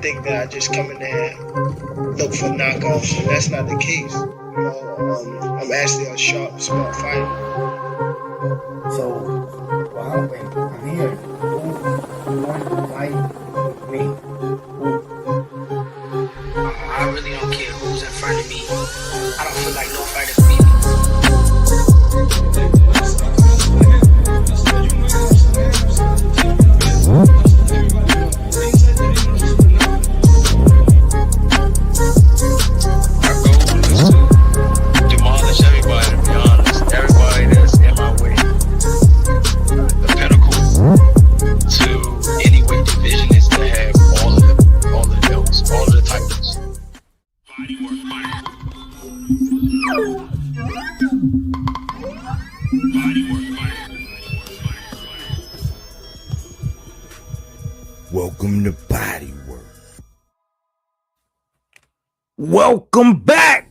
think that I just come in there and look for knockoffs, and that's not the case. You know, I'm actually a sharp, smart fighter. So, what happened? I'm here. Who won the fight with me? I really don't care who's in front of me. I don't feel like no fighter beat me. Demolish everybody, to be honest. Everybody that's in my way. The pinnacle to any weight division is to have all the belts, all of the titles. Welcome to Bodywork. Welcome back.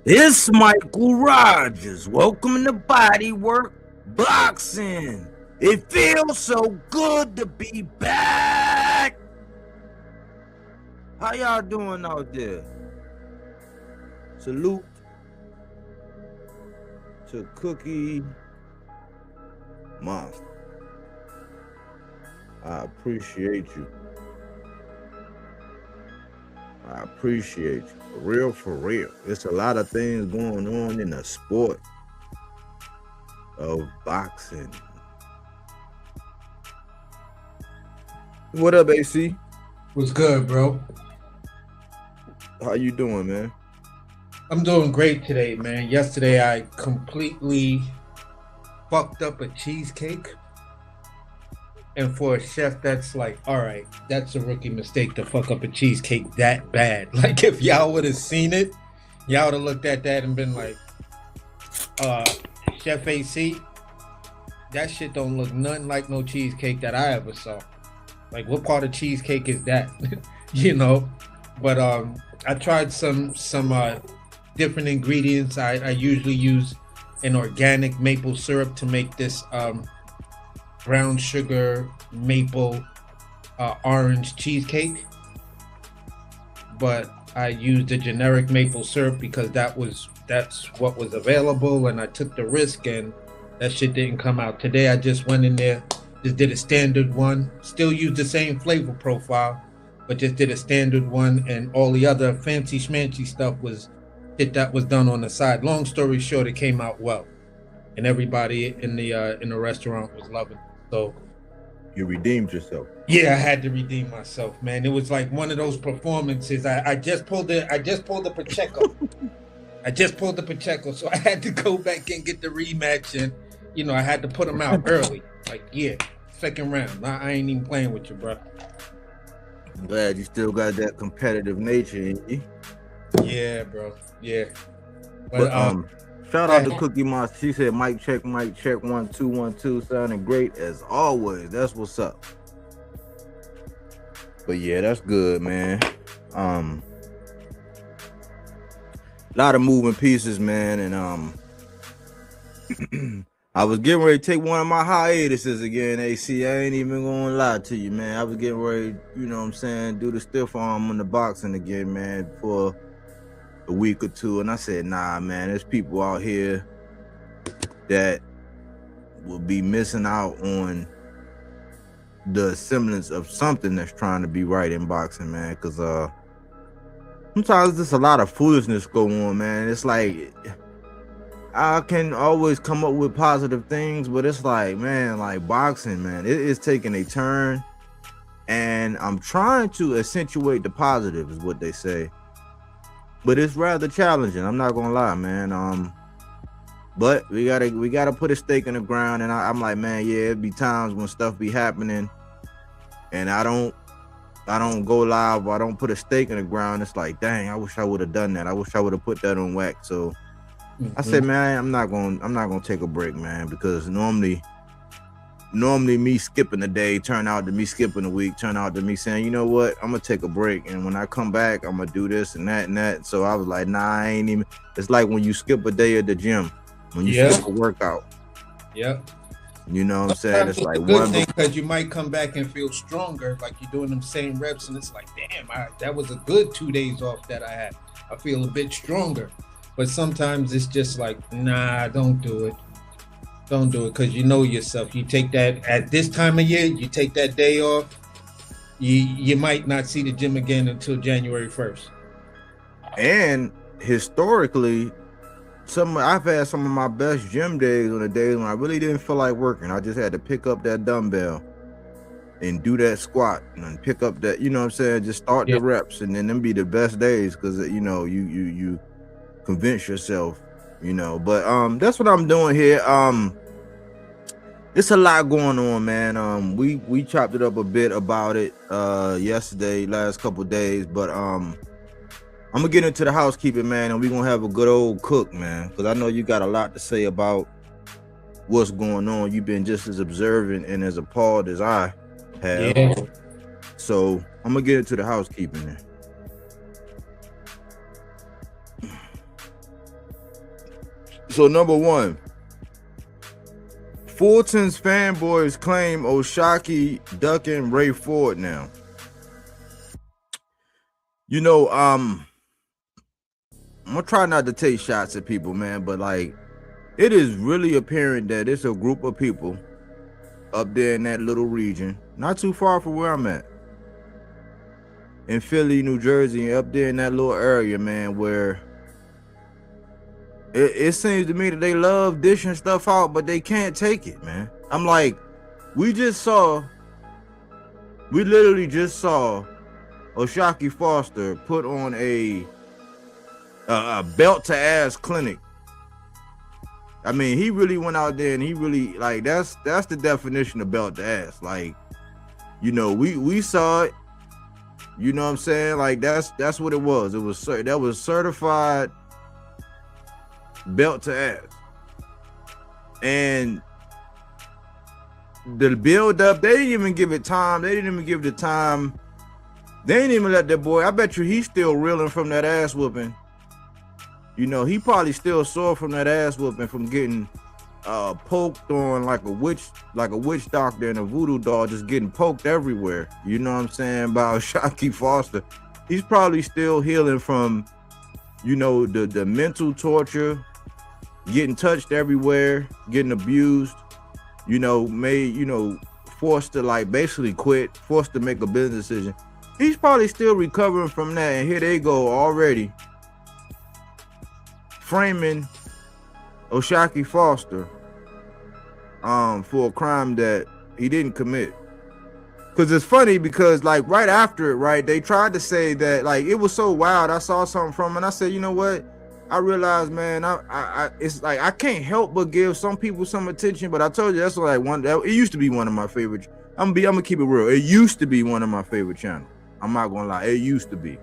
It's Michael Rogers. Welcome to Bodywork Boxing. It feels so good to be back. How y'all doing out there? Salute to Cookie Monster. I appreciate you. I appreciate you. For real, for real. It's a lot of things going on in the sport of boxing. What up, AC? What's good, bro? How you doing, man? I'm doing great today, man. Yesterday, I completely fucked up a cheesecake. And for a chef, that's like, all right, that's a rookie mistake to fuck up a cheesecake that bad. Like, if y'all would have seen it, y'all would have looked at that and been like, Chef AC, that shit don't look nothing like no cheesecake that I ever saw. Like, what part of cheesecake is that? You know? But I tried some different ingredients. I usually use an organic maple syrup to make this brown sugar maple orange cheesecake, but I used a generic maple syrup because that's what was available, and I took the risk, and that shit didn't come out. Today I just went in there, just did a standard one, still used the same flavor profile, but just did a standard one, and all the other fancy schmancy stuff was that was done on the side. Long story short, it came out well, and everybody in the restaurant was loving it. So You redeemed yourself. yeah, I had to redeem myself, man. It was like one of those performances. I just pulled the Pacheco. I just pulled the Pacheco, so I had to go back and get the rematch, and I had to put him out early. Like, yeah, second round. I ain't even playing with you, bro. I'm glad you still got that competitive nature in you. Yeah, bro. Yeah. But shout out to Cookie Monster. She said, mic check, 1 2 1 2. Sounding great as always. That's what's up. But yeah, that's good, man. A lot of moving pieces, man, and I was getting ready to take one of my hiatuses again, AC. I ain't even gonna lie to you, man. I was getting ready, do the stiff arm on the boxing again, man, for a week or two, and I said, nah, man, there's people out here that will be missing out on the semblance of something that's trying to be right in boxing, man, because sometimes there's a lot of foolishness going on, man. It's like I can always come up with positive things, but it's like, man, like boxing, man, it is taking a turn, and I'm trying to accentuate the positive is what they say. But it's rather challenging. I'm not gonna lie, man. But we gotta put a stake in the ground, and I'm like, man, yeah, it'd be times when stuff be happening, and I don't go live, or I don't put a stake in the ground. It's like, dang, I wish I would have done that. I wish I would have put that on wax. So I said, man, I'm not gonna take a break, man, because normally me skipping a day turn out to me skipping a week, turn out to me saying, you know what, I'm gonna take a break, and when I come back, I'm gonna do this and that and that. So I was like, nah, I ain't even. It's like when you skip a day at the gym, when you skip a workout. Yep. You know what I'm saying? Sometimes It's it's like a good one. thing because you might come back and feel stronger, like you're doing them same reps, and it's like, damn, that was a good 2 days off that I had. I feel a bit stronger. But sometimes it's just like, nah, don't do it. Don't do it because you know yourself. You take that at this time of year, you take that day off, you might not see the gym again until January 1st. And historically, I've had some of my best gym days on the days when I really didn't feel like working. I just had to pick up that dumbbell and do that squat and pick up that, you know what I'm saying, just start the reps, and then them be the best days because you know you convince yourself, you know. But that's what I'm doing here. It's a lot going on, man. We chopped it up a bit about it yesterday, last couple days, but I'm gonna get into the housekeeping, man, and we're gonna have a good old cook, man, because I know you got a lot to say about what's going on. You've been just as observant and as appalled as I have. Yeah. So I'm gonna get into the housekeeping then. So number one, Fulton's fanboys claim Oshaki ducking Ray Ford now. You know, I'm gonna try not to take shots at people, man, but like, it is really apparent that it's a group of people up there in that little region, not too far from where I'm at, in Philly, New Jersey, up there in that little area, man, where it seems to me that they love dishing stuff out, but they can't take it, man. I'm like, we literally just saw Oshaki Foster put on a belt to ass clinic. I mean, he really went out there and he really, like, that's the definition of belt to ass. Like, you know, we saw it. You know what I'm saying? Like, that's what it was. That was certified belt to ass. And the build up, they didn't even give it time. They didn't even give the time. They didn't even let that boy. I bet you he's still reeling from that ass whooping. You know, he probably still sore from that ass whooping from getting poked on like a witch doctor and a voodoo doll, just getting poked everywhere. You know what I'm saying? By Oshaki Foster. He's probably still healing from, you know, the mental torture, getting touched everywhere, getting abused, you know, forced to like basically quit, forced to make a business decision. He's probably still recovering from that, and here they go already framing Oshaki Foster for a crime that he didn't commit. Because it's funny because like right after it, right, they tried to say that like it was so wild. I saw something from it and I said, you know what? I realized, man, I it's like I can't help but give some people some attention. But I told you that's like it used to be one of my favorites. I'm gonna keep it real. It used to be one of my favorite channels. I'm not gonna lie, it used to be.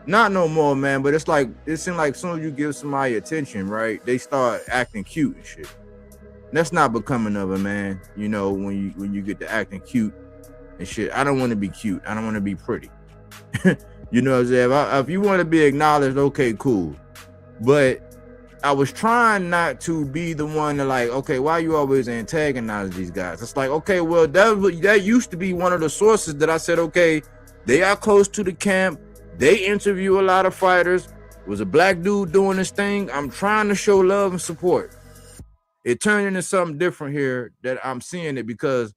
Not no more, man. But it's like it seems like as soon as you give somebody attention, right, they start acting cute and shit. That's not becoming of a man, you know, when you get to acting cute and shit. I don't want to be cute. I don't want to be pretty. You know what I'm saying? If you want to be acknowledged, okay, cool. But I was trying not to be the one to like, okay, why you always antagonize these guys? It's like, okay, well, that used to be one of the sources that I said, okay, they are close to the camp. They interview a lot of fighters. It was a black dude doing this thing. I'm trying to show love and support. It turned into something different here that I'm seeing it because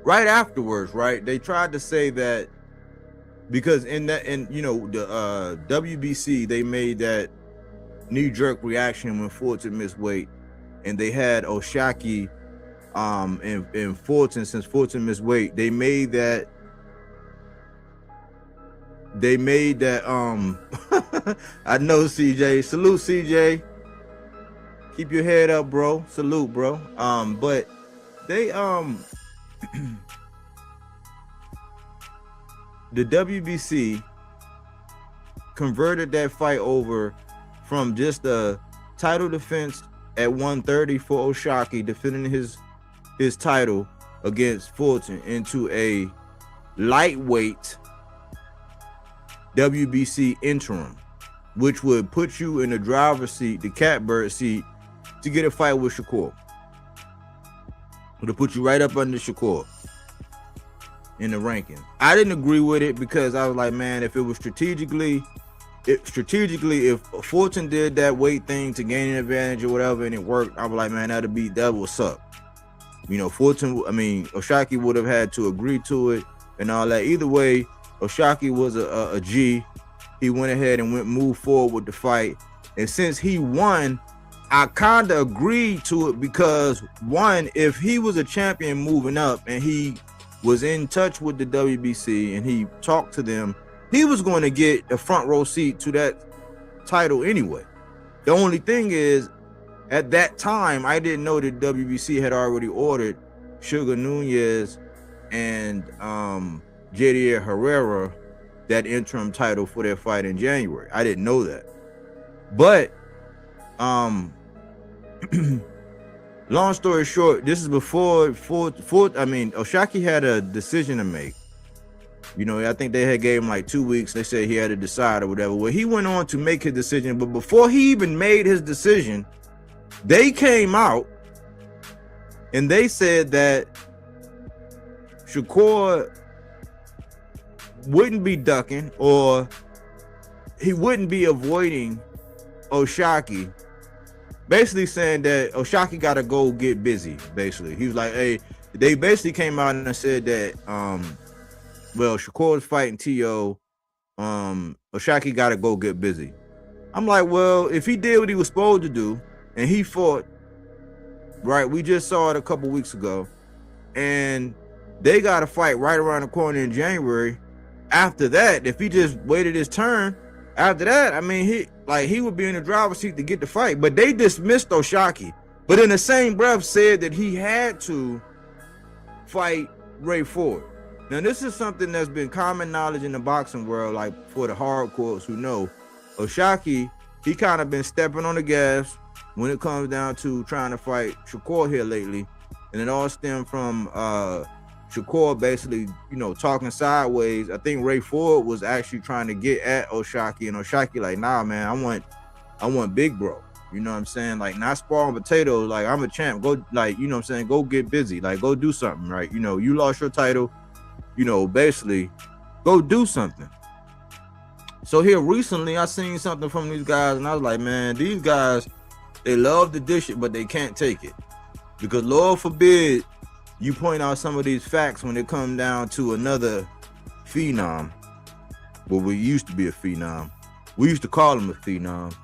right afterwards, right, they tried to say that because in you know, the WBC, they made that knee-jerk reaction when Fulton missed weight, and they had Oshaki in Fulton, since Fulton missed weight, they made that I know, CJ. Salute, CJ. Keep your head up, bro. Salute, bro. But they the WBC converted that fight over from just a title defense at 130 for Oshaki, defending his title against Fulton, into a lightweight WBC interim, which would put you in the driver's seat, the catbird seat, to get a fight with Shakur. Would have put you right up under Shakur in the ranking. I didn't agree with it because I was like, man, if it was strategically, if Fulton did that weight thing to gain an advantage or whatever and it worked, I was like, man, that would suck. You know, Oshaki would have had to agree to it and all that. Either way, Oshaki was a G. He went ahead and moved forward with the fight. And since he won, I kind of agreed to it because, one, if he was a champion moving up and he was in touch with the WBC and he talked to them, he was going to get a front row seat to that title anyway. The only thing is, at that time, I didn't know that WBC had already ordered Sugar Nunez and Jadier Herrera that interim title for their fight in January. I didn't know that. But long story short, this is before Oshaki had a decision to make. You know, I think they had gave him like 2 weeks. They said he had to decide or whatever. Well, he went on to make his decision, but before he even made his decision, they came out and they said that Shakur wouldn't be ducking or he wouldn't be avoiding Oshaki, basically saying that Oshaki got to go get busy. Basically, he was like, hey, they basically came out and said that well, Shakur was fighting T.O. Oshaki got to go get busy. I'm like, well, if he did what he was supposed to do and he fought, right, we just saw it a couple weeks ago, and they got to fight right around the corner in January. After that, if he just waited his turn, after that, I mean, he would be in the driver's seat to get the fight. But they dismissed Oshaki. But in the same breath said that he had to fight Ray Ford. Now, this is something that's been common knowledge in the boxing world, like for the hardcores who know. Oshaki, he kind of been stepping on the gas when it comes down to trying to fight Shakur here lately. And it all stemmed from Shakur basically, you know, talking sideways. I think Ray Ford was actually trying to get at Oshaki, and Oshaki like, nah, man, I want big bro. You know what I'm saying? Like, not sparring potatoes. Like, I'm a champ. Go, like, you know what I'm saying? Go get busy. Like, go do something, right? You know, you lost your title. You know, basically, go do something. So here recently, I seen something from these guys, and I was like, man, these guys, they love to dish it, but they can't take it. Because Lord forbid you point out some of these facts when it comes down to another phenom. Well, we used to be a phenom. We used to call him a phenom.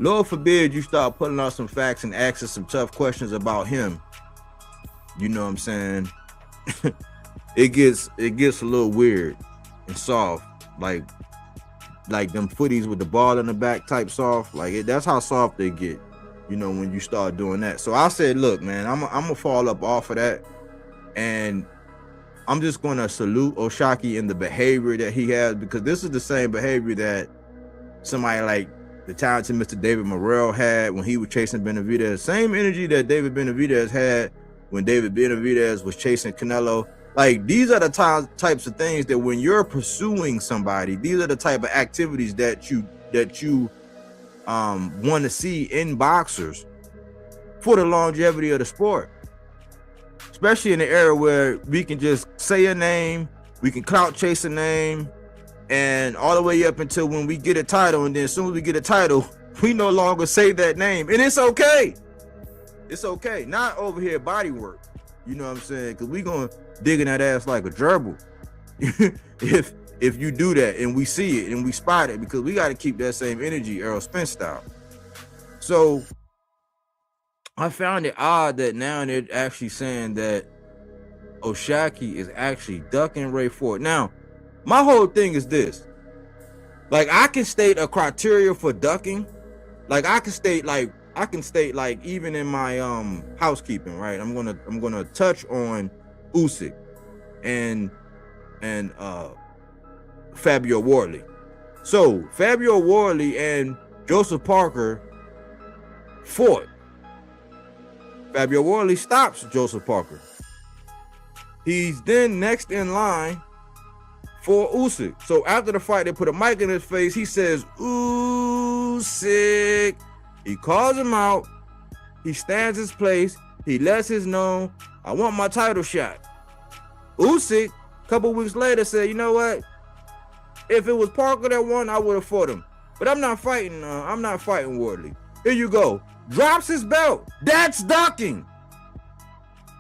Lord forbid you start putting out some facts and asking some tough questions about him. You know what I'm saying? It gets a little weird and soft, like them footies with the ball in the back type soft. Like that's how soft they get, you know, when you start doing that. So I said, look, man, I'm gonna fall up off of that, and I'm just gonna salute Oshaki in the behavior that he has, because this is the same behavior that somebody like the talented Mr. David Morrell had when he was chasing Benavidez. Same energy that David Benavidez had when David Benavidez was chasing Canelo. Like, these are the types of things that when you're pursuing somebody, these are the type of activities that you want to see in boxers for the longevity of the sport. Especially in the era where we can just say a name, we can clout chase a name, and all the way up until when we get a title, and then as soon as we get a title, we no longer say that name. And it's okay. It's okay. Not over here Bodywork. You know what I'm saying? Because we gonna dig in that ass like a gerbil. if you do that and we see it and we spot it, because we got to keep that same energy, Errol Spence style. So I found it odd that now they're actually saying that Oshaki is actually ducking Ray Ford. Now, my whole thing is this. Like, I can state a criteria for ducking. Like, I can state even in my housekeeping, right? I'm gonna touch on Usyk and Fabio Wardley. So Fabio Wardley and Joseph Parker fought. Fabio Wardley stops Joseph Parker. He's then next in line for Usyk. So after the fight, they put a mic in his face. He says, Usyk. He calls him out. He stands his place. He lets his known, I want my title shot. Usyk, a couple weeks later, said, you know what? If it was Parker that won, I would have fought him. But I'm not fighting Wardley. Here you go. Drops his belt. That's ducking.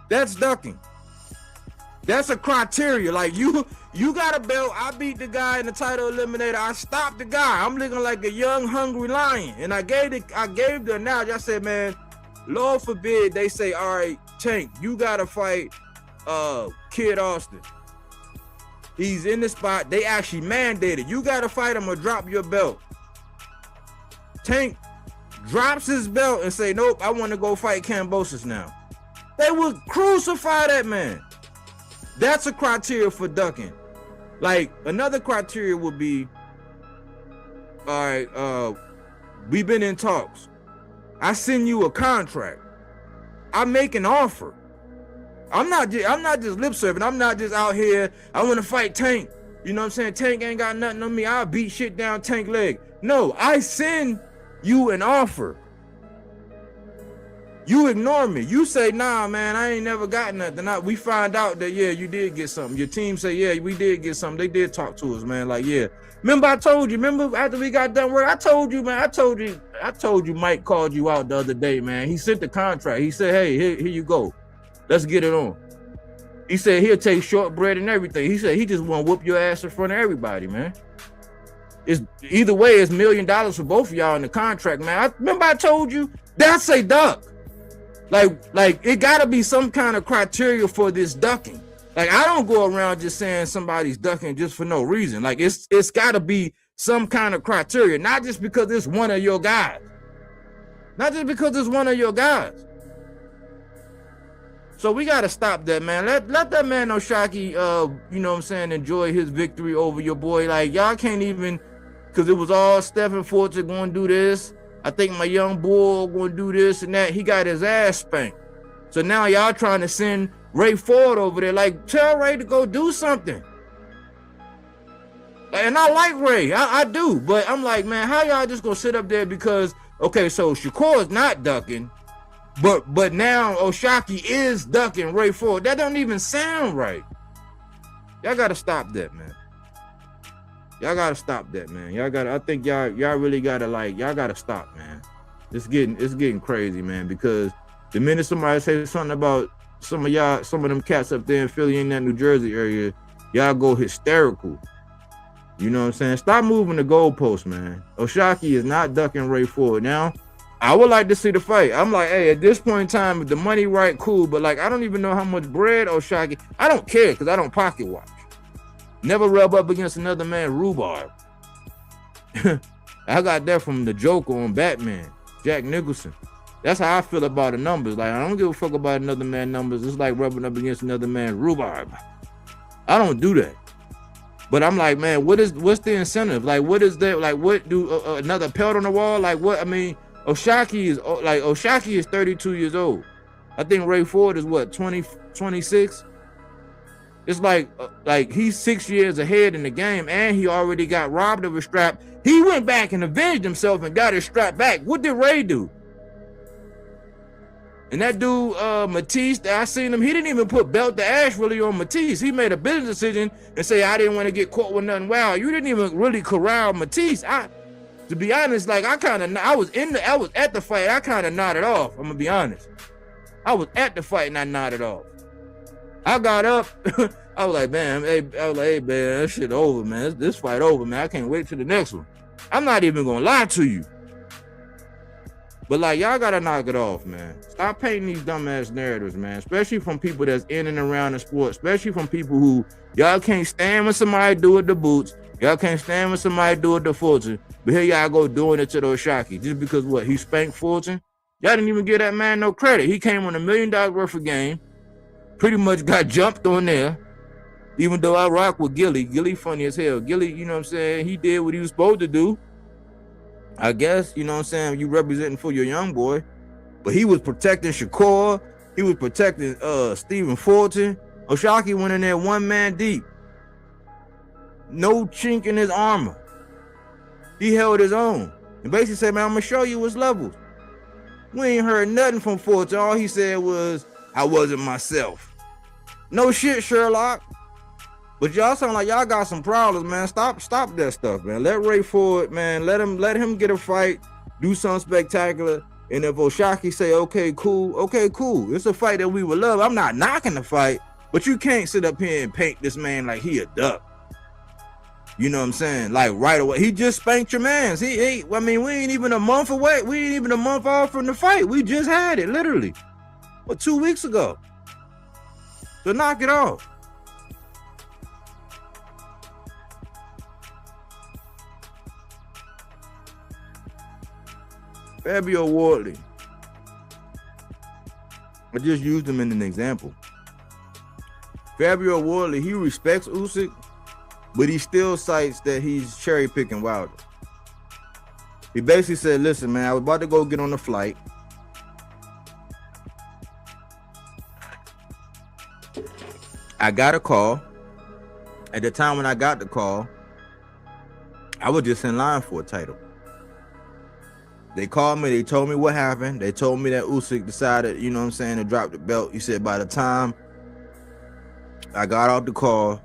That's ducking. That's a criteria. Like you got a belt. I beat the guy in the title eliminator. I stopped the guy. I'm looking like a young, hungry lion. And I gave the analogy. I said, man, Lord forbid they say, all right, Tank, you gotta fight Kid Austin. He's in the spot. They actually mandated. You gotta fight him or drop your belt. Tank drops his belt and say, nope, I want to go fight Kambosos now. They would crucify that man. That's a criteria for ducking. Like, another criteria would be, all right, we've been in talks. I send you a contract. I make an offer. I'm not just lip serving. I'm not just out here, I want to fight Tank. You know what I'm saying? Tank ain't got nothing on me. I'll beat shit down Tank leg. No, I send you an offer. You ignore me. You say, nah, man, I ain't never got nothing. We find out that, yeah, you did get something. Your team say, yeah, we did get something. They did talk to us, man. Like, yeah. Remember I told you, after we got done work, I told you, man, I told you Mike called you out the other day, man. He sent the contract. He said, hey, here you go. Let's get it on. He said he'll take shortbread and everything. He said he just want to whoop your ass in front of everybody, man. It's either way, it's $1 million for both of y'all in the contract, man. Remember I told you, that's a duck. Like it gotta be some kind of criteria for this ducking. Like, I don't go around just saying somebody's ducking just for no reason. Like, it's gotta be some kind of criteria, not just because it's one of your guys. Not just because it's one of your guys. So we gotta stop that, man. Let that man Oshaki, you know what I'm saying, enjoy his victory over your boy. Like, y'all can't even, because it was all Stephen Forte going to do this. I think my young boy going to do this and that. He got his ass spanked. So now y'all trying to send Ray Ford over there. Like, tell Ray to go do something. And I like Ray. I do. But I'm like, man, how y'all just going to sit up there because, okay, so Shakur is not ducking. But now Oshaki is ducking Ray Ford. That don't even sound right. Y'all got to stop that, man. Y'all gotta stop that, man. I think y'all really gotta, like, y'all gotta stop, man. It's getting crazy, man, because the minute somebody says something about some of them cats up there in Philly in that New Jersey area, y'all go hysterical. You know what I'm saying? Stop moving the goalposts, man. Oshaki is not ducking Ray Ford. Now, I would like to see the fight. I'm like, hey, at this point in time, if the money right, cool, but like, I don't even know how much bread Oshaki, I don't care because I don't pocket watch. Never rub up against another man's rhubarb. I got that from the Joker on Batman, Jack Nicholson. That's how I feel about the numbers. Like, I don't give a fuck about another man's numbers. It's like rubbing up against another man's rhubarb. I don't do that. But I'm like, man, what's the incentive? Like, what is that? Like, what do another pelt on the wall? Like, what? I mean, Oshaki is 32 years old. I think Ray Ford is what, 26? It's like he's 6 years ahead in the game, and he already got robbed of a strap. He went back and avenged himself and got his strap back. What did Ray do? And that dude, Matisse, I seen him, he didn't even put belt to ash really on Matisse. He made a business decision and say, I didn't want to get caught with nothing. Wow, you didn't even really corral Matisse. To be honest, like, I was at the fight, I kind of nodded off. I'm gonna be honest. I was at the fight and I nodded off. I got up. I was like, man, hey, man, that shit over, man. This fight over, man. I can't wait till the next one. I'm not even gonna lie to you. But like, y'all gotta knock it off, man. Stop painting these dumbass narratives, man. Especially from people that's in and around the sport. Especially from people who, y'all can't stand when somebody do it to Boots. Y'all can't stand when somebody do it to Fulton. But here y'all go doing it to those Oshaki. Just because what? He spanked Fulton? Y'all didn't even give that man no credit. He came on $1 million worth of game. Pretty much got jumped on there. Even though I rock with Gilly. Gilly funny as hell. Gilly, you know what I'm saying? He did what he was supposed to do. I guess, you know what I'm saying? You representing for your young boy. But he was protecting Shakur. He was protecting Stephen Fulton. Oshaki went in there one man deep. No chink in his armor. He held his own. And basically said, man, I'm going to show you his levels. We ain't heard nothing from Fortune. All he said was, I wasn't myself. No shit, Sherlock. But y'all sound like y'all got some problems, man. Stop that stuff, man. Let Ray Ford, man. Let him get a fight, do something spectacular. And if Oshaki say, okay, cool. It's a fight that we would love. I'm not knocking the fight, but you can't sit up here and paint this man like he a duck. You know what I'm saying? Like right away. He just spanked your mans. We ain't even a month away. We ain't even a month off from the fight. We just had it, literally. 2 weeks ago. So knock it off. Fabio Wardley. I just used him in an example. Fabio Wardley, he respects Usyk, but he still cites that he's cherry picking Wilder. He basically said, listen, man, I was about to go get on the flight. I got a call. At the time when I got the call, I was just in line for a title. They called me, they told me what happened. They told me that Usyk decided, you know what I'm saying, to drop the belt. He said by the time I got off the call,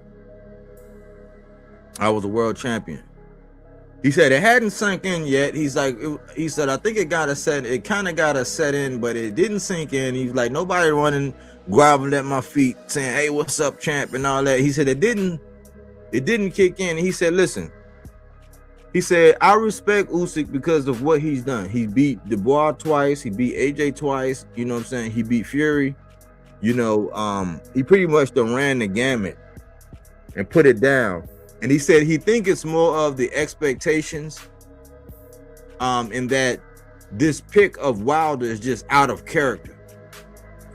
I was a world champion. He said it hadn't sunk in yet. He said, I think it kind of got a set in, but it didn't sink in. He's like, nobody running, groveling at my feet, saying, hey, what's up, champ, and all that. He said it didn't kick in. He said, listen. He said, I respect Usyk because of what he's done. He beat Dubois twice. He beat AJ twice. You know what I'm saying? He beat Fury. You know, he pretty much done ran the gamut and put it down. And he said he think it's more of the expectations in that this pick of Wilder is just out of character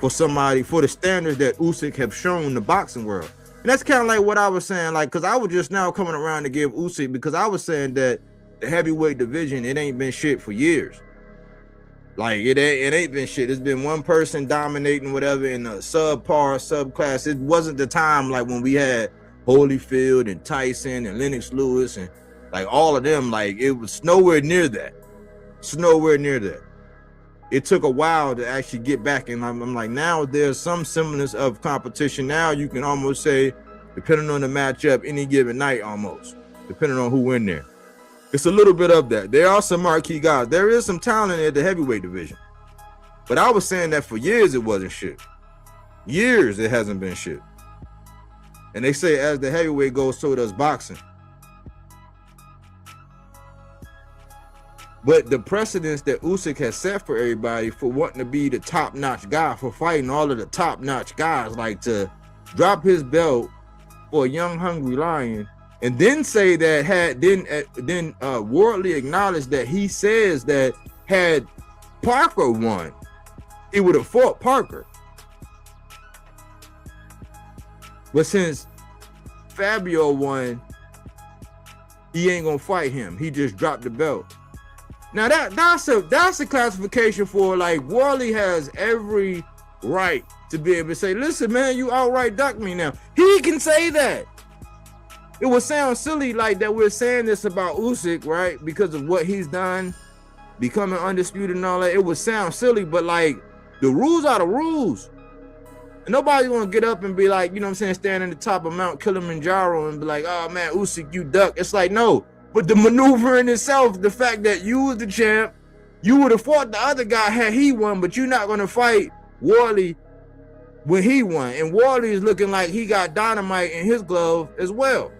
for the standards that Usyk have shown the boxing world. And that's kind of like what I was saying, like, because I was just now coming around to give Usyk, because I was saying that the heavyweight division, it ain't been shit for years. Like, it ain't been shit. It's been one person dominating whatever in a subclass. It wasn't the time like when we had Holyfield and Tyson and Lennox Lewis and like all of them. Like, it was nowhere near that. It took a while to actually get back, and I'm like, now there's some semblance of competition. Now you can almost say, depending on the matchup, any given night almost, depending on who in there. It's a little bit of that. There are some marquee guys. There is some talent at the heavyweight division. But I was saying that for years it wasn't shit. Years it hasn't been shit. And they say as the heavyweight goes, so does boxing. But the precedence that Usyk has set for everybody for wanting to be the top-notch guy, for fighting all of the top-notch guys, like to drop his belt for a young, hungry lion, and then say that Wardley acknowledged that he says that had Parker won, he would have fought Parker. But since Fabio won, he ain't gonna fight him. He just dropped the belt. Now that's a classification for, like, Wardley has every right to be able to say, listen, man, you outright ducked me now. He can say that. It would sound silly like that we're saying this about Usyk, right? Because of what he's done, becoming undisputed and all that. It would sound silly, but like, the rules are the rules. And nobody's gonna get up and be like, you know what I'm saying, stand in the top of Mount Kilimanjaro and be like, oh man, Usyk, you duck. It's like, no. But the maneuver in itself, the fact that you was the champ, you would have fought the other guy had he won, but you're not going to fight Wardley when he won. And Wardley is looking like he got dynamite in his glove as well.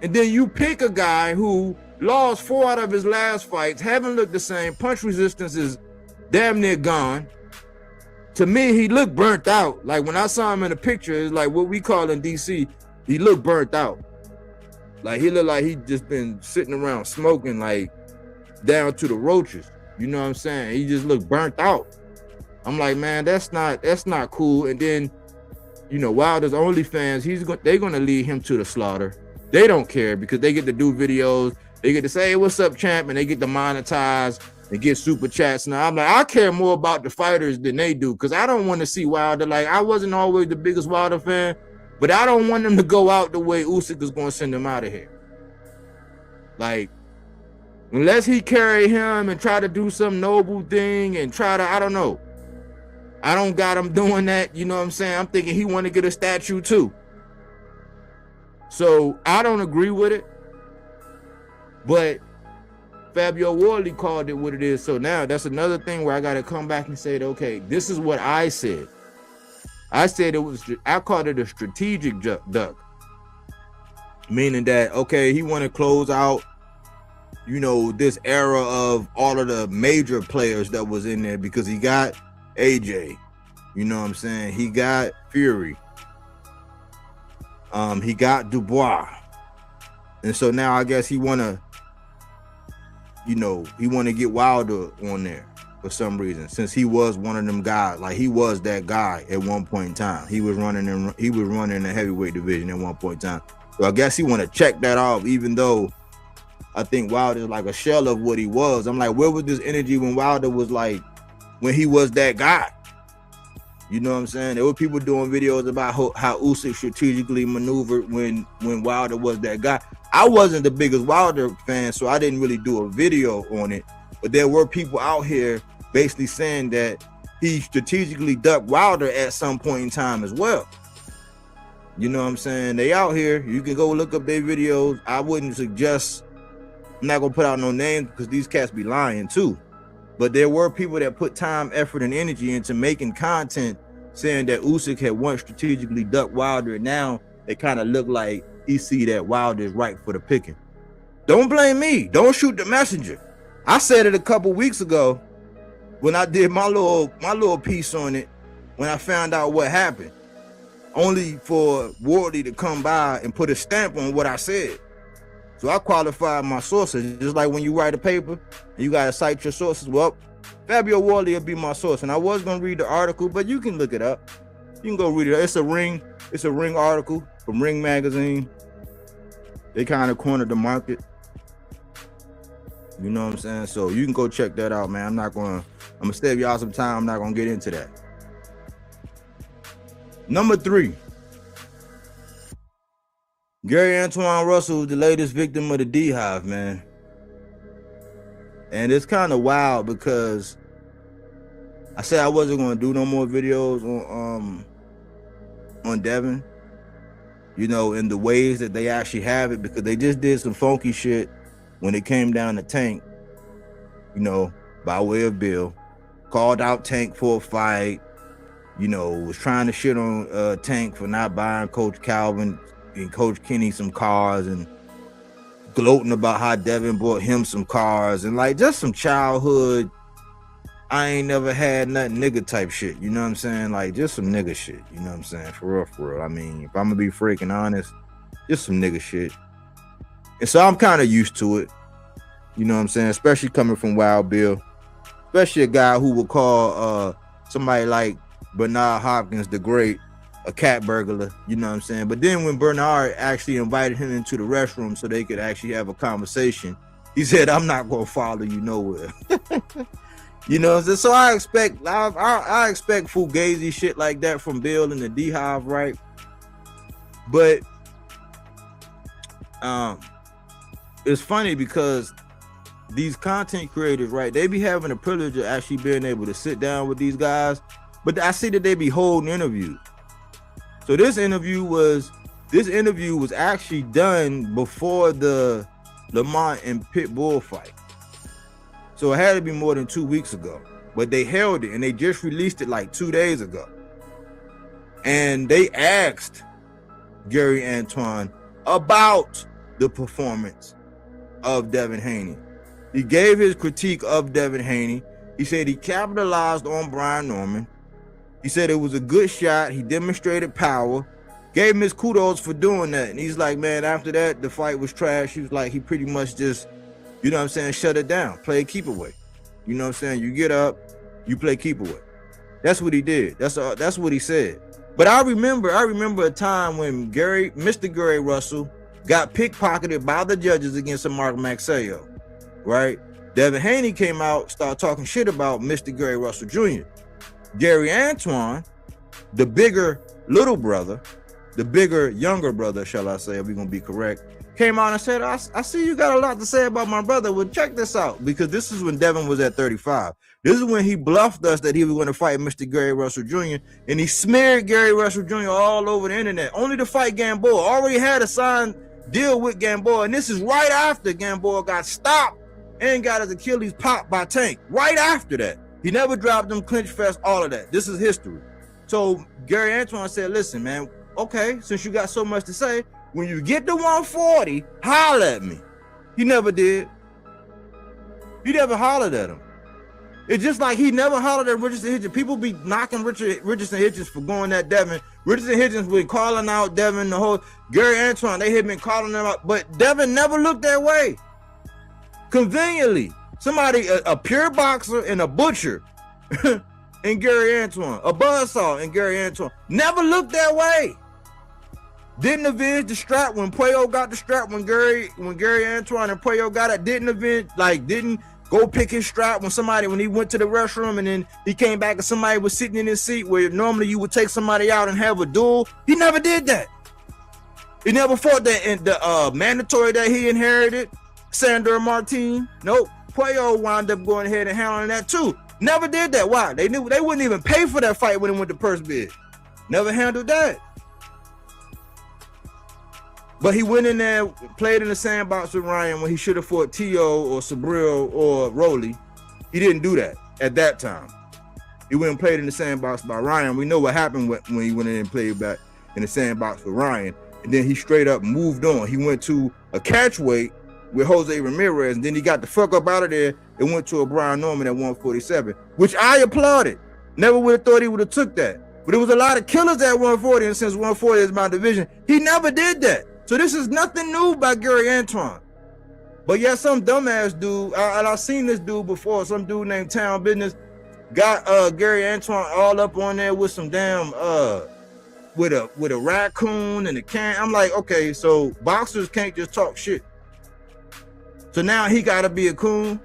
And then you pick a guy who lost 4 out of his last fights, haven't looked the same, punch resistance is damn near gone. To me, he looked burnt out. Like, when I saw him in the picture, it's like what we call in DC, he looked burnt out. Like, he looked like he just been sitting around smoking, like, down to the roaches. You know what I'm saying? He just looked burnt out. I'm like, man, that's not cool. And then, you know, Wilder's OnlyFans, they're gonna lead him to the slaughter. They don't care because they get to do videos. They get to say, hey, what's up, champ? And they get to monetize and get super chats. Now, I'm like, I care more about the fighters than they do, because I don't want to see Wilder. Like, I wasn't always the biggest Wilder fan, but I don't want them to go out the way Usyk is going to send them out of here. Like, Unless he carry him and try to do some noble thing and try to, I don't know. I don't got him doing that, you know what I'm saying? I'm thinking he want to get a statue too. So I don't agree with it. But Fabio Wardley called it what it is. So now that's another thing where I got to come back and say, okay, this is what I said. I said I called it a strategic duck. Meaning that, okay, he want to close out, you know, this era of all of the major players that was in there because he got AJ, you know what I'm saying? He got Fury. He got Dubois. And so now I guess he want to, you know, he want to get Wilder on there for some reason, since he was one of them guys. Like, he was that guy at one point in time. He was running the heavyweight division at one point in time. So I guess he want to check that off, even though I think Wilder is like a shell of what he was. I'm like, where was this energy when Wilder was like, when he was that guy? You know what I'm saying? There were people doing videos about how Usyk strategically maneuvered when Wilder was that guy. I wasn't the biggest Wilder fan, so I didn't really do a video on it. But there were people out here basically saying that he strategically ducked Wilder at some point in time as well. You know what I'm saying? They out here. You can go look up their videos. I wouldn't suggest, I'm not going to put out no names because these cats be lying too. But there were people that put time, effort, and energy into making content saying that Usyk had once strategically ducked Wilder, and now they kind of look like he see that Wilder is right for the picking. Don't blame me. Don't shoot the messenger. I said it a couple weeks ago when I did my little piece on it, when I found out what happened, only for Wardley to come by and put a stamp on what I said. So I qualified my sources, just like when you write a paper and you got to cite your sources. Well, Fabio Wardley will be my source. And I was going to read the article, but you can look it up. You can go read it. It's a Ring article from Ring Magazine. They kind of cornered the market. You know what I'm saying? So you can go check that out, man. I'm going to save y'all some time. I'm not going to get into that. Number 3. Gary Antoine Russell, the latest victim of the D Hive, man. And it's kind of wild because I said I wasn't going to do no more videos on Devin, you know, in the ways that they actually have it, because they just did some funky shit when it came down to Tank, you know, by way of Bill. Called out Tank for a fight, you know, was trying to shit on Tank for not buying Coach Calvin and Coach Kenny some cars, and gloating about how Devin bought him some cars, and like just some childhood, I ain't never had nothing nigga type shit, you know what I'm saying? Like just some nigga shit, you know what I'm saying? For real. I mean, if I'm gonna be freaking honest, just some nigga shit. And so I'm kind of used to it, you know what I'm saying? Especially coming from Wild Bill, especially a guy who would call somebody like Bernard Hopkins the Great a cat burglar, you know what I'm saying? But then when Bernard actually invited him into the restroom so they could actually have a conversation, he said, I'm not going to follow you nowhere. You know what I'm saying? So I expect fugazi shit like that from Bill and the D Hive, right? But it's funny because these content creators, right, they be having the privilege of actually being able to sit down with these guys, but I see that they be holding interviews. So this interview was actually done before the Lamont and Pitbull fight. So it had to be more than 2 weeks ago, but they held it and they just released it like 2 days ago. And they asked Gary Antoine about the performance of Devin Haney. He gave his critique of Devin Haney. He said he capitalized on Brian Norman. He said it was a good shot. He demonstrated power. Gave him his kudos for doing that. And he's like, man, after that, the fight was trash. He was like, he pretty much just, you know what I'm saying, shut it down. Play keep away. You know what I'm saying? You get up, you play keep away. That's what he did. That's what he said. But I remember a time when Mr. Gary Russell got pickpocketed by the judges against Mark Maxayo, right? Devin Haney came out, started talking shit about Mr. Gary Russell Jr. Gary Antoine, the bigger younger brother, shall I say, if we're going to be correct, came out and said, I see you got a lot to say about my brother. Well, check this out, because this is when Devin was at 35. This is when he bluffed us that he was going to fight Mr. Gary Russell Jr., and he smeared Gary Russell Jr. all over the internet, only to fight Gamboa. Already had a signed deal with Gamboa, and this is right after Gamboa got stopped and got his Achilles popped by Tank. Right after that. He never dropped them clinch fest, all of that. This is history. So Gary Antoine said, listen, man, okay, since you got so much to say, when you get to 140, holler at me. He never did. He never hollered at him. It's just like he never hollered at Richardson Hitchens. People be knocking Richardson Hitchens for going at Devin. Richardson Hitchens was calling out Devin, the whole Gary Antoine, they had been calling them out, but Devin never looked that way. Conveniently, somebody, a pure boxer and a butcher and Gary Antoine, a buzzsaw and Gary Antoine, never looked that way. Didn't avenge the strap when Puyo got the strap, when Gary Antoine and Puyo got it, didn't go pick his strap when he went to the restroom and then he came back and somebody was sitting in his seat where normally you would take somebody out and have a duel. He never did that. He never fought that in the mandatory that he inherited, Sandor Martin. Nope. Puyo wound up going ahead and handling that too. Never did that. Why? They knew they wouldn't even pay for that fight when it went to purse bid. Never handled that. But he went in there, played in the sandbox with Ryan when he should have fought T.O. or Sabril or Rolly. He didn't do that at that time. He went and played in the sandbox by Ryan. We know what happened when he went in and played back in the sandbox with Ryan. And then he straight up moved on. He went to a catchweight with Jose Ramirez, and then he got the fuck up out of there and went to a Brian Norman at 147, which I applauded. Never would have thought he would have took that. But there was a lot of killers at 140, and since 140 is my division, he never did that. So this is nothing new by Gary Antoine. But yeah, some dumbass dude, and I've seen this dude before, some dude named Town Business, got Gary Antoine all up on there with some damn, with a raccoon and a can. I'm like, okay, so boxers can't just talk shit. So now he gotta be a coon.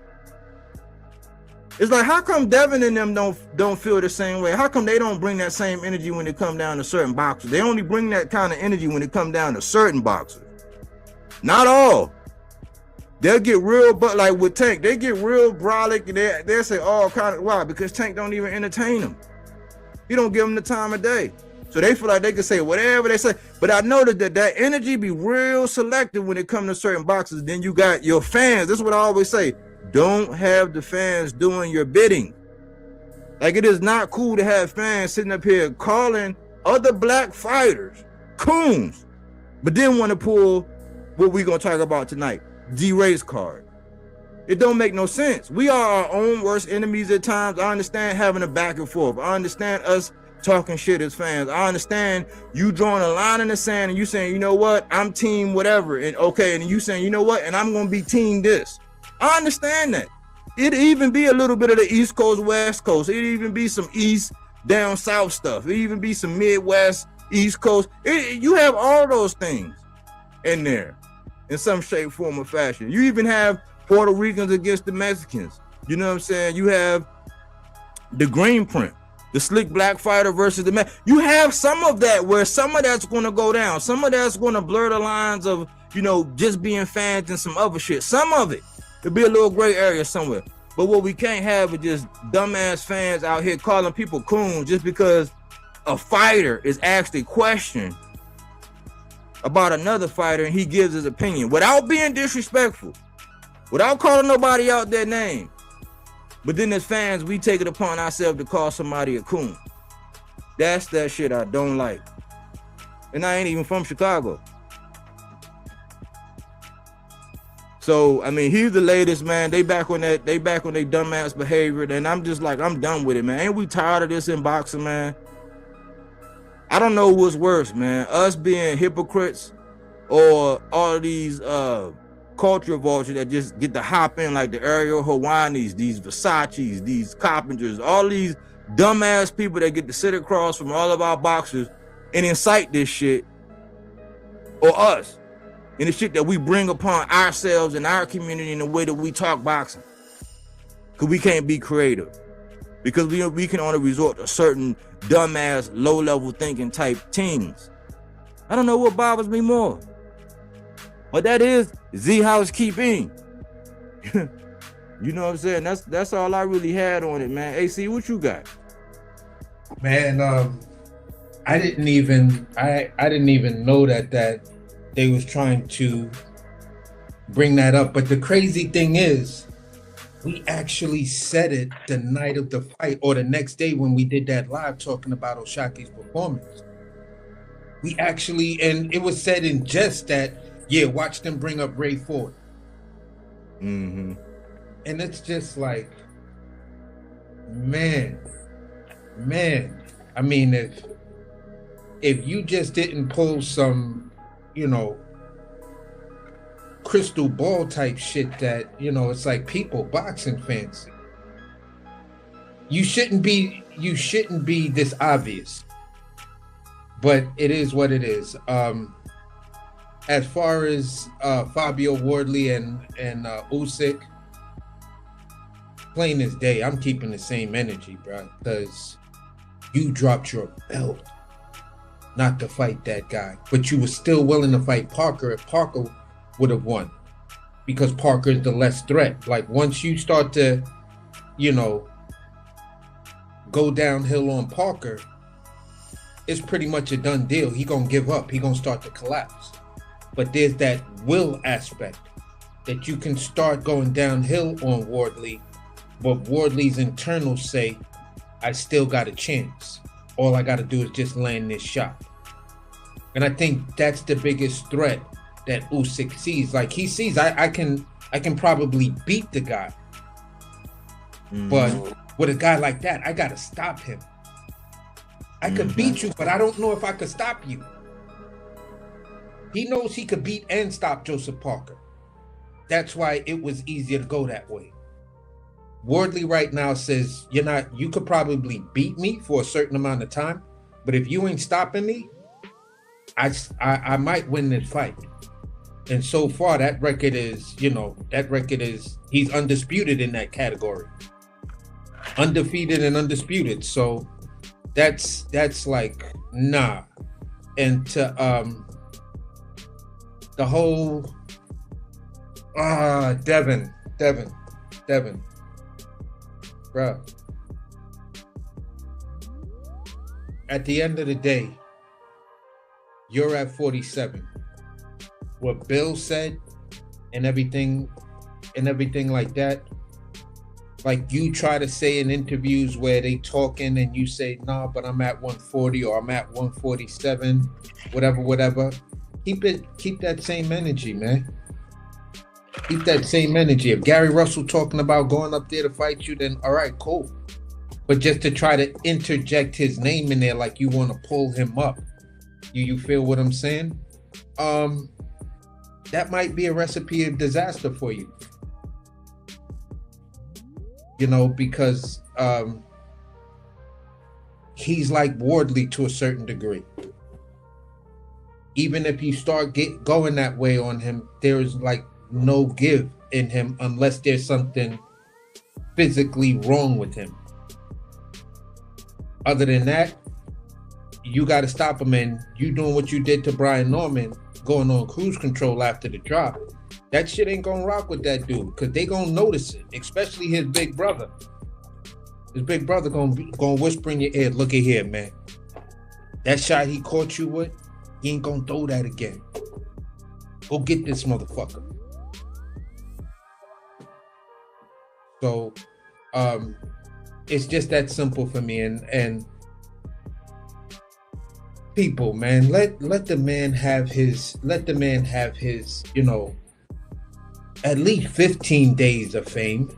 It's like, how come Devin and them don't feel the same way? How come they don't bring that same energy when it come down to certain boxers? They only bring that kind of energy when it come down to certain boxers. Not all. They'll get real, but like with Tank, they get real brolic and they'll say all kind of, why? Because Tank don't even entertain them. He don't give them the time of day. So they feel like they can say whatever they say. But I noticed that energy be real selective when it comes to certain boxers. Then you got your fans. This is what I always say. Don't have the fans doing your bidding. Like, it is not cool to have fans sitting up here calling other black fighters coons, but then want to pull what we're going to talk about tonight, D-Race card. It don't make no sense. We are our own worst enemies at times. I understand having a back and forth. I understand us talking shit as fans. I understand you drawing a line in the sand and you saying, you know what, I'm team whatever. And okay, and you saying, you know what, and I'm going to be team this. I understand that. It'd even be a little bit of the East Coast, West Coast. It'd even be some East, down South stuff. It'd even be some Midwest, East Coast. You have all those things in there in some shape, form, or fashion. You even have Puerto Ricans against the Mexicans. You know what I'm saying? You have the green print, the slick black fighter versus the man. You have some of that where some of that's going to go down. Some of that's going to blur the lines of, you know, just being fans and some other shit. Some of it. It'll be a little gray area somewhere. But what we can't have is just dumbass fans out here calling people coons just because a fighter is asked a question about another fighter and he gives his opinion without being disrespectful, without calling nobody out their name. But then as fans, we take it upon ourselves to call somebody a coon. That's that shit I don't like. And I ain't even from Chicago. So, I mean, he's the latest, man. They back on their dumbass behavior. And I'm just like, I'm done with it, man. Ain't we tired of this in boxing, man? I don't know what's worse, man. Us being hypocrites or all of these culture vultures that just get to hop in like the Ariel Hawaii's, these Versace's, these Carpenters, all these dumbass people that get to sit across from all of our boxers and incite this shit, or us. And the shit that we bring upon ourselves and our community in the way that we talk boxing. Because we can't be creative. Because we can only resort to certain dumbass, low-level thinking type teams. I don't know what bothers me more. But that is Z housekeeping. You know what I'm saying? That's all I really had on it, man. AC, what you got? Man, I didn't even know that they was trying to bring that up. But the crazy thing is, we actually said it the night of the fight or the next day when we did that live talking about Oshaki's performance. We actually, and it was said in jest that, yeah, watch them bring up Ray Ford. Mm-hmm. And it's just like, man. I mean, if you just didn't pull some, you know, crystal ball type shit that, you know, it's like people, boxing fans, you shouldn't be this obvious, but it is what it is. As far as Fabio Wardley and Usyk, plain as day, I'm keeping the same energy, bro, because you dropped your belt not to fight that guy, but you were still willing to fight Parker if Parker would have won, because Parker is the less threat. Like, once you start to, you know, go downhill on Parker, it's pretty much a done deal. He gonna give up. He gonna start to collapse. But there's that will aspect that you can start going downhill on Wardley, but Wardley's internals say, I still got a chance. All I got to do is just land this shot. And I think that's the biggest threat that Usyk sees. Like, he sees, I can probably beat the guy. Mm-hmm. But with a guy like that, I got to stop him. I could beat you, but I don't know if I could stop you. He knows he could beat and stop Joseph Parker. That's why it was easier to go that way. Wardley right now says, you could probably beat me for a certain amount of time, but if you ain't stopping me, I might win this fight. And so far that record is, he's undisputed in that category. Undefeated and undisputed. So that's like, nah. And to the whole Devin. Bro, at the end of the day, you're at 47. What Bill said and everything like that, like you try to say in interviews where they talking and you say, nah, but I'm at 140 or I'm at 147, whatever. Keep that same energy, man. Keep that same energy. If Gary Russell talking about going up there to fight you, then all right, cool. But just to try to interject his name in there like you want to pull him up, you feel what I'm saying? That might be a recipe of disaster for you. You know, because he's like Wardley to a certain degree. Even if you start going that way on him, there's like no give in him unless there's something physically wrong with him. Other than that, you got to stop him, and you doing what you did to Brian Norman, going on cruise control after the drop. That shit ain't gonna rock with that dude, because they gonna notice it, especially his big brother. His big brother gonna whisper in your ear, look at here, man. That shot he caught you with, he ain't gonna throw that again. Go get this motherfucker. So it's just that simple for me, and people, man, let the man have his at least 15 days of fame.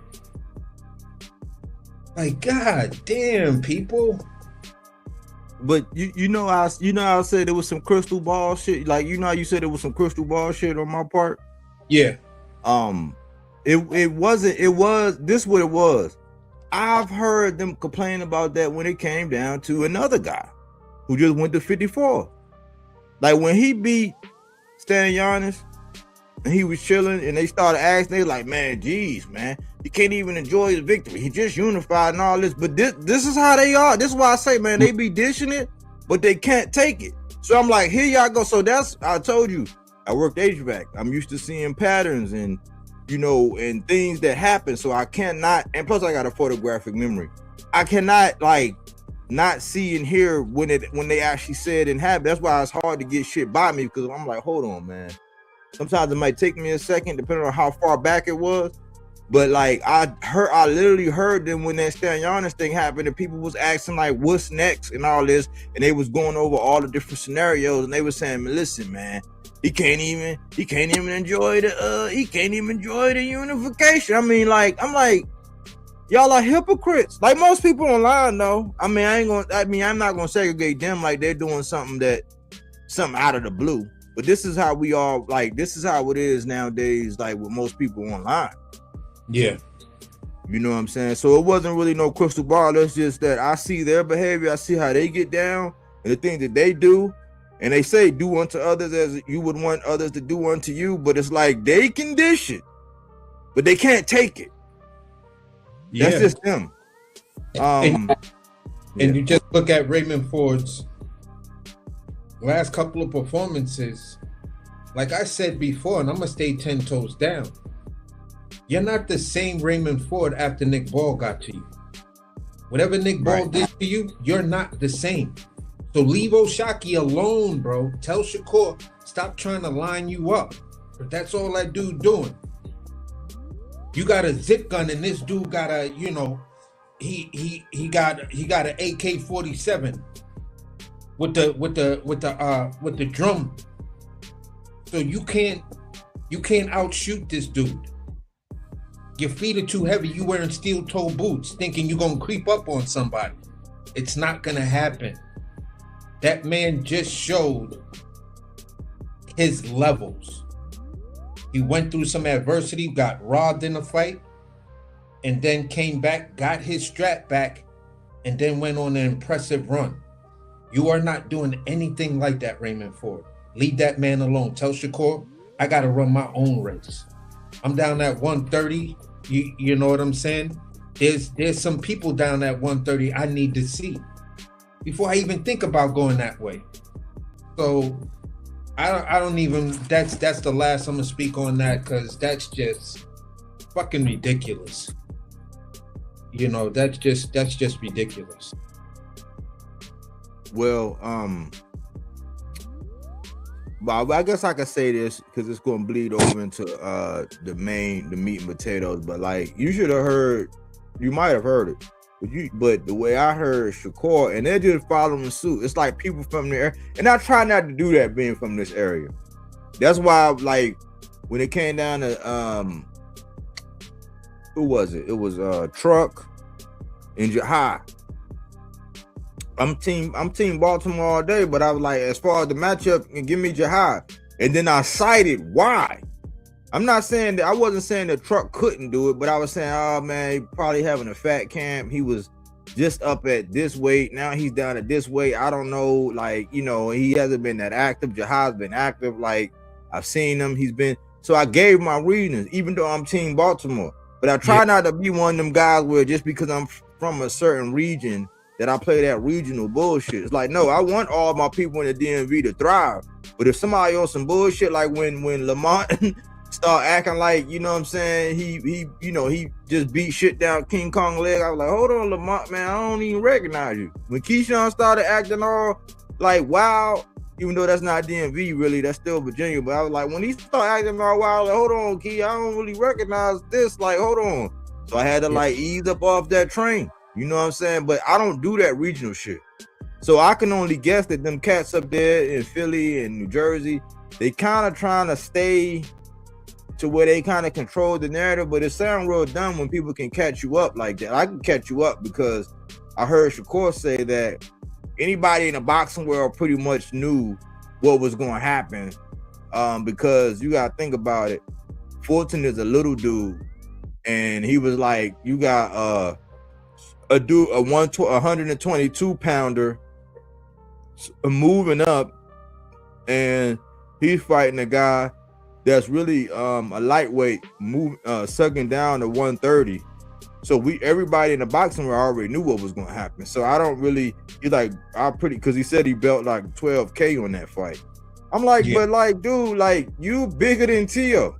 Like, god damn, people. But you know I said there was some crystal ball shit. Like, you know how you said there was some crystal ball shit on my part? Yeah. It was this what it was. I've heard them complain about that when it came down to another guy who just went to 54. Like, when he beat Stan Giannis and he was chilling and they started asking, they like, man, geez, man, he can't even enjoy his victory. He just unified and all this. But this is how they are. This is why I say, man, they be dishing it, but they can't take it. So I'm like, here y'all go. So I told you, I worked HVAC. I'm used to seeing patterns and, you know, and things that happen. So I cannot, and plus I got a photographic memory. I cannot like not see and hear when they actually said and happened. That's why it's hard to get shit by me, because I'm like, hold on, man. Sometimes it might take me a second, depending on how far back it was. But like I literally heard them when that Stanionis thing happened, and people was asking like, what's next and all this, and they was going over all the different scenarios, and they was saying, listen, man, he can't even enjoy the unification. I mean, like, I'm like, y'all are hypocrites. Like most people online though. I mean, I'm not gonna segregate them like they're doing something out of the blue. But this is how we are, like, this is how it is nowadays, like with most people online. Yeah. You know what I'm saying? So it wasn't really no crystal ball. It's just that I see their behavior, I see how they get down and the things that they do. And they say, do unto others as you would want others to do unto you. But it's like they can dish it, but they can't take it. Yeah. That's just them. And you just look at Raymond Ford's last couple of performances. Like I said before, and I'm going to stay 10 toes down. You're not the same Raymond Ford after Nick Ball got to you. Whatever Nick Ball did to you, you're not the same. So leave O'Shaquie alone, bro. Tell Shakur, stop trying to line you up. That's all that dude doing. You got a zip gun, and this dude got a, you know, he got an AK-47 with the drum. So you can't outshoot this dude. Your feet are too heavy. You wearing steel toe boots, thinking you're gonna creep up on somebody. It's not gonna happen. That man just showed his levels. He went through some adversity, got robbed in a fight, and then came back, got his strap back, and then went on an impressive run. You are not doing anything like that, Raymond Ford. Leave that man alone. Tell Shakur, I got to run my own race. I'm down at 130. You know what I'm saying? There's some people down at 130 I need to see before I even think about going that way. So I don't even, that's the last I'm gonna speak on that, because that's just fucking ridiculous. You know, that's just ridiculous. Well, but I guess I could say this because it's gonna bleed over into the meat and potatoes. But like, you might have heard it, but the way I heard Shakur, and they're just following suit. It's like people from there, and I try not to do that being from this area. That's why, like, when it came down to who was it? It was Truck and Jahai. I'm team Baltimore all day, but I was like, as far as the matchup, give me Jahai. And then I cited why. I'm not saying that, I wasn't saying that Truck couldn't do it, but I was saying, oh man, he probably having a fat camp. He was just up at this weight. Now he's down at this weight. I don't know, like, you know, he hasn't been that active. Jahai's been active. Like, I've seen him. He's been, so I gave my reasons, even though I'm team Baltimore. But I try not to be one of them guys where just because I'm from a certain region that I play that regional bullshit. It's like, no, I want all my people in the DMV to thrive. But if somebody on some bullshit, like when Lamont start acting like, you know what I'm saying, he just beat shit down King Kong leg, I was like, hold on, Lamont, man, I don't even recognize you. When Keyshawn started acting all like wild, even though that's not DMV really, that's still Virginia, but I was like, when he started acting all wild, like, hold on, Key, I don't really recognize this, like, hold on. So I had to like ease up off that train. You know what I'm saying? But I don't do that regional shit. So I can only guess that them cats up there in Philly and New Jersey, they kind of trying to stay to where they kind of control the narrative, but it sounds real dumb when people can catch you up like that. I can catch you up because I heard Shakur say that anybody in the boxing world pretty much knew what was going to happen, because you got to think about it. Fulton is a little dude, and he was like, you got a 122 pounder moving up, and he's fighting a guy that's really a lightweight, sucking down to 130. So everybody in the boxing world already knew what was going to happen. So I don't really, because he said he belt like 12K on that fight. I'm like, Yeah. but like, dude, like you bigger than Tia.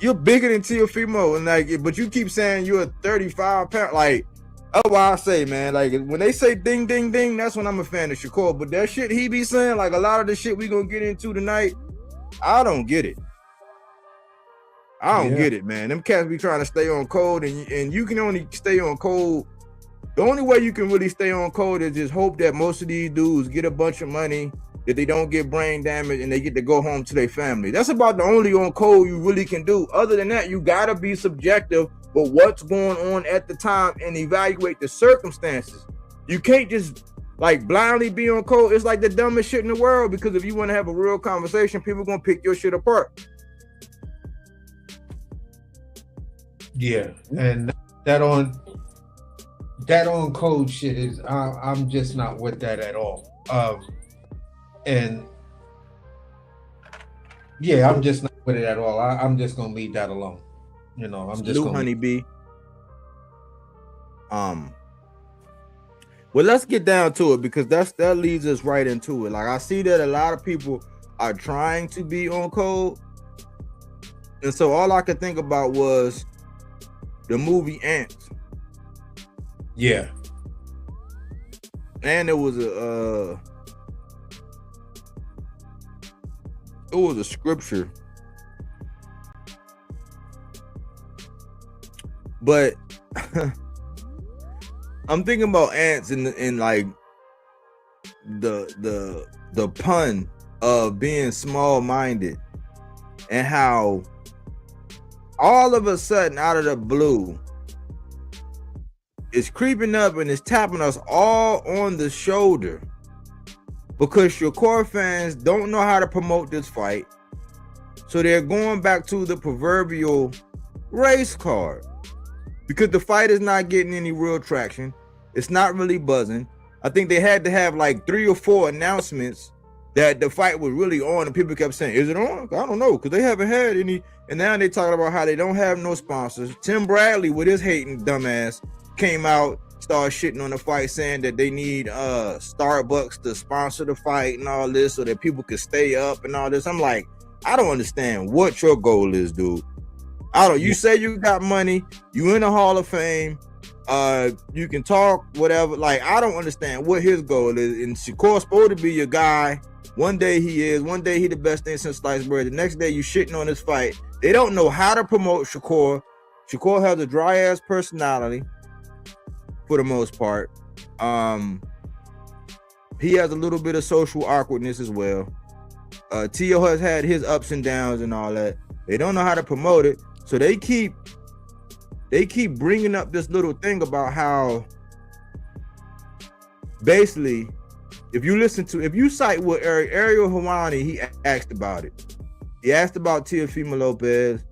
You're bigger than Tia Fimo, and like, but you keep saying you're a 35-pound. Like, that's why I say, man, like when they say ding ding ding, that's when I'm a fan of Shakur. But that shit he be saying, like a lot of the shit we gonna get into tonight, I don't get it. I don't get it, man. Them cats be trying to stay on code, and you can only stay on code. The only way you can really stay on code is just hope that most of these dudes get a bunch of money, that they don't get brain damage, and they get to go home to their family. That's about the only on code you really can do. Other than that, you gotta be subjective with what's going on at the time and evaluate the circumstances. You can't just like blindly be on code. It's like the dumbest shit in the world, because if you want to have a real conversation, people gonna pick your shit apart. Yeah, and that on code shit is I'm just not with that at all. And yeah, I'm just not with it at all. I'm just gonna leave that alone. You know, I'm just gonna honeybee. Well, let's get down to it, because that leads us right into it. Like, I see that a lot of people are trying to be on code, and so all I could think about was the movie Ants. Yeah. And it was a scripture. But I'm thinking about ants in like the pun of being small-minded, and how all of a sudden, out of the blue, it's creeping up and it's tapping us all on the shoulder, because Shakur fans don't know how to promote this fight. So they're going back to the proverbial race card, because the fight is not getting any real traction. It's not really buzzing. I think they had to have like 3 or 4 announcements that the fight was really on, and people kept saying, is it on? I don't know, because they haven't had any. And now they're talking about how they don't have no sponsors. Tim Bradley, with his hating dumbass, came out, started shitting on the fight, saying that they need Starbucks to sponsor the fight and all this, so that people could stay up and all this. I'm like, I don't understand what your goal is, dude. You say you got money, you in the Hall of Fame, you can talk, whatever. Like, I don't understand what his goal is. And Shakur's supposed to be your guy. One day he is, one day he the best thing since sliced bread. The next day you shitting on his fight. They don't know how to promote Shakur. Shakur has a dry ass personality for the most part. He has a little bit of social awkwardness as well. Tio has had his ups and downs and all that. They don't know how to promote it, so they keep bringing up this little thing about how basically, if you cite what Ariel Hawani, he asked about it. He asked about Teofimo Lopez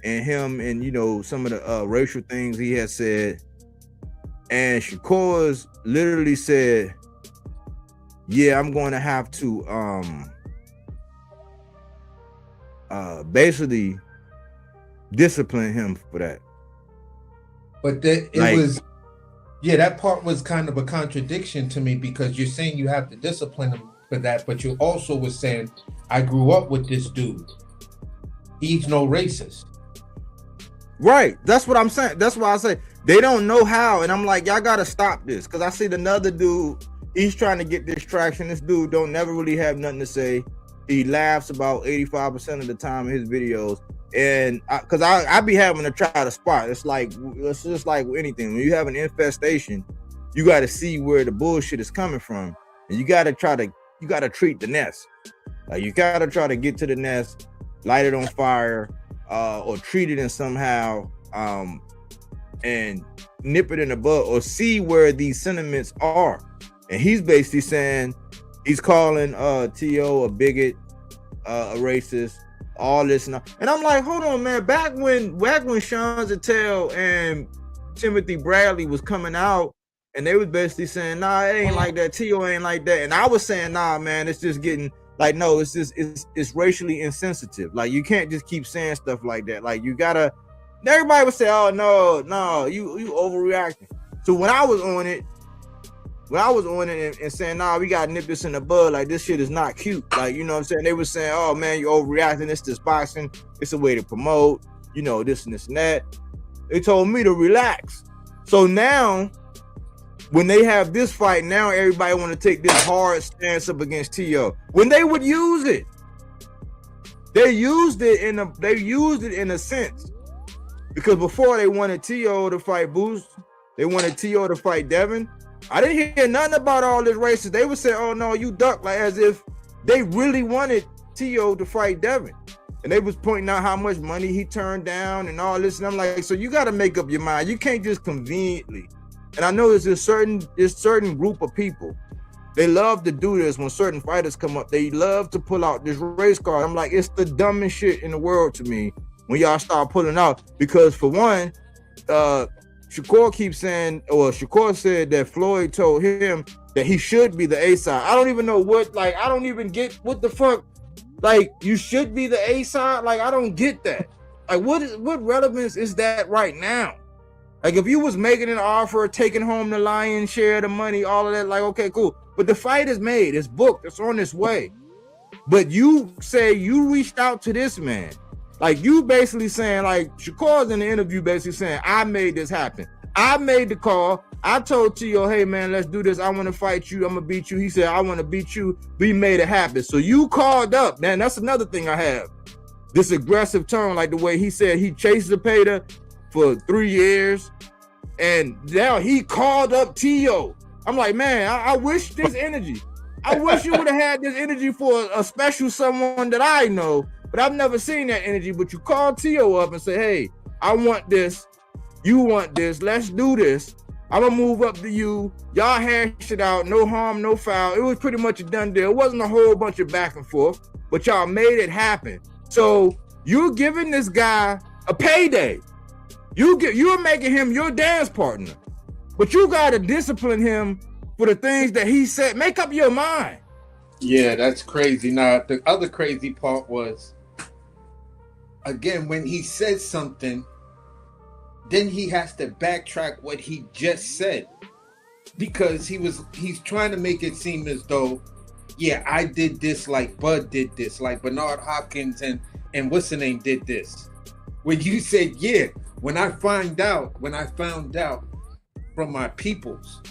and him, and you know, some of the racial things he had said. And Shakur's literally said, yeah, I'm going to have to basically discipline him for that. But that part was kind of a contradiction to me, because you're saying you have to discipline him for that, but you also was saying, I grew up with this dude. He's no racist. Right. That's what I'm saying. That's why I say they don't know how. And I'm like, y'all got to stop this. Because I see another dude, he's trying to get this traction. This dude don't never really have nothing to say. He laughs about 85% of the time in his videos. And because I be having to try to spot. It's just like anything. When you have an infestation, you got to see where the bullshit is coming from. And you got to treat the nest. Like, you got to try to get to the nest, light it on fire, or treat it in somehow, and nip it in the bud, or see where these sentiments are. And he's basically saying, he's calling T.O. a bigot, a racist, all this and I'm like, hold on, man. Back when Sean Zattel and Timothy Bradley was coming out, and they was basically saying, nah, it ain't like that, T.O. ain't like that, and I was saying, nah, man, it's just getting like, no, it's racially insensitive. Like, you can't just keep saying stuff like that. Like, you gotta. Everybody would say, oh no, you overreacting. So when I was on it, when I was on it and saying, nah, we gotta nip this in the bud, like this shit is not cute. Like, you know what I'm saying? They were saying, oh man, you overreacting, it's this boxing, it's a way to promote, you know, this and this and that. They told me to relax. So now, when they have this fight, now everybody want to take this hard stance up against T.O. When they would use it, they used it in a sense. Because before they wanted T.O. to fight Boost, they wanted T.O. to fight Devin. I didn't hear nothing about all this races. They would say, oh no, you duck, like as if they really wanted T.O. to fight Devin. And they was pointing out how much money he turned down and all this. And I'm like, so you got to make up your mind. You can't just conveniently. And I know there's a certain group of people. They love to do this when certain fighters come up. They love to pull out this race card. I'm like, it's the dumbest shit in the world to me when y'all start pulling out. Because for one, Shakur keeps saying, or Shakur said that Floyd told him that he should be the A side. I don't even know what, like, I don't even get what the fuck. Like, you should be the A side? Like, I don't get that. Like, what relevance is that right now? Like, if you was making an offer, taking home the lion's share of the money, all of that, like, okay, cool. But the fight is made. It's booked. It's on its way. But you say you reached out to this man. Like, you basically saying, like, Shakur's in the interview basically saying, I made this happen. I made the call. I told T.O., hey, man, let's do this. I want to fight you. I'm going to beat you. He said, I want to beat you. We made it happen. So you called up. Man, that's another thing I have. This aggressive tone, like the way he said he chased Zepeda for 3 years. And now he called up T.O. I'm like, man, I wish this energy. I wish you would have had this energy for a special someone that I know. But I've never seen that energy. But you call T.O. up and say, hey, I want this. You want this. Let's do this. I'm going to move up to you. Y'all hash it out. No harm, no foul. It was pretty much a done deal. It wasn't a whole bunch of back and forth, but y'all made it happen. So you're giving this guy a payday. You're making him your dance partner, but you got to discipline him for the things that he said. Make up your mind. Yeah, that's crazy. Now, the other crazy part was, again, when he said something, then he has to backtrack what he just said, because he's trying to make it seem as though, yeah, I did this, like Bud did this, like Bernard Hopkins and what's the name did this. When you said, yeah, when I found out from my peoples,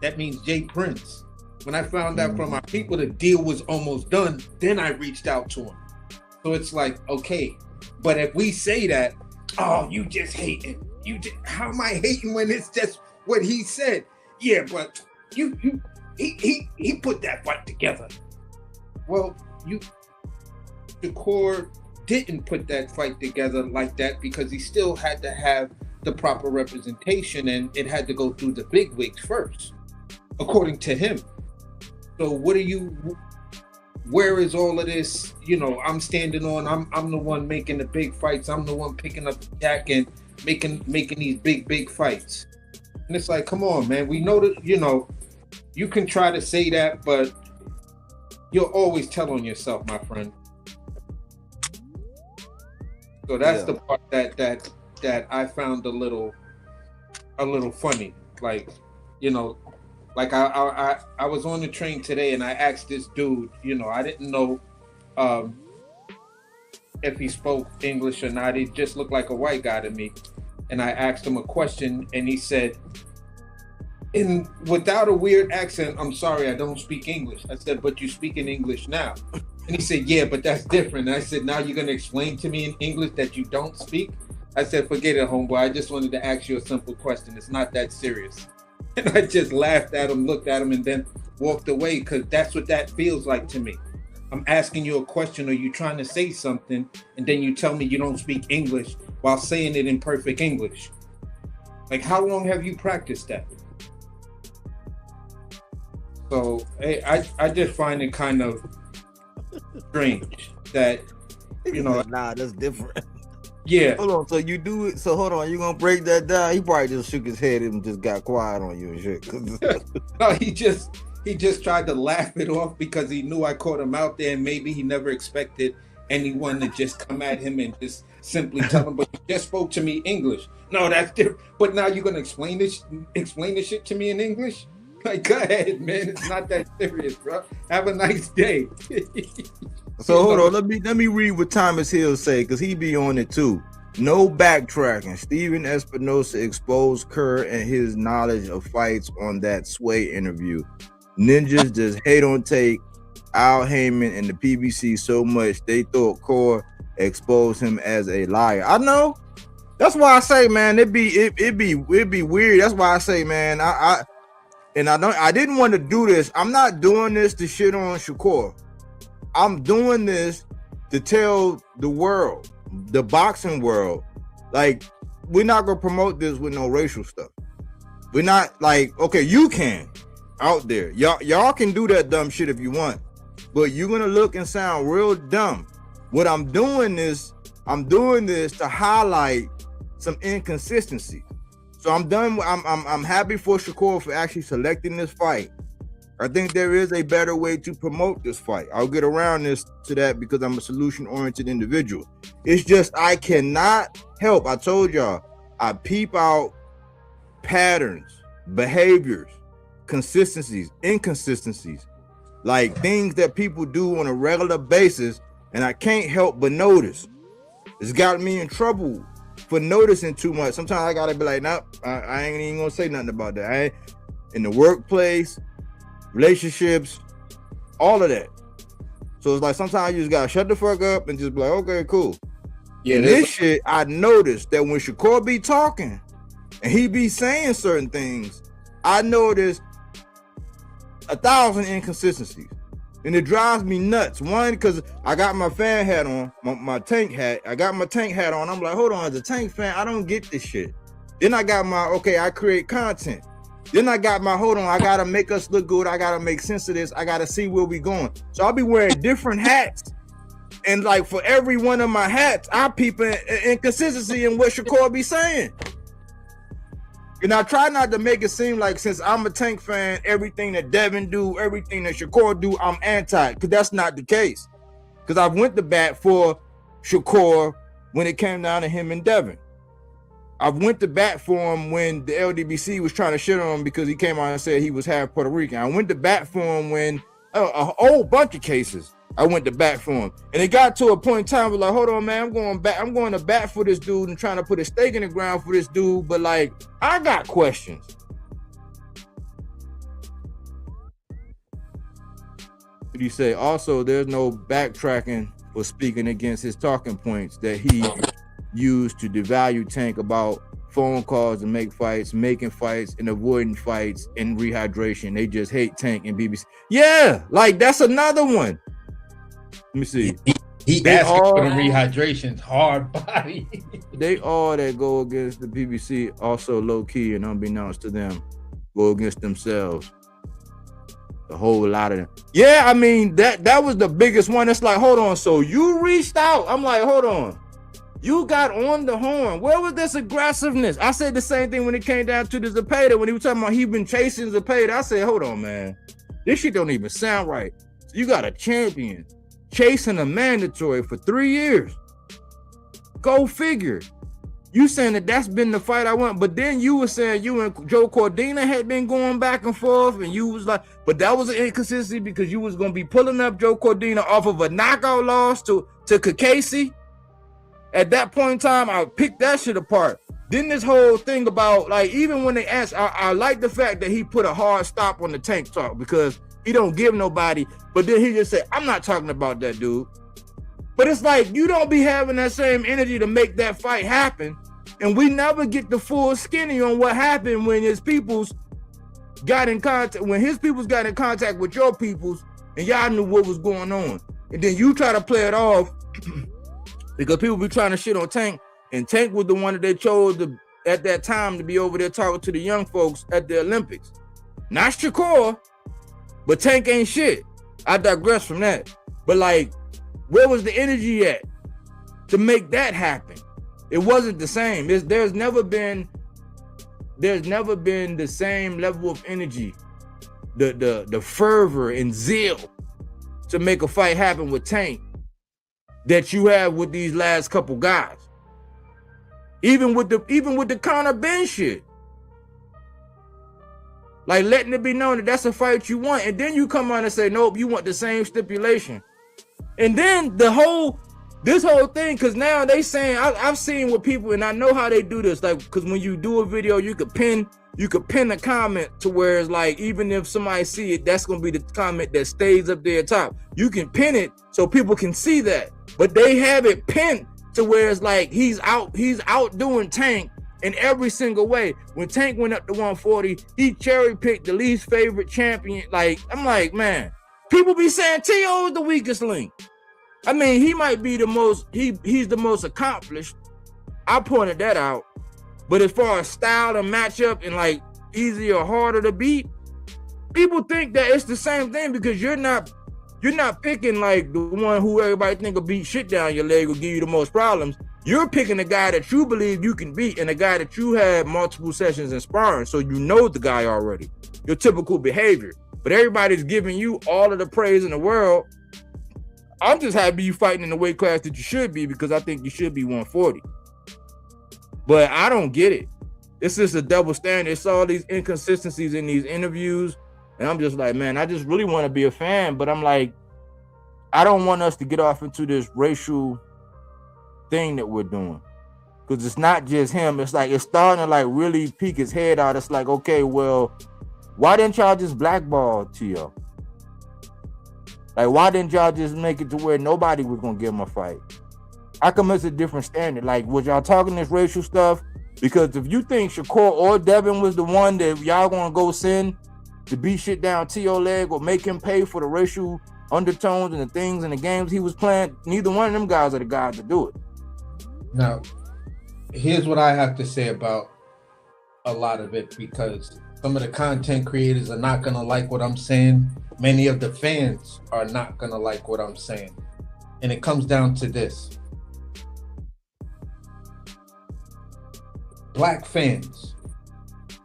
that means Jay Prince. When I found out from my people the deal was almost done, then I reached out to him. So it's like, okay, but if we say that, oh, you just hating. How am I hating when it's just what he said? Yeah, but he put that fight together. Well, Shakur didn't put that fight together like that because he still had to have the proper representation and it had to go through the big wigs first, according to him. So where is all of this? You know, I'm standing on, I'm the one making the big fights. I'm the one picking up the jack and making these big fights. And it's like, come on, man. We know that, you know, you can try to say that, but you'll always tell on yourself, my friend. So that's the part that I found a little funny. Like, you know, like I was on the train today and I asked this dude, you know, I didn't know if he spoke English or not. He just looked like a white guy to me. And I asked him a question and he said, without a weird accent, I'm sorry, I don't speak English. I said, but you speak in English now. And he said, yeah, but that's different. And I said, now you're going to explain to me in English that you don't speak? I said, forget it, homeboy. I just wanted to ask you a simple question. It's not that serious. And I just laughed at him, looked at him, and then walked away, because that's what that feels like to me. I'm asking you a question or you trying to say something, and then you tell me you don't speak English while saying it in perfect English. Like, how long have you practiced that? So I just find it kind of strange that, you know. Nah, that's different. Yeah. Hold on. So you do it. So hold on. You gonna break that down? He probably just shook his head and just got quiet on you and shit. No, he just tried to laugh it off because he knew I caught him out there, and maybe he never expected anyone to just come at him and just simply tell him, but you just spoke to me English. No, that's different. But now you're gonna explain this shit to me in English? Like, go ahead, man. It's not that serious, bro. Have a nice day. So hold on, let me read what Thomas Hill say, because he be on it too. No backtracking. Steven Espinosa exposed Kerr and his knowledge of fights on that Sway interview. Ninjas just hate on take Al Heyman and the PBC so much they thought Kerr exposed him as a liar. I know. That's why I say, man, it'd be weird. That's why I say, man, I didn't want to do this. I'm not doing this to shit on Shakur. I'm doing this to tell the world, the boxing world, like, we're not gonna promote this with no racial stuff. We're not like, okay, you can out there. Y'all can do that dumb shit if you want, but you're gonna look and sound real dumb. What I'm doing this to highlight some inconsistencies. So I'm done. I'm happy for Shakur for actually selecting this fight. I think there is a better way to promote this fight. I'll get around to that because I'm a solution-oriented individual. It's just I cannot help. I told y'all, I peep out patterns, behaviors, consistencies, inconsistencies, like things that people do on a regular basis, and I can't help but notice. It's got me in trouble for noticing too much. Sometimes I gotta be like, nah, I ain't even gonna say nothing about that. I ain't in the workplace, relationships, all of that. So it's like sometimes you just gotta shut the fuck up and just be like, okay, cool. Yeah, this shit, I noticed that when Shakur be talking and he be saying certain things, I noticed 1,000 inconsistencies. And it drives me nuts. One, because I got my fan hat on, my tank hat. I got my tank hat on. I'm like, hold on, as a tank fan, I don't get this shit. Then I got my, okay, I create content. Then I got my, hold on, I gotta make us look good. I gotta make sense of this. I gotta see where we going. So I'll be wearing different hats. And like for every one of my hats, I peep in inconsistency in what Shakur be saying. And I try not to make it seem like since I'm a Tank fan, everything that Devin do, everything that Shakur do, I'm anti, because that's not the case. Because I went to bat for Shakur when it came down to him and Devin. I went to bat for him when the LDBC was trying to shit on him because he came out and said he was half Puerto Rican. I went to bat for him when a whole bunch of cases I went to bat for him. And it got to a point in time where like, hold on, man, I'm going to bat for this dude and trying to put a stake in the ground for this dude, but like, I got questions. What do you say? Also, there's no backtracking for speaking against his talking points that he used to devalue Tank about phone calls to make fights, making fights, and avoiding fights and rehydration. They just hate Tank and BBC. Yeah, like that's another one. Let me see. He asking for the rehydrations, hard body. They all that go against the BBC also low key and unbeknownst to them go against themselves. A whole lot of them. Yeah, I mean that was the biggest one. It's like, hold on, so you reached out. I'm like, hold on. You got on the horn. Where was this aggressiveness? I said the same thing when it came down to the Zepeda, when he was talking about he been chasing Zepeda. I said, hold on, man. This shit don't even sound right. So you got a champion chasing a mandatory for 3 years. Go figure. You saying that that's been the fight I want, but then you were saying you and Joe Cordina had been going back and forth, and you was like, but that was an inconsistency because you was gonna be pulling up Joe Cordina off of a knockout loss to Kakasi. At that point in time, I picked that shit apart. Then this whole thing about, like, even when they asked, I like the fact that he put a hard stop on the Tank talk because he don't give nobody, but then he just said, I'm not talking about that dude. But it's like, you don't be having that same energy to make that fight happen. And we never get the full skinny on what happened when his peoples got in contact, when his peoples got in contact with your peoples and y'all knew what was going on. And then you try to play it off because people be trying to shit on Tank, and Tank was the one that they chose at that time to be over there talking to the young folks at the Olympics. Not Shakur, but Tank ain't shit. I digress from that. But like, where was the energy at to make that happen? It wasn't the same. There's never been the same level of energy, the fervor and zeal to make a fight happen with Tank that you have with these last couple guys. Even with the Conor Ben shit. Like letting it be known that that's a fight you want, and then you come on and say, nope, you want the same stipulation. And then this whole thing, because now they saying, I've seen with people, and I know how they do this, like, because when you do a video, you could pin a comment to where it's like, even if somebody see it, that's gonna be the comment that stays up there top. You can pin it so people can see that, but they have it pinned to where it's like he's outdoing Tank in every single way. When Tank went up to 140, he cherry picked the least favorite champion. Like, I'm like, man, people be saying T.O. is the weakest link. I mean, he might be the most, he's the most accomplished. I pointed that out. But as far as style and matchup and like easier or harder to beat, people think that it's the same thing because you're not picking like the one who everybody think will beat shit down your leg or give you the most problems. You're picking a guy that you believe you can beat and a guy that you had multiple sessions in sparring, so you know the guy already. Your typical behavior. But everybody's giving you all of the praise in the world. I'm just happy you fighting in the weight class that you should be, because I think you should be 140. But I don't get it. It's just a double standard. It's all these inconsistencies in these interviews. And I'm just like, man, I just really want to be a fan. But I'm like, I don't want us to get off into this racial thing that we're doing. Because it's not just him. It's like, it's starting to like really peek his head out. It's like, okay, well, why didn't y'all just blackball T.O.? Like, why didn't y'all just make it to where nobody was going to give him a fight? How come it's a different standard? Like, was y'all talking this racial stuff? Because if you think Shakur or Devin was the one that y'all going to go send to beat shit down T.O. leg or make him pay for the racial undertones and the things and the games he was playing, neither one of them guys are the guys to do it. Now, here's what I have to say about a lot of it, because some of the content creators are not going to like what I'm saying. Many of the fans are not going to like what I'm saying. And it comes down to this. Black fans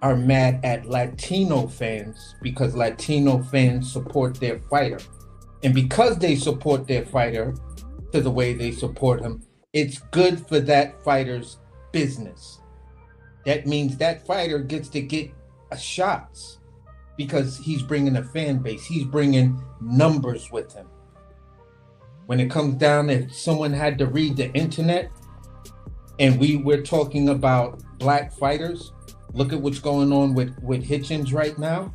are mad at Latino fans because Latino fans support their fighter. And because they support their fighter to the way they support him, it's good for that fighter's business. That means that fighter gets to get shots because he's bringing a fan base. He's bringing numbers with him. When it comes down, if someone had to read the internet and we're talking about black fighters, look at what's going on with Hitchens right now.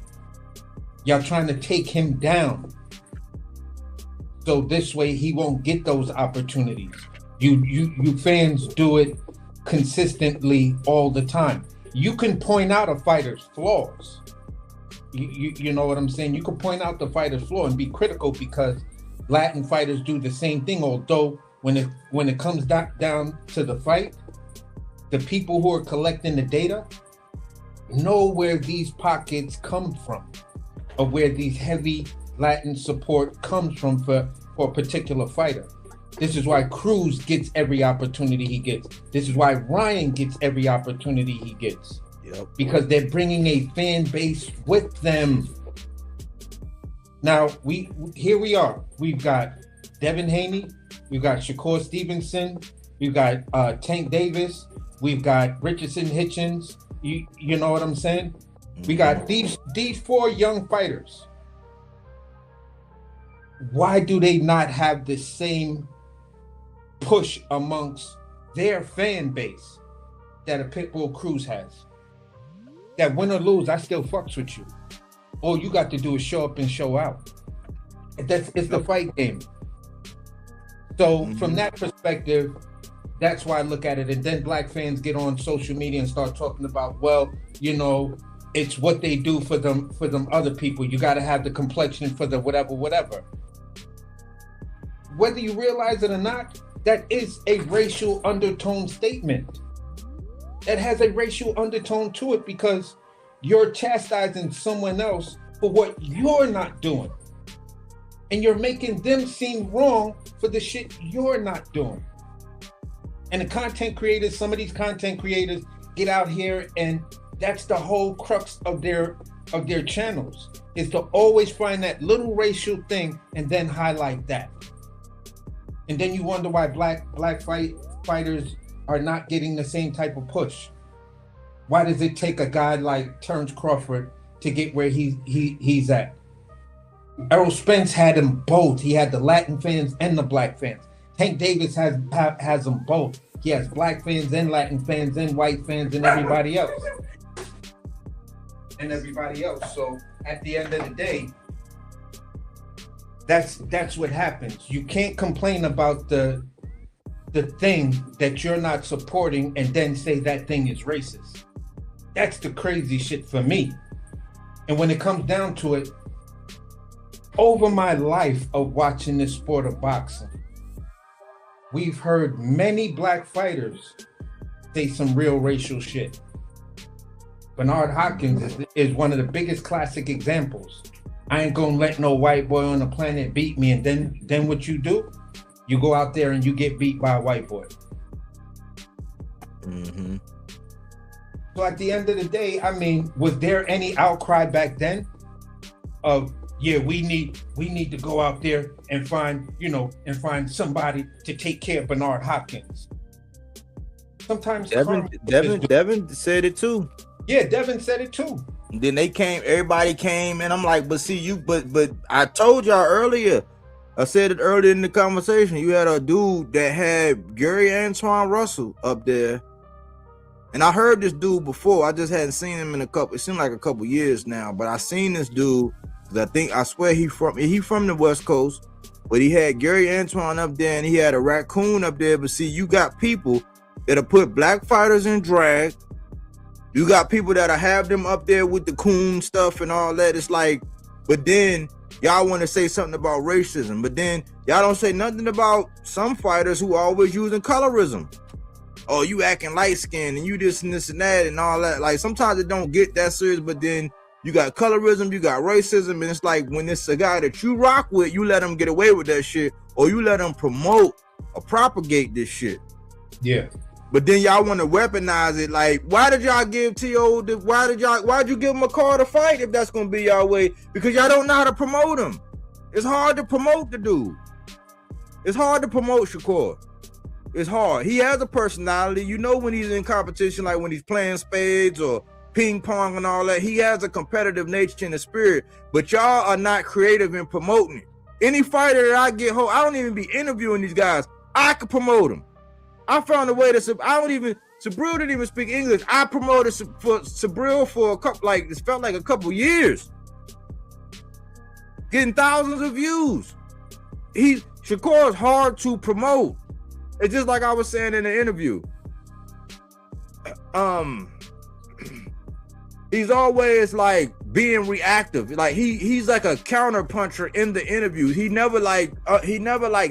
Y'all trying to take him down. So this way he won't get those opportunities. You fans do it consistently all the time. You can point out a fighter's flaws. You know what I'm saying? You can point out the fighter's flaw and be critical because Latin fighters do the same thing. Although when it comes down to the fight, the people who are collecting the data know where these pockets come from, or where these heavy Latin support comes from for a particular fighter. This is why Cruz gets every opportunity he gets. This is why Ryan gets every opportunity he gets. Yep. Because they're bringing a fan base with them. Now, here we are. We've got Devin Haney. We've got Shakur Stevenson. We've got Tank Davis. We've got Richardson Hitchens. You know what I'm saying? We got these four young fighters. Why do they not have the same push amongst their fan base that a Pitbull Cruz has? That win or lose, I still fucks with you. All you got to do is show up and show out. It's the fight game. So from that perspective, that's why I look at it. And then black fans get on social media and start talking about, well, you know, it's what they do for them other people. You got to have the complexion for the whatever. Whether you realize it or not, that is a racial undertone statement. That has a racial undertone to it because you're chastising someone else for what you're not doing. And you're making them seem wrong for the shit you're not doing. And the content creators, some of these content creators get out here, and that's the whole crux of their channels, is to always find that little racial thing and then highlight that. And then you wonder why black fighters are not getting the same type of push. Why does it take a guy like Terrence Crawford to get where he's at. Errol Spence had them both. He had the Latin fans and the black fans. Tank Davis has them both. He has black fans and Latin fans and white fans and everybody else. So at the end of the day, that's what happens. You can't complain about the thing that you're not supporting and then say that thing is racist. That's the crazy shit for me. And when it comes down to it, over my life of watching this sport of boxing, we've heard many black fighters say some real racial shit. Bernard Hopkins is one of the biggest classic examples. I ain't gonna let no white boy on the planet beat me, and then what you do? You go out there and you get beat by a white boy. Mm-hmm. So at the end of the day, I mean, was there any outcry back then of, yeah, we need to go out there and find somebody to take care of Bernard Hopkins? Sometimes Devin said it too. Yeah, Devin said it too. And then everybody came, and I'm like, but see, but I told y'all earlier, I said it earlier in the conversation, you had a dude that had Gary Antoine Russell up there. And I heard this dude before. I just hadn't seen him it seemed like a couple years now, but I seen this dude. I swear he from the West Coast, but he had Gary Antoine up there and he had a raccoon up there. But see, you got people that'll put black fighters in drag. You got people that'll have them up there with the coon stuff and all that. It's like, but then y'all want to say something about racism, but then y'all don't say nothing about some fighters who are always using colorism. Oh, you acting light skinned and you this and this and that and all that. Like sometimes it don't get that serious, but then you got colorism, you got racism, and it's like when it's a guy that you rock with, you let him get away with that shit, or you let him promote or propagate this shit. Yeah. But then y'all want to weaponize it. Like, why did y'all give T.O. why'd you give him a call to fight if that's gonna be y'all way? Because y'all don't know how to promote him. It's hard to promote the dude. It's hard to promote Shakur. It's hard. He has a personality. You know when he's in competition, like when he's playing spades or ping pong and all that, he has a competitive nature in the spirit, but y'all are not creative in promoting it. Any fighter that I get home, I don't even be interviewing these guys. I could promote them. I found a way to, Sabril didn't even speak English. I promoted for Sabril for a couple, like it felt like a couple years. Getting thousands of views. Shakur is hard to promote. It's just like I was saying in the interview. He's always like being reactive. Like he's like a counter puncher in the interview. He never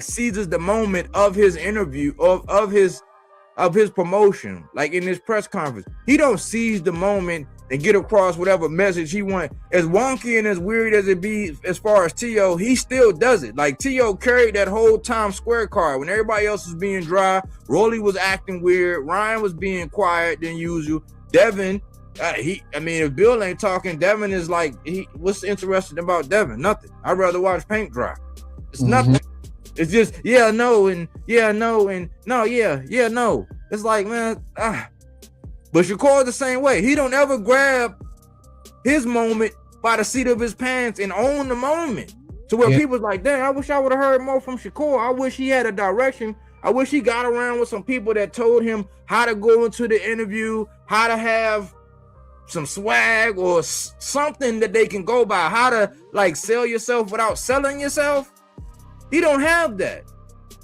seizes the moment of his interview of his promotion. Like in his press conference, he don't seize the moment and get across whatever message he want. As wonky and as weird as it be, as far as T.O., he still does it. Like T.O. carried that whole Times Square card when everybody else was being dry. Rolly was acting weird. Ryan was being quiet than usual. Devin, if Bill ain't talking, Devin is like, what's interesting about Devin? Nothing. I'd rather watch paint dry. It's nothing. It's just, yeah, no, and yeah, no, and no, yeah, no. It's like, man, But Shakur the same way. He don't ever grab his moment by the seat of his pants and own the moment. To where people's like, damn, I wish I would have heard more from Shakur. I wish he had a direction. I wish he got around with some people that told him how to go into the interview, how to have some swag or something that they can go by, how to like sell yourself without selling yourself. He don't have that.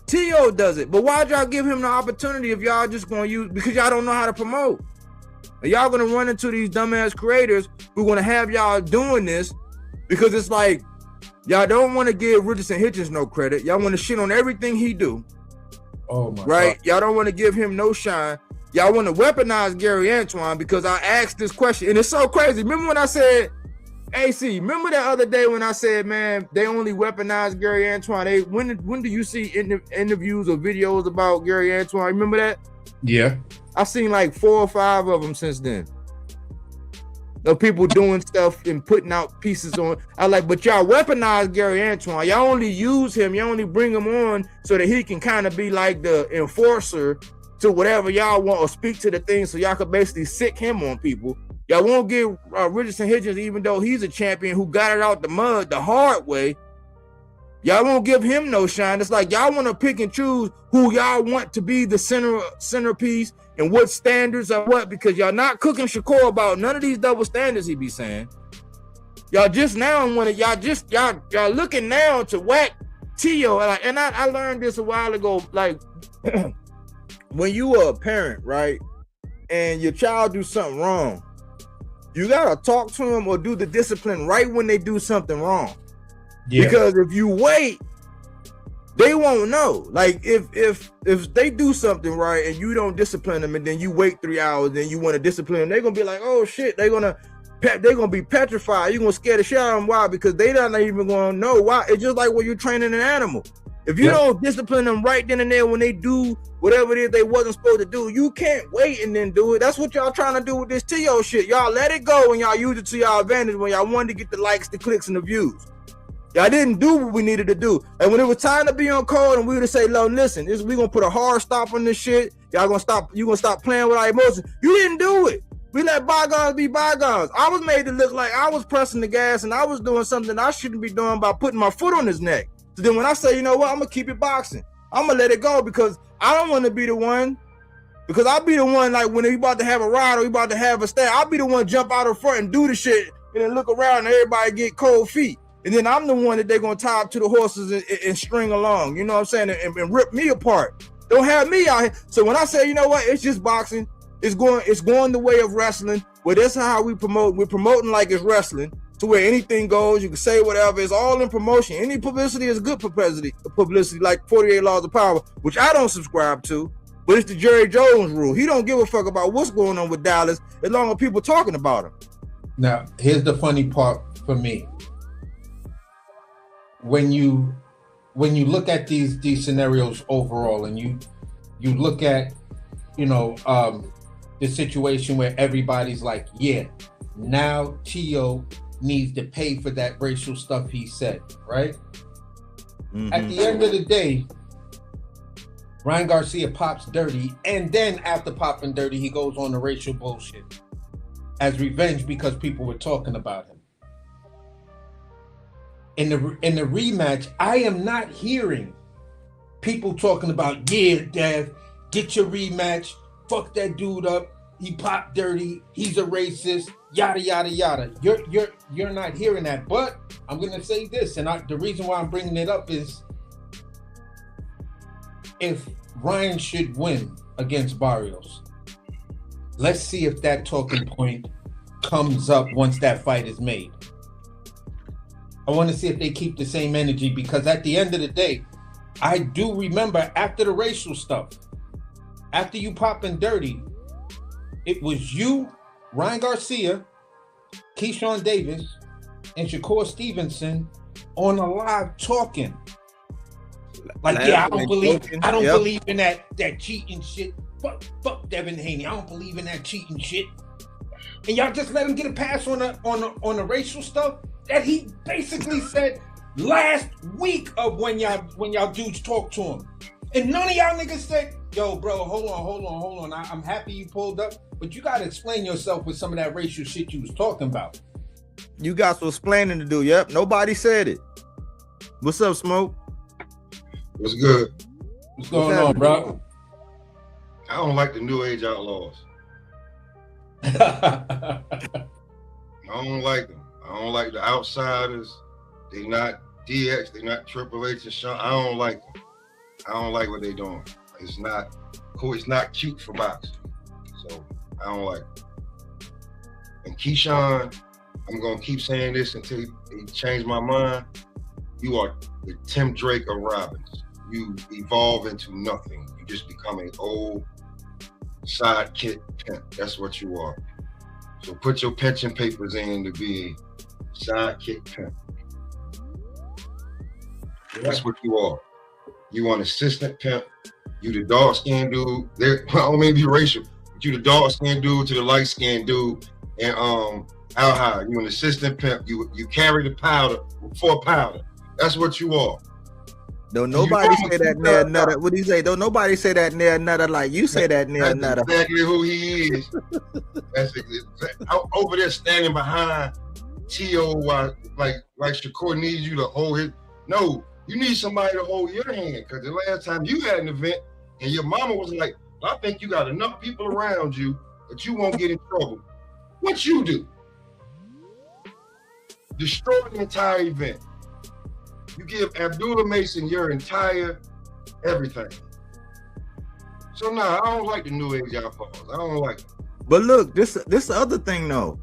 T.O. does it. But why'd y'all give him the opportunity if y'all just gonna use, because y'all don't know how to promote? Y'all gonna run into these dumbass creators who gonna have y'all doing this because it's like y'all don't want to give Richardson Hitchens no credit. Y'all want to shit on everything he do. Oh my right? God. Y'all don't want to give him no shine. Y'all want to weaponize Gary Antoine because I asked this question and it's so crazy. Remember when I said, AC, remember that other day when I said, man, they only weaponize Gary Antoine? When do you see interviews or videos about Gary Antoine? Remember that? Yeah. I've seen like 4 or 5 of them since then. Of people doing stuff and putting out pieces on. I like, but y'all weaponize Gary Antoine. Y'all only use him. You only bring him on so that he can kind of be like the enforcer to whatever y'all want or speak to the thing so y'all could basically sick him on people. Y'all won't give Richardson Hitchens, even though he's a champion who got it out the mud the hard way. Y'all won't give him no shine. It's like y'all want to pick and choose who y'all want to be the centerpiece and what standards are what, because y'all not cooking Shakur about none of these double standards he be saying. Y'all just now want to, y'all looking now to whack Tio. And I learned this a while ago. Like when you are a parent, right, and your child do something wrong, you gotta talk to them or do the discipline right when they do something wrong. Yeah. Because if you wait, they won't know. Like if they do something right and you don't discipline them, and then you wait 3 hours, then you want to discipline them, they're gonna be like, oh shit, they're gonna be petrified. You're gonna scare the shit out of them. Why? Because they're not even gonna know why. It's just like when you're training an animal. If you don't discipline them right then and there when they do whatever it is they wasn't supposed to do, you can't wait and then do it. That's what y'all trying to do with this Tio shit. Y'all let it go and y'all use it to y'all advantage when y'all wanted to get the likes, the clicks, and the views. Y'all didn't do what we needed to do. And when it was time to be on code and we would say, "Lo, listen, we gonna put a hard stop on this shit. Y'all gonna stop. You gonna stop playing with our emotions." You didn't do it. We let bygones be bygones. I was made to look like I was pressing the gas and I was doing something I shouldn't be doing by putting my foot on his neck. So then when I say, you know what, I'm gonna keep it boxing. I'm gonna let it go because I don't want to be the one. Because I'll be the one, like when he about to have a ride or he about to have a stab, I'll be the one jump out in front and do the shit and then look around and everybody get cold feet. And then I'm the one that they're gonna tie up to the horses and string along, you know what I'm saying, and rip me apart. Don't have me out here. So when I say, you know what, it's just boxing, it's going the way of wrestling. Well, that's how we promote. We're promoting like it's wrestling, to where anything goes. You can say whatever. It's all in promotion. Any publicity is good publicity, like 48 Laws of Power, which I don't subscribe to. But it's the Jerry Jones rule. He don't give a fuck about what's going on with Dallas as long as people talking about him. Now, here's the funny part for me. When you look at these scenarios overall, and you look at, the situation where everybody's like, yeah, now Tio needs to pay for that racial stuff he said, right? Mm-hmm. At the end of the day, Ryan Garcia pops dirty, and then after popping dirty, he goes on the racial bullshit as revenge because people were talking about him. In the rematch, I am not hearing people talking about, yeah, Dev, get your rematch, fuck that dude up, he popped dirty, he's a racist, yada yada yada. You're not hearing that. But I'm gonna say this, and the reason why I'm bringing it up is, if Ryan should win against Barrios, let's see if that talking point comes up once that fight is made. I want to see if they keep the same energy, because at the end of the day, I do remember after the racial stuff, after you popping dirty, it was you, Ryan Garcia, Keyshawn Davis, and Shakur Stevenson on a live talking. Like, yeah, I don't believe in that cheating shit. Fuck Devin Haney. I don't believe in that cheating shit. And y'all just let him get a pass on the racial stuff that he basically said last week of when y'all dudes talked to him. And none of y'all niggas said, yo, bro, hold on. I'm happy you pulled up, but you gotta explain yourself with some of that racial shit you was talking about. You got some explaining to do. Yep, nobody said it. What's up, Smoke? What's good? What's going on, bro? I don't like the New Age Outlaws. I don't like them. I don't like the outsiders. They not DX. They not Triple H and Shawn. I don't like them. I don't like what they doing. It's not cool. It's not cute for boxing. So I don't like it. And Keyshawn, I'm gonna keep saying this until he change my mind. You are the Tim Drake of Robbins. You evolve into nothing. You just become an old sidekick pimp. That's what you are. So put your pension papers in to be a sidekick pimp. That's what you are. You an assistant pimp. You the dark skinned dude. I don't mean be racial, but you the dark skinned dude to the light skinned dude. And how high? You an assistant pimp. You carry the powder for powder. That's what you are. Don't And you nobody know say that near nutter. What do you say? Don't nobody say that near nutter like you say that near That's nutter. exactly who he is. That's over there standing behind T.O. like Shakur needs you to hold his. No, you need somebody to hold your hand, because the last time you had an event and your mama was like, I think you got enough people around you that you won't get in trouble. What you do? Destroy the entire event. You give Abdullah Mason your entire everything. So I don't like the new age outlaws. I don't like it. But look, this the other thing though.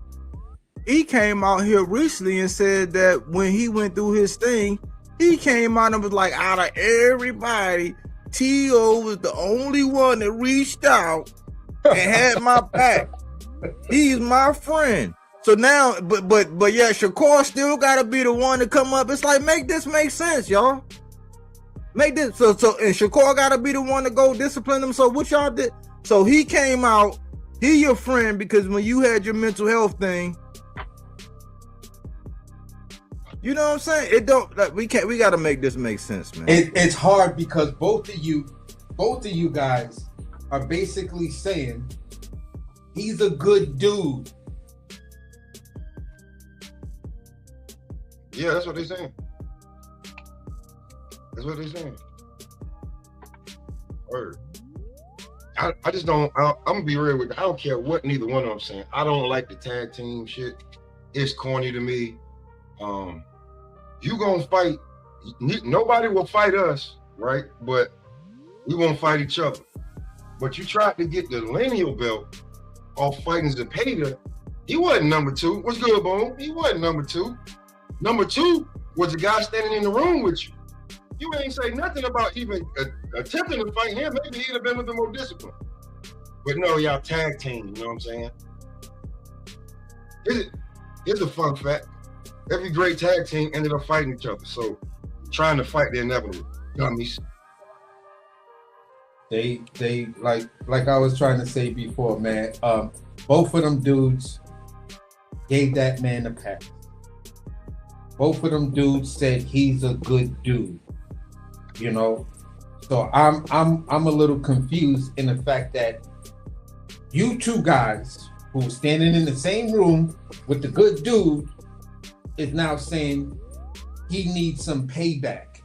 He came out here recently and said that when he went through his thing, he came out and was like, out of everybody, T.O. was the only one that reached out and had my back. He's my friend. So now, but yeah, Shakur still gotta be the one to come up. It's like, make this make sense, y'all. Make this so and Shakur gotta be the one to go discipline them. So what y'all did? So he came out, he your friend, because when you had your mental health thing, you know what I'm saying? It don't like we gotta make this make sense, man. It's hard because both of you guys are basically saying he's a good dude. Yeah, that's what they're saying. That's what they're saying. Word. I just don't. I'm gonna be real with you. I don't care what neither one of them saying. I don't like the tag team shit. It's corny to me. You gonna fight? Nobody will fight us, right? But we won't fight each other. But you tried to get the lineal belt off fighting Zepeda. He wasn't number 2. What's good, Boom? He wasn't number 2. Number 2 was the guy standing in the room with you. You ain't say nothing about even attempting to fight him. Maybe he'd have been a little more disciplined. But no, y'all tag team, you know what I'm saying? Here's a fun fact. Every great tag team ended up fighting each other. So trying to fight the inevitable. Dummies. They like I was trying to say before, man. Both of them dudes gave that man a pass. Both of them dudes said he's a good dude. You know, so I'm a little confused in the fact that you two guys who were standing in the same room with the good dude is now saying he needs some payback.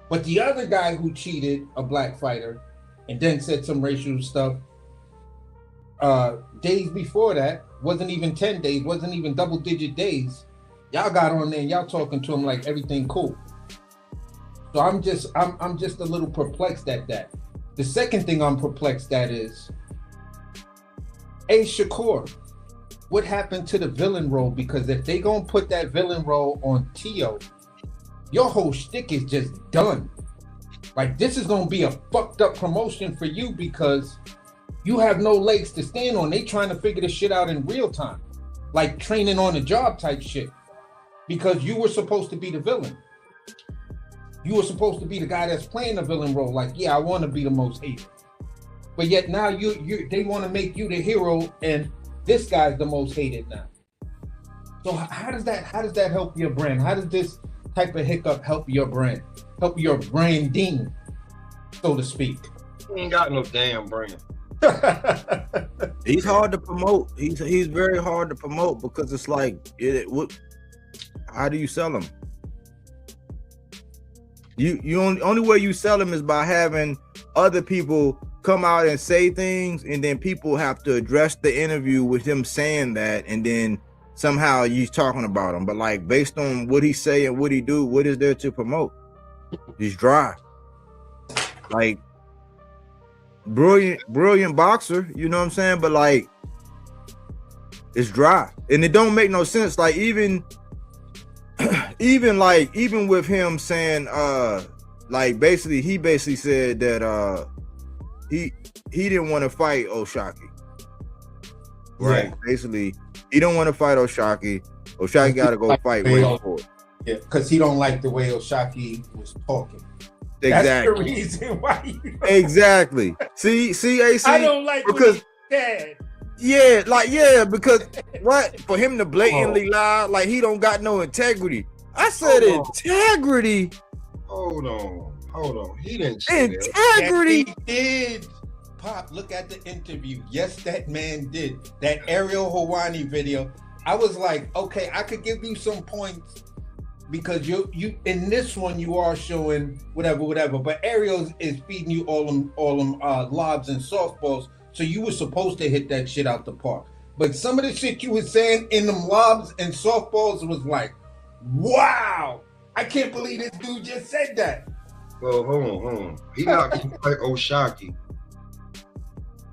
But the other guy who cheated, a black fighter, and then said some racial stuff, days before that, wasn't even 10 days, wasn't even double-digit days, y'all got on there and y'all talking to him like everything cool. So I'm just a little perplexed at that. The second thing I'm perplexed at is, hey, Shakur, what happened to the villain role? Because if they gonna put that villain role on T.O., your whole shtick is just done. Like, this is gonna be a fucked up promotion for you because you have no legs to stand on. They trying to figure this shit out in real time, like training on the job type shit. Because you were supposed to be the villain. You were supposed to be the guy that's playing the villain role. Like, yeah, I want to be the most hated. But yet now they want to make you the hero, and this guy's the most hated now. So how does that help your brand? How does this type of hiccup help your brand? Help your branding, so to speak? He ain't got no damn brand. He's hard to promote. He's very hard to promote because it's like, how do you sell him? You only way you sell him is by having other people come out and say things, and then people have to address the interview with him saying that, and then somehow you're talking about him. But like, based on what he say and what he do, what is there to promote? He's dry. Like, brilliant boxer, you know what I'm saying? But like, it's dry, and it don't make no sense. Like, even with him saying, like, he basically said that he didn't want to fight O'Shaquie. Right. Yeah. Basically, he don't want to fight O'Shaquie. O'Shaquie got to go fight Wade Ford. Yeah, because he don't like the way O'Shaquie was talking. Exactly. That's the reason why. Exactly. See, AC. I don't like because dad. Yeah, like, yeah, because what, for him to blatantly lie, like he don't got no integrity. I said integrity. Hold on. hold on. He didn't say that. Integrity. Yes, he did. Pop, look at the interview. Yes, that man did. That Ariel Hawani video. I was like, okay, I could give you some points because you in this one you are showing whatever. But Ariel is feeding you all them lobs and softballs. So you were supposed to hit that shit out the park. But some of the shit you were saying in them lobs and softballs was like, wow, I can't believe this dude just said that. Well, hold on. He not gonna fight O'Shaquie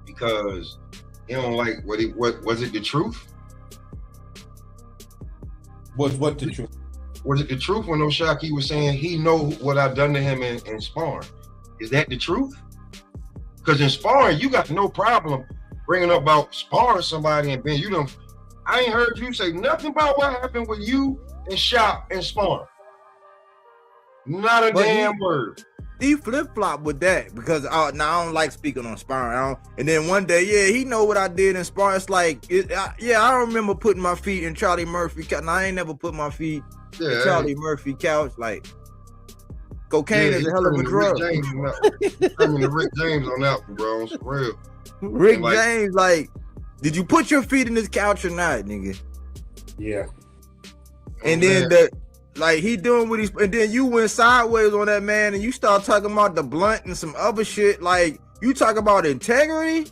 because he don't like what was it the truth? What the truth? Was it the truth when O'Shaquie was saying he know what I've done to him in sparring? Is that the truth? Because in sparring, you got no problem bringing up about sparring somebody and being I ain't heard you say nothing about what happened with you and Shop and sparring. Not a damn word. He flip-flop with that because now I don't like speaking on sparring. And then one day, yeah, he know what I did in sparring. It's like, I remember putting my feet in Charlie Murphy couch. Now, I ain't never put my feet in Charlie Murphy couch. Like, cocaine is a hell of a drug. I mean, Rick James on that one, bro. It's real. Rick James, like, did you put your feet in this couch or not, nigga? Yeah. And then he doing what and then you went sideways on that man and you start talking about the blunt and some other shit. Like, you talk about integrity?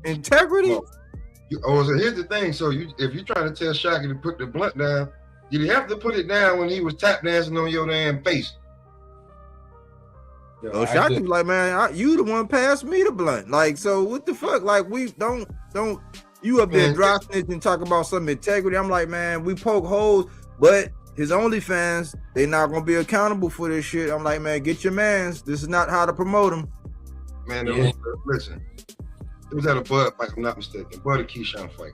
Integrity? Well, so here's the thing. So if you're trying to tell Shaq to put the blunt down, did he have to put it down when he was tap dancing on your damn face? Oh, Shaq was like, man, you the one passed me the blunt. Like, so what the fuck? Like, we don't you up there dry snitching talk about some integrity. I'm like, man, we poke holes, but his OnlyFans, they not gonna be accountable for this shit. I'm like, man, get your mans. This is not how to promote him. Man, listen, it was at a Bud fight, if I'm not mistaken, Bud and Keyshawn fight.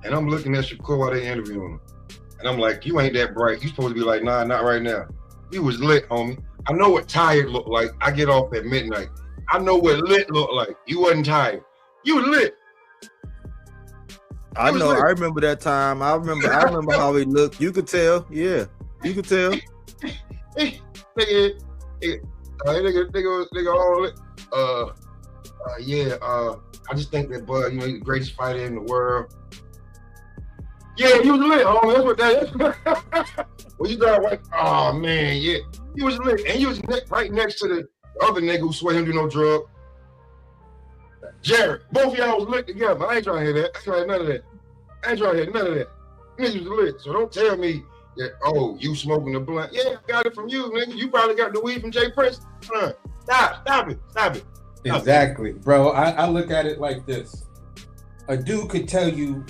And I'm looking at Shakur while they interviewing him. And I'm like, you ain't that bright. You supposed to be like, nah, not right now. You was lit, homie. I know what tired look like. I get off at midnight. I know what lit look like. You wasn't tired. You was lit. I know. I remember that time. I remember how he looked. You could tell. Yeah, you could tell. Nigga, all lit. I just think that Bud, he's the greatest fighter in the world. Yeah, he was lit, homie. That's what that is. Well, you got like, oh man, yeah. He was lit. And he was right next to the other nigga who swear he don't do no drug. Jared, both of y'all was lit together. I ain't trying to hear that. I ain't trying to hear none of that. I ain't trying to hear none of that. Niggas was lit. So don't tell me that, oh, you smoking the blunt. Yeah, I got it from you, nigga. You probably got the weed from Jay Prince. Stop it. Exactly, bro. I look at it like this. A dude could tell you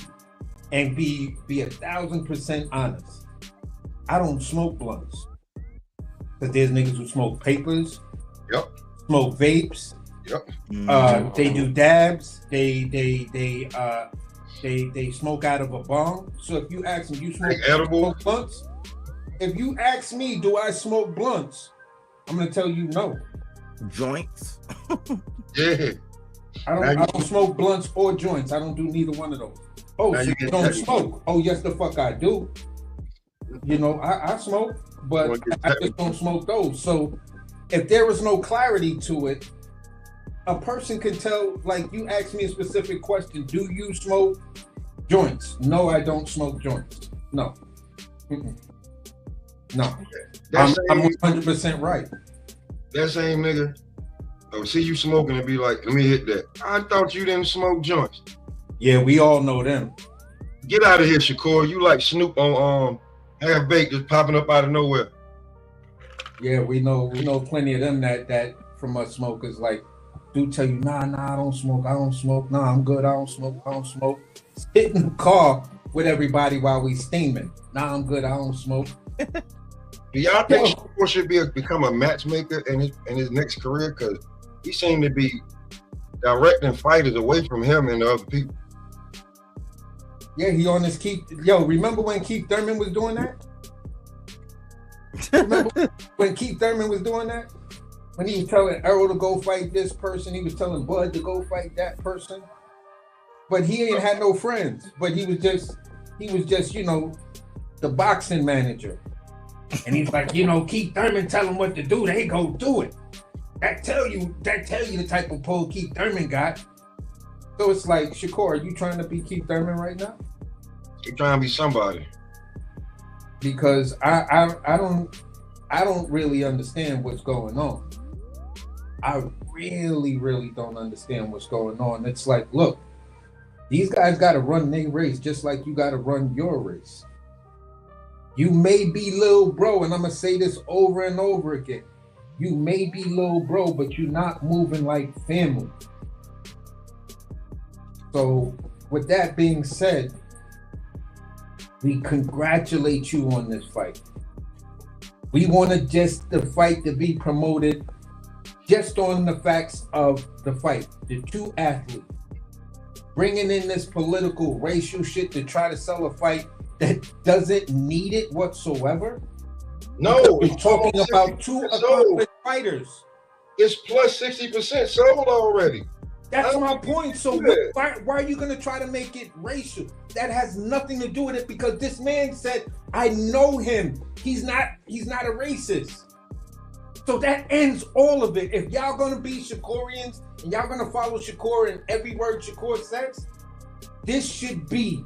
and be 1,000% honest. I don't smoke blunts. But there's niggas who smoke papers, smoke vapes, they do dabs, they smoke out of a bong. So if you ask me, you smoke blunts? If you ask me, do I smoke blunts? I'm gonna tell you no. Joints? Yeah. I don't smoke blunts or joints. I don't do neither one of those. Oh, so you don't smoke? Oh, yes, the fuck I do. I smoke, but I just don't smoke those. So if there was no clarity to it, a person can tell, like you asked me a specific question, do you smoke joints? No, I don't smoke joints. No. No. I'm 100% right. That same nigga, see you smoking and be like, let me hit that. I thought you didn't smoke joints. Yeah, we all know them. Get out of here, Shakur. You like Snoop on Half Baked just popping up out of nowhere. Yeah, we know plenty of them that from us smokers like do tell you, nah, I don't smoke. Nah, I'm good. I don't smoke. Sit in the car with everybody while we steaming. Nah, I'm good. I don't smoke. Do y'all think Shakur should become a matchmaker in his next career? Because he seemed to be directing fighters away from him and the other people. Yeah, he on this Keith. Yo, remember when Keith Thurman was doing that? Remember when Keith Thurman was doing that? When he was telling Errol to go fight this person, he was telling Bud to go fight that person. But he ain't had no friends. But he was just, the boxing manager. And he's like, Keith Thurman tell him what to do, they go do it. That tell you the type of pull Keith Thurman got. So it's like, Shakur, are you trying to be Keith Thurman right now? You're trying to be somebody. Because I don't really understand what's going on. I really, really don't understand what's going on. It's like, look, these guys got to run their race just like you got to run your race. You may be little bro, and I'm going to say this over and over again. You may be little bro, but you're not moving like family. So with that being said, we congratulate you on this fight. We want the fight to be promoted just on the facts of the fight. The two athletes. Bringing in this political, racial shit to try to sell a fight that doesn't need it whatsoever. No, we're talking about two accomplished fighters. It's plus 60% sold already. That's my point. So why are you going to try to make it racial? That has nothing to do with it, because this man said, I know him. He's not a racist. So that ends all of it. If y'all going to be Shakurians and y'all going to follow Shakur in every word Shakur says, this should be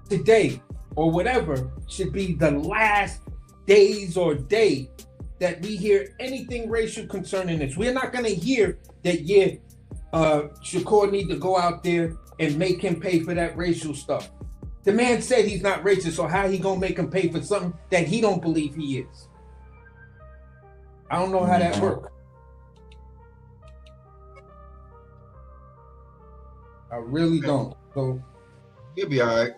today or whatever should be the last days or day that we hear anything racial concerning this. We're not going to hear that, Shakur need to go out there and make him pay for that racial stuff. The man said he's not racist, so how he gonna make him pay for something that he don't believe he is? I don't know how that works. I really don't. So he'll be all right.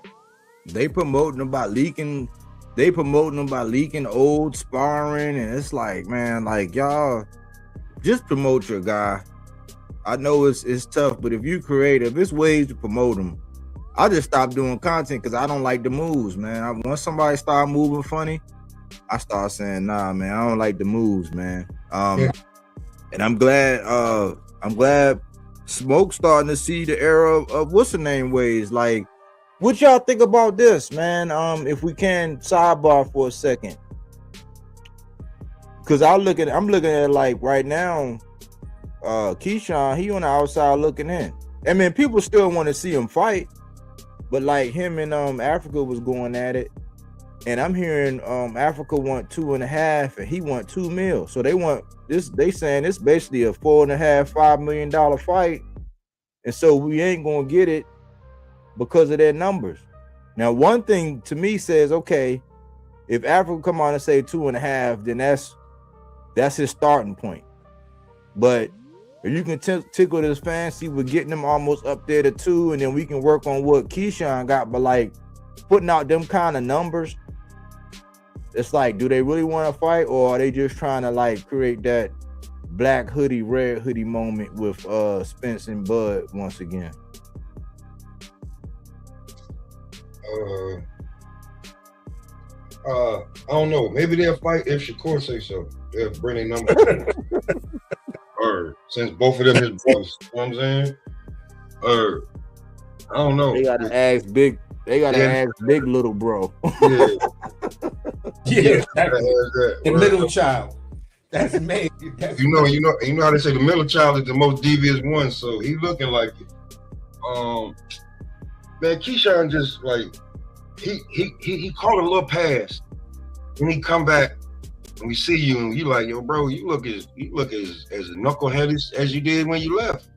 They promoting them by leaking old sparring, and it's like, man, like, y'all just promote your guy. I know it's tough, but if you creative, it's ways to promote them. I just stopped doing content because I don't like the moves, man. Once somebody start moving funny, I start saying, nah, man, I don't like the moves, man. And I'm glad Smoke starting to see the era of what's the name ways. Like, what y'all think about this, man? If we can sidebar for a second, because I'm looking at it like right now. Keyshawn, he on the outside looking in. I mean, people still want to see him fight, but like him and Africa was going at it, and I'm hearing Africa want 2.5 and he want $2 million. So they want this. They saying it's basically a $4.5-5 million fight, and so we ain't gonna get it because of their numbers. Now, one thing to me says, okay, if Africa come on and say 2.5, then that's his starting point. But if you can tickle this fancy with getting them almost up there to 2, and then we can work on what Keyshawn got, but like putting out them kind of numbers, it's like, do they really want to fight, or are they just trying to like create that black hoodie, red hoodie moment with Spence and Bud once again? I don't know. Maybe they'll fight if Shakur say so. They'll bring their numbers. Or since both of them his brothers, you know what I'm saying? Or I don't know. They gotta ask big. They gotta ask big little bro. Yeah, the middle child. That's me. You know how they say the middle child is the most devious one. So he looking like it. Man, Keyshawn just like he caught a little pass, and he come back. And we see you, and you like, yo, bro, you look as a knucklehead as you did when you left.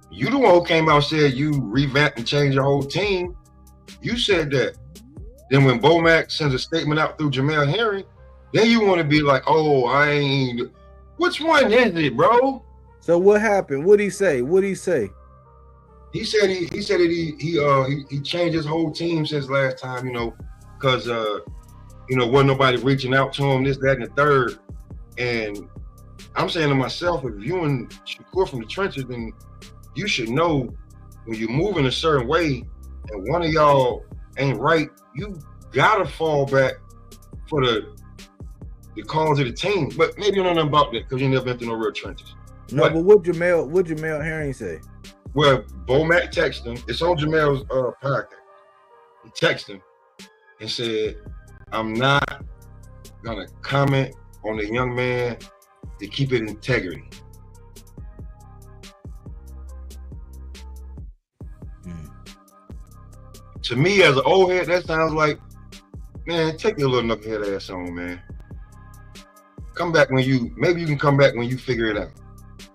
You the one who came out and said you revamped and changed your whole team. You said that. Then when Bomac sends a statement out through Jamel Herring, then you want to be like, oh, I ain't. Which one is it, bro? So what happened? What'd he say? He said he changed his whole team since last time, because wasn't nobody reaching out to him, this, that, and the third. And I'm saying to myself, if you and Shakur from the trenches, then you should know when you're moving a certain way and one of y'all ain't right, you gotta fall back for the cause of the team. But maybe you don't know nothing about that because you never been through no real trenches. No, but what Jamel Herring say? Well, Bomac texted him. It's on Jamel's podcast. He texted him and said, I'm not gonna comment on the young man to keep it integrity. To me, as an old head, that sounds like, man, take your little knucklehead ass on, man. Come back maybe you can come back when you figure it out.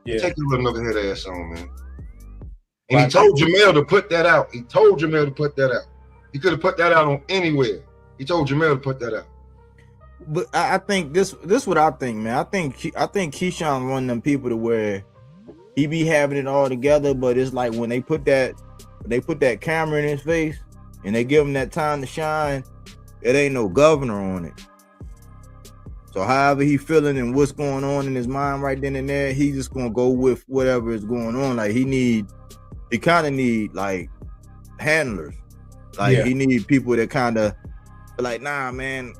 Yeah. Take your little knucklehead ass on, man. And he told Jamel to put that out. He told Jamel to put that out. He could have put that out on anywhere. He told Jamel to put that out. But I think this what I think, man. I think Keyshawn one of them people to where he be having it all together, but it's like when they put that camera in his face and they give him that time to shine, it ain't no governor on it. So however he feeling and what's going on in his mind right then and there, he just gonna go with whatever is going on. Like he kind of need like handlers. Like he need people that kind of like, nah, man.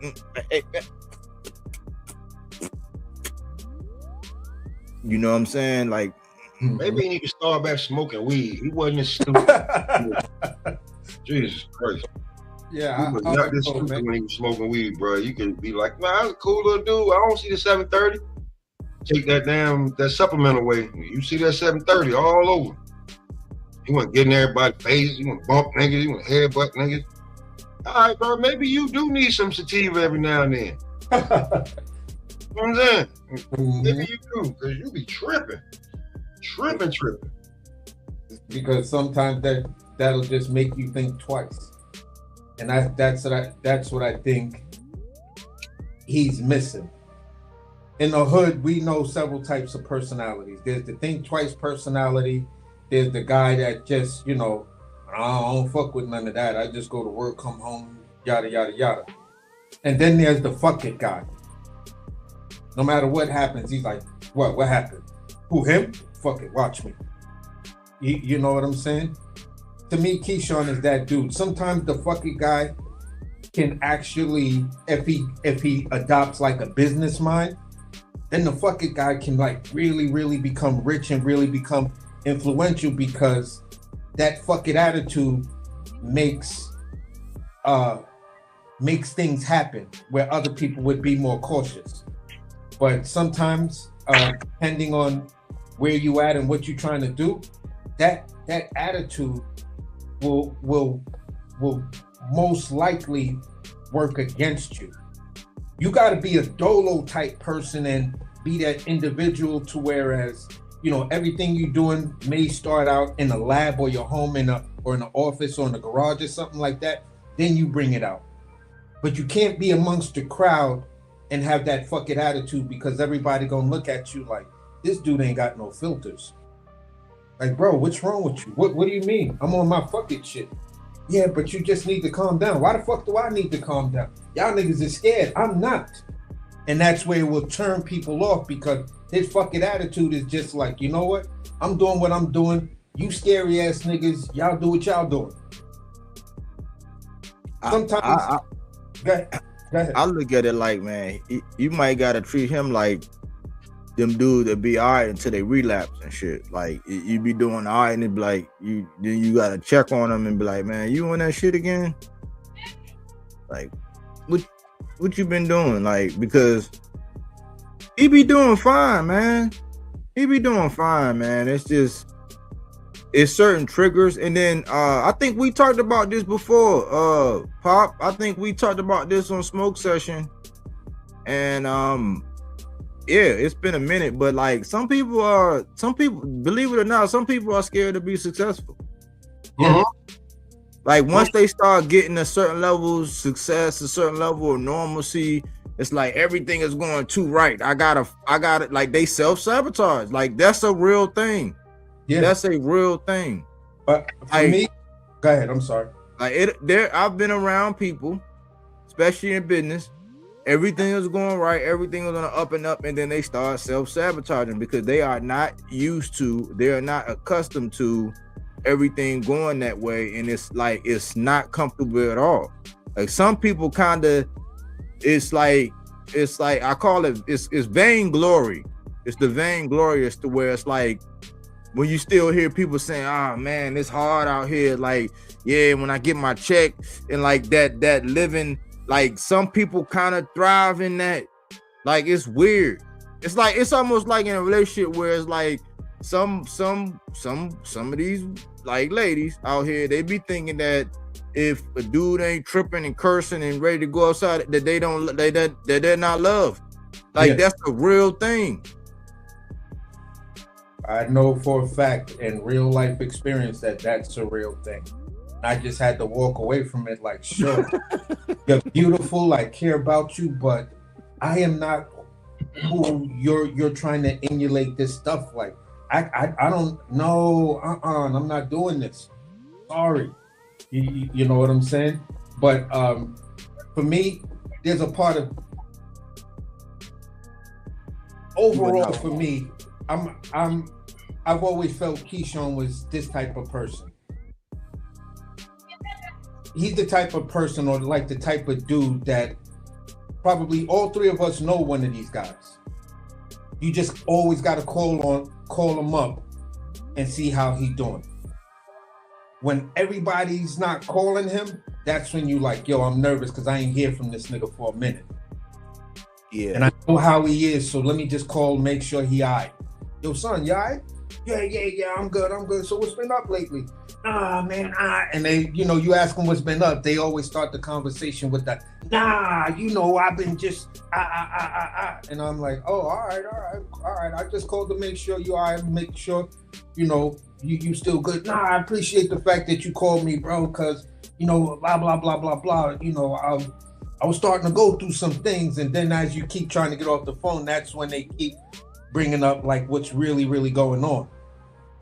You know what I'm saying? Like maybe he need to start back smoking weed. He wasn't as stupid. Jesus Christ. Yeah, he was not this stupid when he was smoking weed, bro. You can be like, man, I was a cool little dude. I don't see the 730. Take that supplement away. You see that 730 all over. He wasn't getting everybody's face. He wasn't bump niggas. He wasn't headbutt niggas. All right, bro. Maybe you do need some sativa every now and then. You know what I'm saying? Maybe you do, because you be tripping. Because sometimes that'll just make you think twice. And that's what I think he's missing. In the hood, we know several types of personalities. There's the think twice personality. There's the guy that just, I don't fuck with none of that. I just go to work, come home, yada, yada, yada. And then there's the fuck it guy. No matter what happens, he's like, what happened? Who, him? Fuck it, watch me. You know what I'm saying? To me, Keyshawn is that dude. Sometimes the fuck it guy can actually, if he adopts like a business mind, then the fuck it guy can like really, really become rich and really become influential, because that fuck it attitude makes things happen where other people would be more cautious. But sometimes, depending on where you at and what you're trying to do, that attitude will most likely work against you. You got to be a dolo type person and be that individual to whereas, everything you're doing may start out in a lab or your home or in an office or in a garage or something like that. Then you bring it out. But you can't be amongst the crowd and have that fucking attitude, because everybody gonna look at you like, this dude ain't got no filters. Like, bro, what's wrong with you? What do you mean? I'm on my fucking shit. Yeah, but you just need to calm down. Why the fuck do I need to calm down? Y'all niggas is scared. I'm not. And that's where it will turn people off, because his fucking attitude is just like, you know what? I'm doing what I'm doing. You scary ass niggas, y'all do what y'all doing. Sometimes, go ahead. I look at it like, man, you might gotta treat him like them dudes that be all right until they relapse and shit. Like you be doing all right and it be like then you gotta check on them and be like, man, you on that shit again? Like, what you been doing? Like, because he be doing fine, man. It's certain triggers. And then I think we talked about this before, Pop. I think we talked about this on Smoke Session. And yeah, it's been a minute, but like some people, believe it or not, some people are scared to be successful. Mm-hmm. Like once they start getting a certain level of success, a certain level of normalcy, it's like everything is going too right. I got it. Like they self-sabotage. Like that's a real thing. Yeah, that's a real thing. But for me, go ahead. I'm sorry. Like I've been around people, especially in business. Everything is going right. Everything is on the up and up, and then they start self-sabotaging because they are not accustomed to everything going that way, and it's not comfortable at all. Like some people kind of, it's like I call it's vainglory. It's the vainglorious to where it's like when you still hear people saying, "Oh man, it's hard out here." Like, yeah, when I get my check and like that living like some people kind of thrive in that. Like it's weird. It's like it's almost like in a relationship where it's like some of these like ladies out here, they be thinking that if a dude ain't tripping and cursing and ready to go outside, that they're not loved. Like that's a real thing. I know for a fact in real life experience that that's a real thing. I just had to walk away from it like, sure, you're beautiful, I care about you, but I am not who you're trying to emulate this stuff. Like, I don't know, I'm not doing this. Sorry. You know what I'm saying? But for me, there's a part of overall for me, I've always felt Keyshawn was this type of person. He's the type of person, or like the type of dude that probably all three of us know one of these guys. You just always got to call him up and see how he's doing. When everybody's not calling him, that's when you like, yo, I'm nervous because I ain't hear from this nigga for a minute. Yeah. And I know how he is, so let me just call, make sure he all right. Yo, son, you all right? Yeah, I'm good. So what's been up lately? Nah, man, and they, you ask them what's been up, they always start the conversation with that, I've been just, and I'm like, oh, all right. I just called to make sure you all right, make sure, you still good. Nah, I appreciate the fact that you called me, bro, because, blah, blah, blah, blah, blah, I was starting to go through some things, and then as you keep trying to get off the phone, that's when they keep bringing up like what's really, really going on.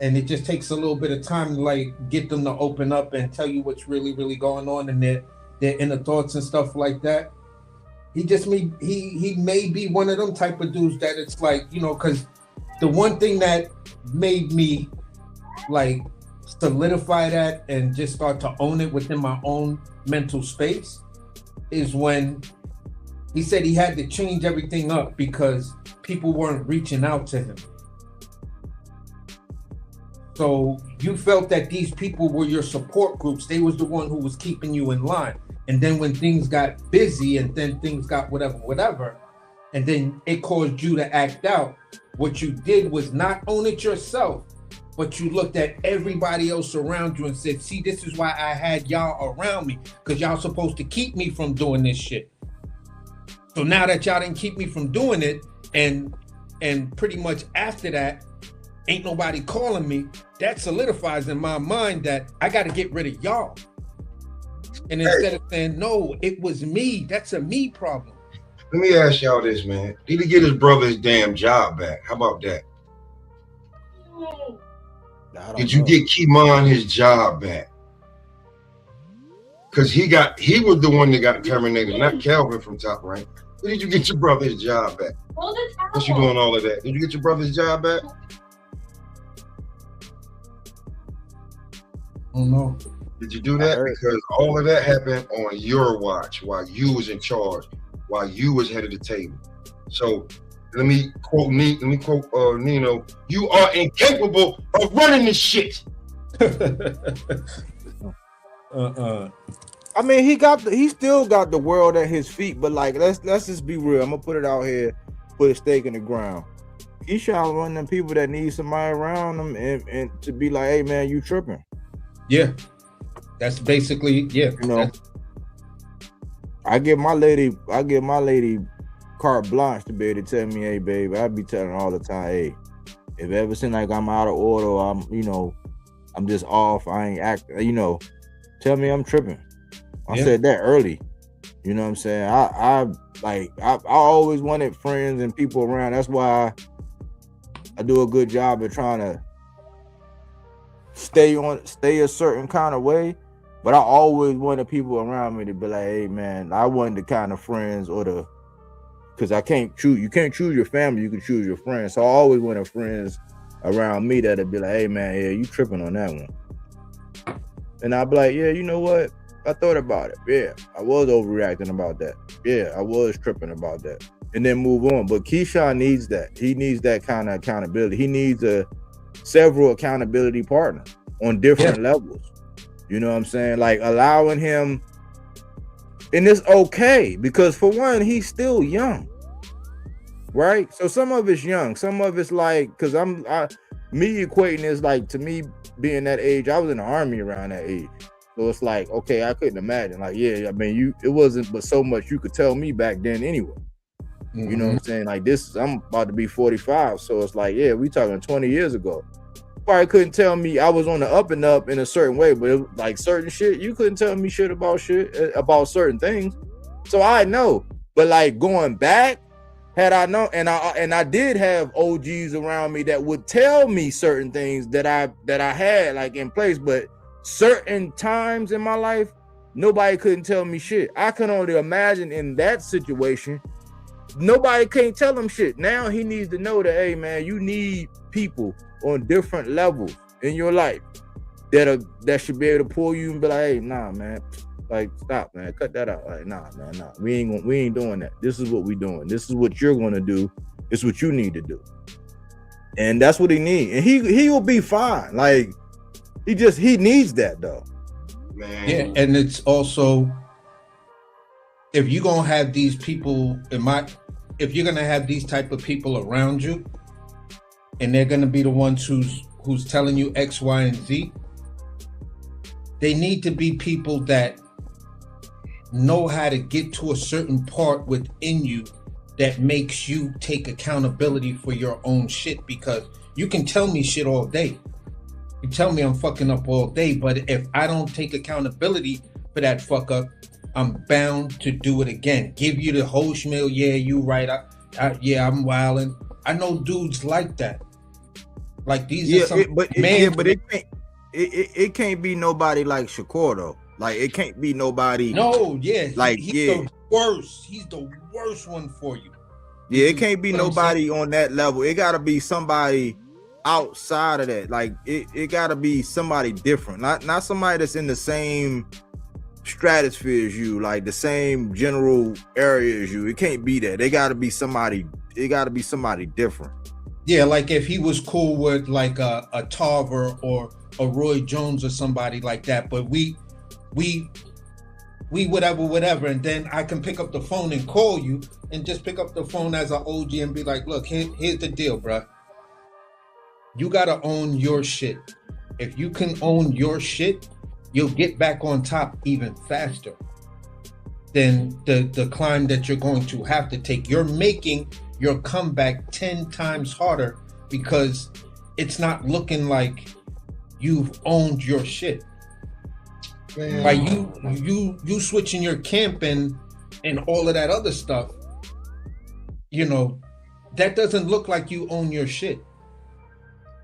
And it just takes a little bit of time to like get them to open up and tell you what's really, really going on in their inner thoughts and stuff like that. He may be one of them type of dudes that it's like, because the one thing that made me like solidify that and just start to own it within my own mental space is when he said he had to change everything up because people weren't reaching out to him. So you felt that these people were your support groups. They was the one who was keeping you in line. And then when things got busy and then things got whatever, and then it caused you to act out, what you did was not own it yourself, but you looked at everybody else around you and said, see, this is why I had y'all around me, because y'all supposed to keep me from doing this shit. So now that y'all didn't keep me from doing it, and pretty much after that, ain't nobody calling me, that solidifies in my mind that I got to get rid of y'all. And instead of saying, no, it was me, that's a me problem. Let me ask y'all this, man. Did he get his brother's damn job back? How about that? Did you get Kimon his job back? Because he was the one that got terminated, not Calvin from Top Rank. Did you get your brother's job back? What you doing all of that? Did you get your brother's job back? Oh no. Did you do that? Because all of that happened on your watch while you was in charge, while you was head of the table. So let me quote Nino, you are incapable of running this shit. I mean, he still got the world at his feet, but like let's just be real. I'm gonna put it out here, put a stake in the ground. Keyshawn one of them people that need somebody around him and to be like, hey man, you tripping. Yeah. That's basically, yeah. I give my lady carte blanche to be able to tell me, hey babe, I be telling her all the time, hey, if ever seem like I'm out of order or I'm just off, I ain't acting, tell me I'm tripping. I said that early. You know what I'm saying? I always wanted friends and people around. That's why I do a good job of trying to stay a certain kind of way. But I always wanted people around me to be like, hey man, I wasn't the kind of friends because you can't choose your family, you can choose your friends. So I always wanted friends around me that'd be like, hey man, yeah, you tripping on that one. And I'd be like, yeah, you know what? I thought about it. Yeah, I was overreacting about that. Yeah, I was tripping about that. And then move on. But Keyshawn needs that. He needs that kind of accountability. He needs several accountability partners on different levels. You know what I'm saying? Like allowing him And it's okay because for one, he's still young, right? So some of it's young, some of it's like, because me equating is like, to me being that age, I was in the army around that age. So it's like, okay, I couldn't imagine. Like, yeah, I mean, it wasn't but so much you could tell me back then anyway. You know what I'm saying? Like I'm about to be 45. So it's like, yeah, we talking 20 years ago. Probably couldn't tell me I was on the up and up in a certain way, but it, like certain shit, you couldn't tell me shit about certain things. So I know, but like going back, had I known, and I did have OGs around me that would tell me certain things that I had like in place, but certain times in my life, nobody couldn't tell me shit. I can only imagine in that situation, nobody can't tell him shit. Now he needs to know that, hey man, you need people on different levels in your life that should be able to pull you and be like, hey, nah, man, like stop, man, cut that out. Like, nah, man, nah, we ain't doing that. This is what we doing. This is what you're gonna do. It's what you need to do. And that's what he needs. And he will be fine. Like he needs that though. Man. Yeah, and it's also, if you're gonna have these people if you're gonna have these type of people around you, and they're gonna be the ones who's telling you X, Y, and Z, they need to be people that know how to get to a certain part within you that makes you take accountability for your own shit. Because you can tell me shit all day. You tell me I'm fucking up all day, but if I don't take accountability for that fuck up, I'm bound to do it again. Give you the whole schmeal. Yeah, you right. Yeah, I'm wilding. I know dudes like that. Like these are some it can't be nobody like Shakur though. Like it can't be nobody. No, yeah, like he's the worst. He's the worst one for you. Yeah, it can't be nobody on that level. It gotta be somebody outside of that. Like it gotta be somebody different. Not somebody that's in the same stratosphere as you, like the same general area as you. It can't be that. It gotta be somebody different. Yeah, like if he was cool with like a Tarver or a Roy Jones or somebody like that, but we whatever, and then I can pick up the phone and call you and just pick up the phone as an OG and be like, look, here's the deal, bruh. You gotta own your shit. If you can own your shit, you'll get back on top even faster than the climb that you're going to have to take. You're making your comeback 10 times harder because it's not looking like you've owned your shit. Man. By you switching your camp and all of that other stuff, you know, that doesn't look like you own your shit.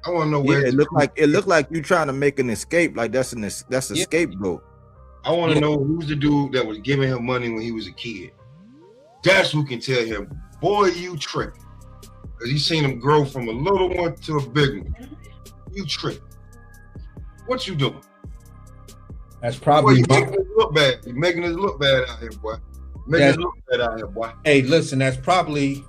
I want to know where it looked like you trying to make an escape. Like that's a scapegoat. I want to know who's the dude that was giving him money when he was a kid. That's who can tell him, boy, you tripping. Because he's seen him grow from a little one to a big one. You tripping. What you doing? That's probably boy, you're making us look bad. You're making us look bad out here, boy. Making us look bad out here, boy. Hey, listen, that's probably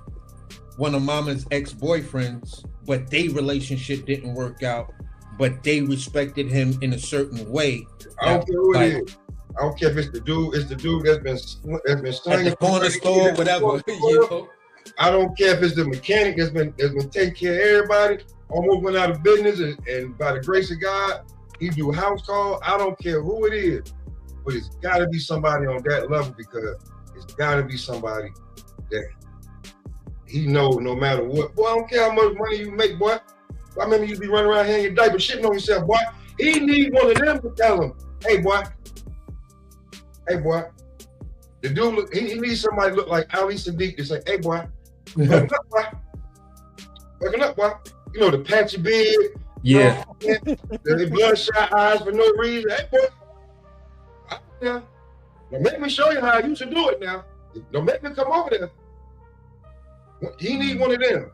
one of Mama's ex-boyfriends, but their relationship didn't work out, but they respected him in a certain way. I don't care who it is. I don't care if it's the dude that's been slinging at the corner store, whatever. You know? I don't care if it's the mechanic that's been taking care of everybody, almost went out of business, and by the grace of God, he do house call. I don't care who it is, but it's got to be somebody on that level, because it's got to be somebody that he know no matter what. Boy, I don't care how much money you make, boy. I remember you be running around here in your diaper shitting on yourself, boy. He need one of them to tell him, hey, boy. Hey, boy. The dude, look, he needs somebody to look like Ali Sadiq to say, hey, boy. Fucking up, boy. Fucking up, boy. You know, the patchy beard. Yeah. The bloodshot eyes for no reason. Hey, boy. Yeah. Now make me show you how you should do it now. Don't make me come over there. He need one of them.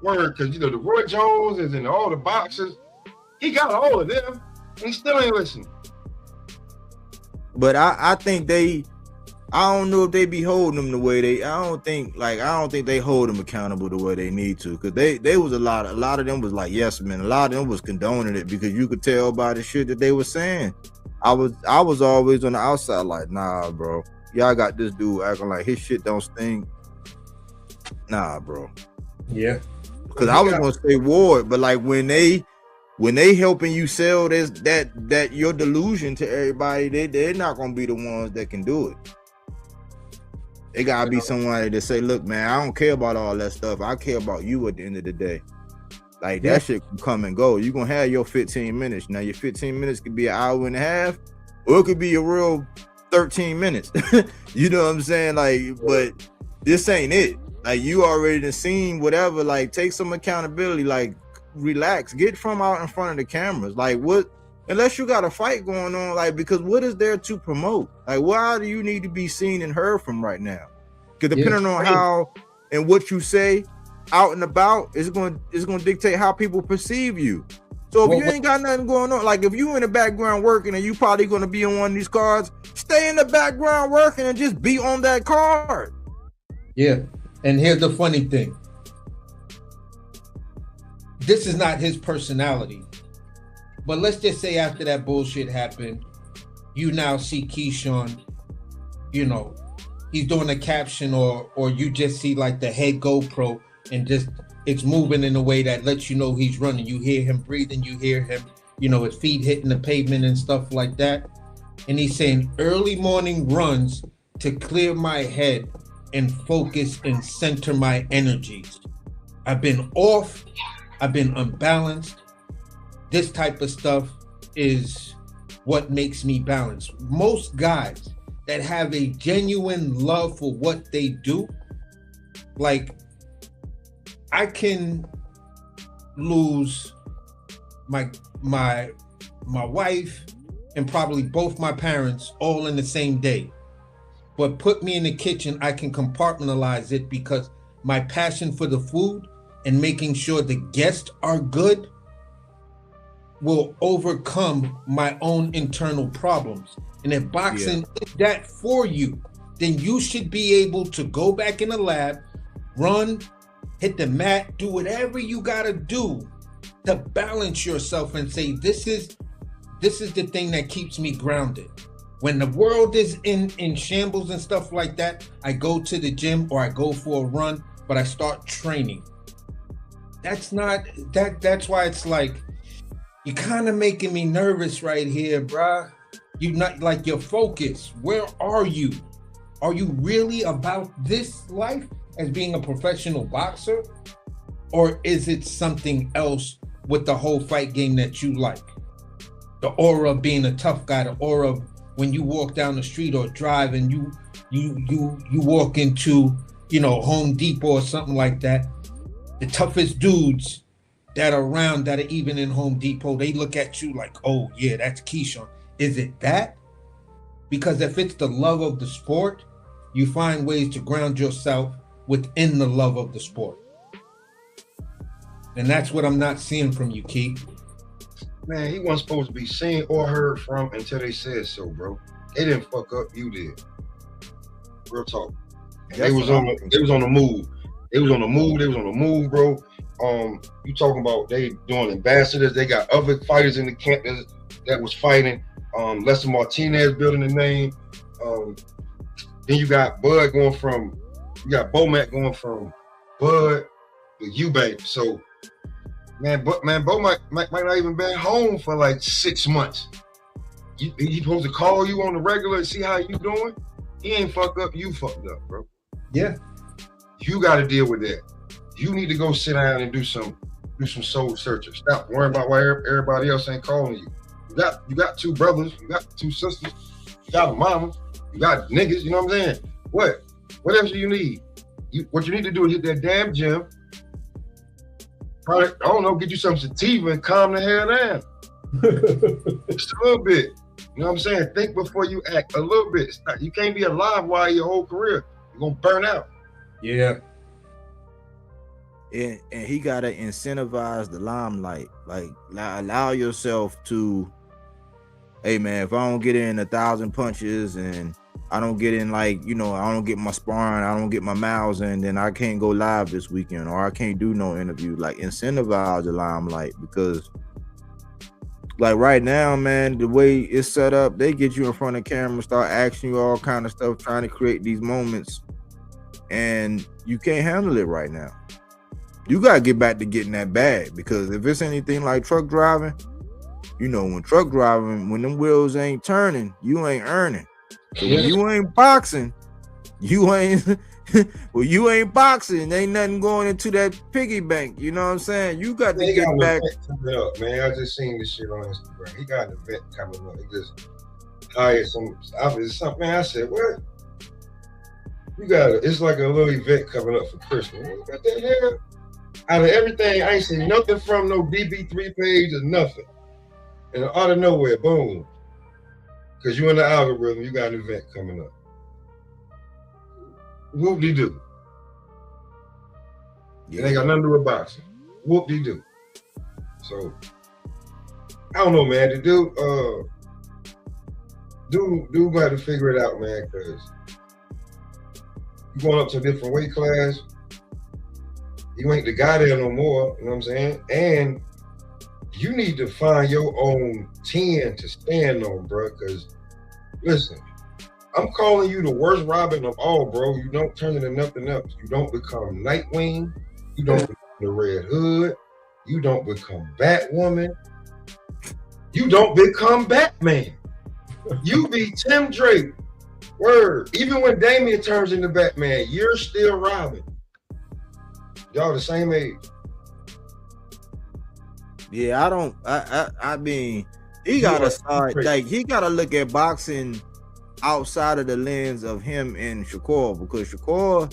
Word, because, you know, the Roy Jones is in all the boxes. He got all of them. He still ain't listening. But I think I don't know if they be holding them the way I don't think they hold them accountable the way they need to. Cause they was a lot of them was like, yes, man. A lot of them was condoning it because you could tell by the shit that they were saying. I was always on the outside like, nah, bro. Y'all got this dude acting like his shit don't stink. Nah, bro. Yeah. Because I was gonna say Ward, but like when they helping you sell this that your delusion to everybody, they're not gonna be the ones that can do it. It gotta be somebody that say, look, man, I don't care about all that stuff. I care about you at the end of the day. Like that shit can come and go. You're gonna have your 15 minutes. Now your 15 minutes could be an hour and a half, or it could be a real 13 minutes. You know what I'm saying? Like, but this ain't it. Like you already done seen whatever. Like take some accountability. Like relax. Get from out in front of the cameras. Like what? Unless you got a fight going on. Like because what is there to promote? Like why do you need to be seen and heard from right now? Because depending on how and what you say out and about, it's going to dictate how people perceive you. So if you ain't got nothing going on, like if you in the background working and you probably going to be on one of these cards, stay in the background working and just be on that card. Yeah. And here's the funny thing. This is not his personality. But let's just say after that bullshit happened, you now see Keyshawn, you know, he's doing a caption or you just see like the head GoPro and just it's moving in a way that lets you know he's running. You hear him breathing, you hear him, you know, his feet hitting the pavement and stuff like that. And he's saying early morning runs to clear my head and focus and center my energies. I've been off, I've been unbalanced. This type of stuff is what makes me balanced. Most guys that have a genuine love for what they do, like I can lose my wife and probably both my parents all in the same day. But put me in the kitchen, I can compartmentalize it because my passion for the food and making sure the guests are good will overcome my own internal problems. And if boxing is that for you, then you should be able to go back in the lab, run, hit the mat, do whatever you gotta do to balance yourself and say, this is the thing that keeps me grounded. When the world is in shambles and stuff like that, I go to the gym or I go for a run, but I start training. That's why it's like, you're kind of making me nervous right here, bruh. You not like your focus. Where are you? Are you really about this life as being a professional boxer? Or is it something else with the whole fight game that you like? The aura of being a tough guy, the aura of when you walk down the street or drive and you walk into, you know, Home Depot or something like that. The toughest dudes that are around that are even in Home Depot, they look at you like, oh yeah, that's Keyshawn. Is it that? Because if it's the love of the sport, you find ways to ground yourself within the love of the sport. And that's what I'm not seeing from you, Key. Man, he wasn't supposed to be seen or heard from until they said so, bro. They didn't fuck up, you did. Real talk. They was on the move. They was on the move, bro. You talking about they doing ambassadors, they got other fighters in the camp that was fighting. Lester Martinez building the name. Then you got Bomac going from Bud to Eubank. So Bo might not even been home for like 6 months. He supposed to call you on the regular and see how you doing. He ain't fucked up, you fucked up, bro. Yeah. You got to deal with that. You need to go sit down and do some soul searching. Stop worrying about why everybody else ain't calling you. You got 2 brothers, you got 2 sisters, you got a mama, you got niggas, you know what I'm saying? What else do you need? What you need to do is hit that damn gym. Probably, I don't know, get you some sativa and calm the hell down. Just a little bit. You know what I'm saying? Think before you act a little bit. You can't be alive while your whole career. You're going to burn out. Yeah. And he got to incentivize the limelight. Like, allow yourself to, hey, man, if I don't get in 1,000 punches and I don't get in, like, you know, I don't get my sparring, I don't get my miles in, then I can't go live this weekend or I can't do no interview. Like, incentivize the limelight because like right now, man, the way it's set up, they get you in front of camera, start asking you all kind of stuff, trying to create these moments, and you can't handle it right now. You gotta get back to getting that bag, because if it's anything like truck driving, you know, when truck driving, when them wheels ain't turning, you ain't earning. So when you ain't boxing, you ain't well, you ain't boxing. Ain't nothing going into that piggy bank. You know what I'm saying? You got to get back. Up, man, I just seen this shit on Instagram. He got an event coming up. He just hired something. Man, I said, what? You got it. It's like a little event coming up for Christmas. What the hell? Out of everything, I ain't seen nothing from no BB3 page or nothing. And out of nowhere, boom. Because you in the algorithm, you got an event coming up. Whoop-de-doo. Yeah. It ain't got nothing to do with boxing. Whoop-de-doo. So, I don't know, man. The dude got to figure it out, man, because you going up to a different weight class. You ain't the guy there no more, you know what I'm saying? And you need to find your own 10 to stand on, bro, because, listen, I'm calling you the worst Robin of all, bro. You don't turn into nothing else. You don't become Nightwing. You don't become the Red Hood. You don't become Batwoman. You don't become Batman. You be Tim Drake. Word. Even when Damian turns into Batman, you're still Robin. Y'all the same age. Yeah, I mean, he gotta start, like, he gotta look at boxing outside of the lens of him and Shakur, because Shakur,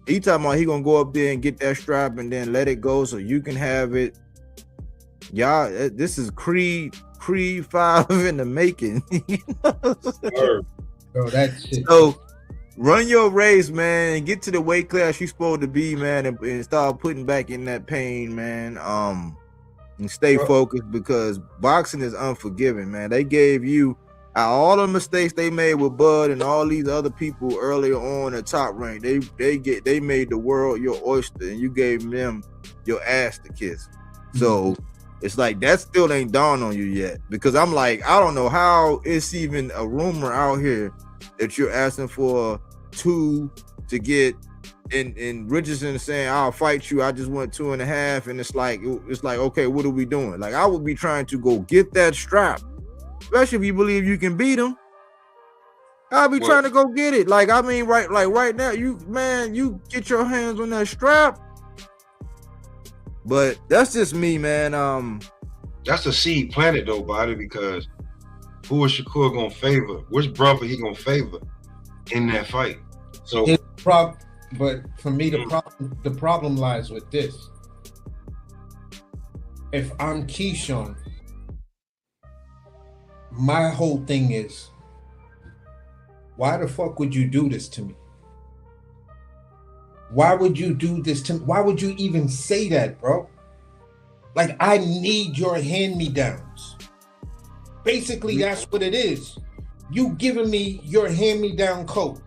he talking about he gonna go up there and get that strap and then let it go so you can have it. Y'all, this is Creed 5 in the making. You know? Bro, that's shit. So run your race, man, and get to the weight class you're supposed to be, man, and start putting back in that pain, man. And stay focused, because boxing is unforgiving, man. They gave you all the mistakes they made with Bud and all these other people earlier on at top rank. They made the world your oyster, and you gave them your ass to kiss. So it's like that still ain't dawned on you yet, because I'm like, I don't know how it's even a rumor out here that you're asking for 2 to get. And Richardson is saying, I'll fight you. I just want 2.5. And it's like, okay, what are we doing? Like, I would be trying to go get that strap, especially if you believe you can beat him. I'll be trying to go get it. Like, I mean, right now, you get your hands on that strap. But that's just me, man. That's a seed planted though, Body, because who is Shakur gonna favor? Which brother he gonna favor in that fight? So but for me, the problem lies with this. If I'm Keyshawn, my whole thing is, why the fuck would you do this to me? Why would you do this to me? Why would you even say that, bro? Like, I need your hand-me-downs. Basically, that's what it is. You giving me your hand-me-down coat.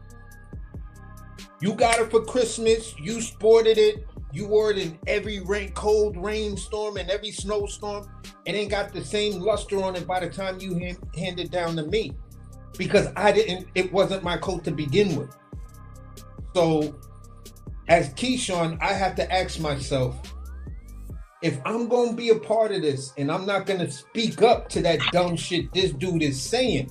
You got it for Christmas. You sported it. You wore it in every cold rainstorm and every snowstorm. It ain't got the same luster on it by the time you hand it down to me, because it wasn't my coat to begin with. So as Keyshawn, I have to ask myself, if I'm going to be a part of this and I'm not going to speak up to that dumb shit this dude is saying,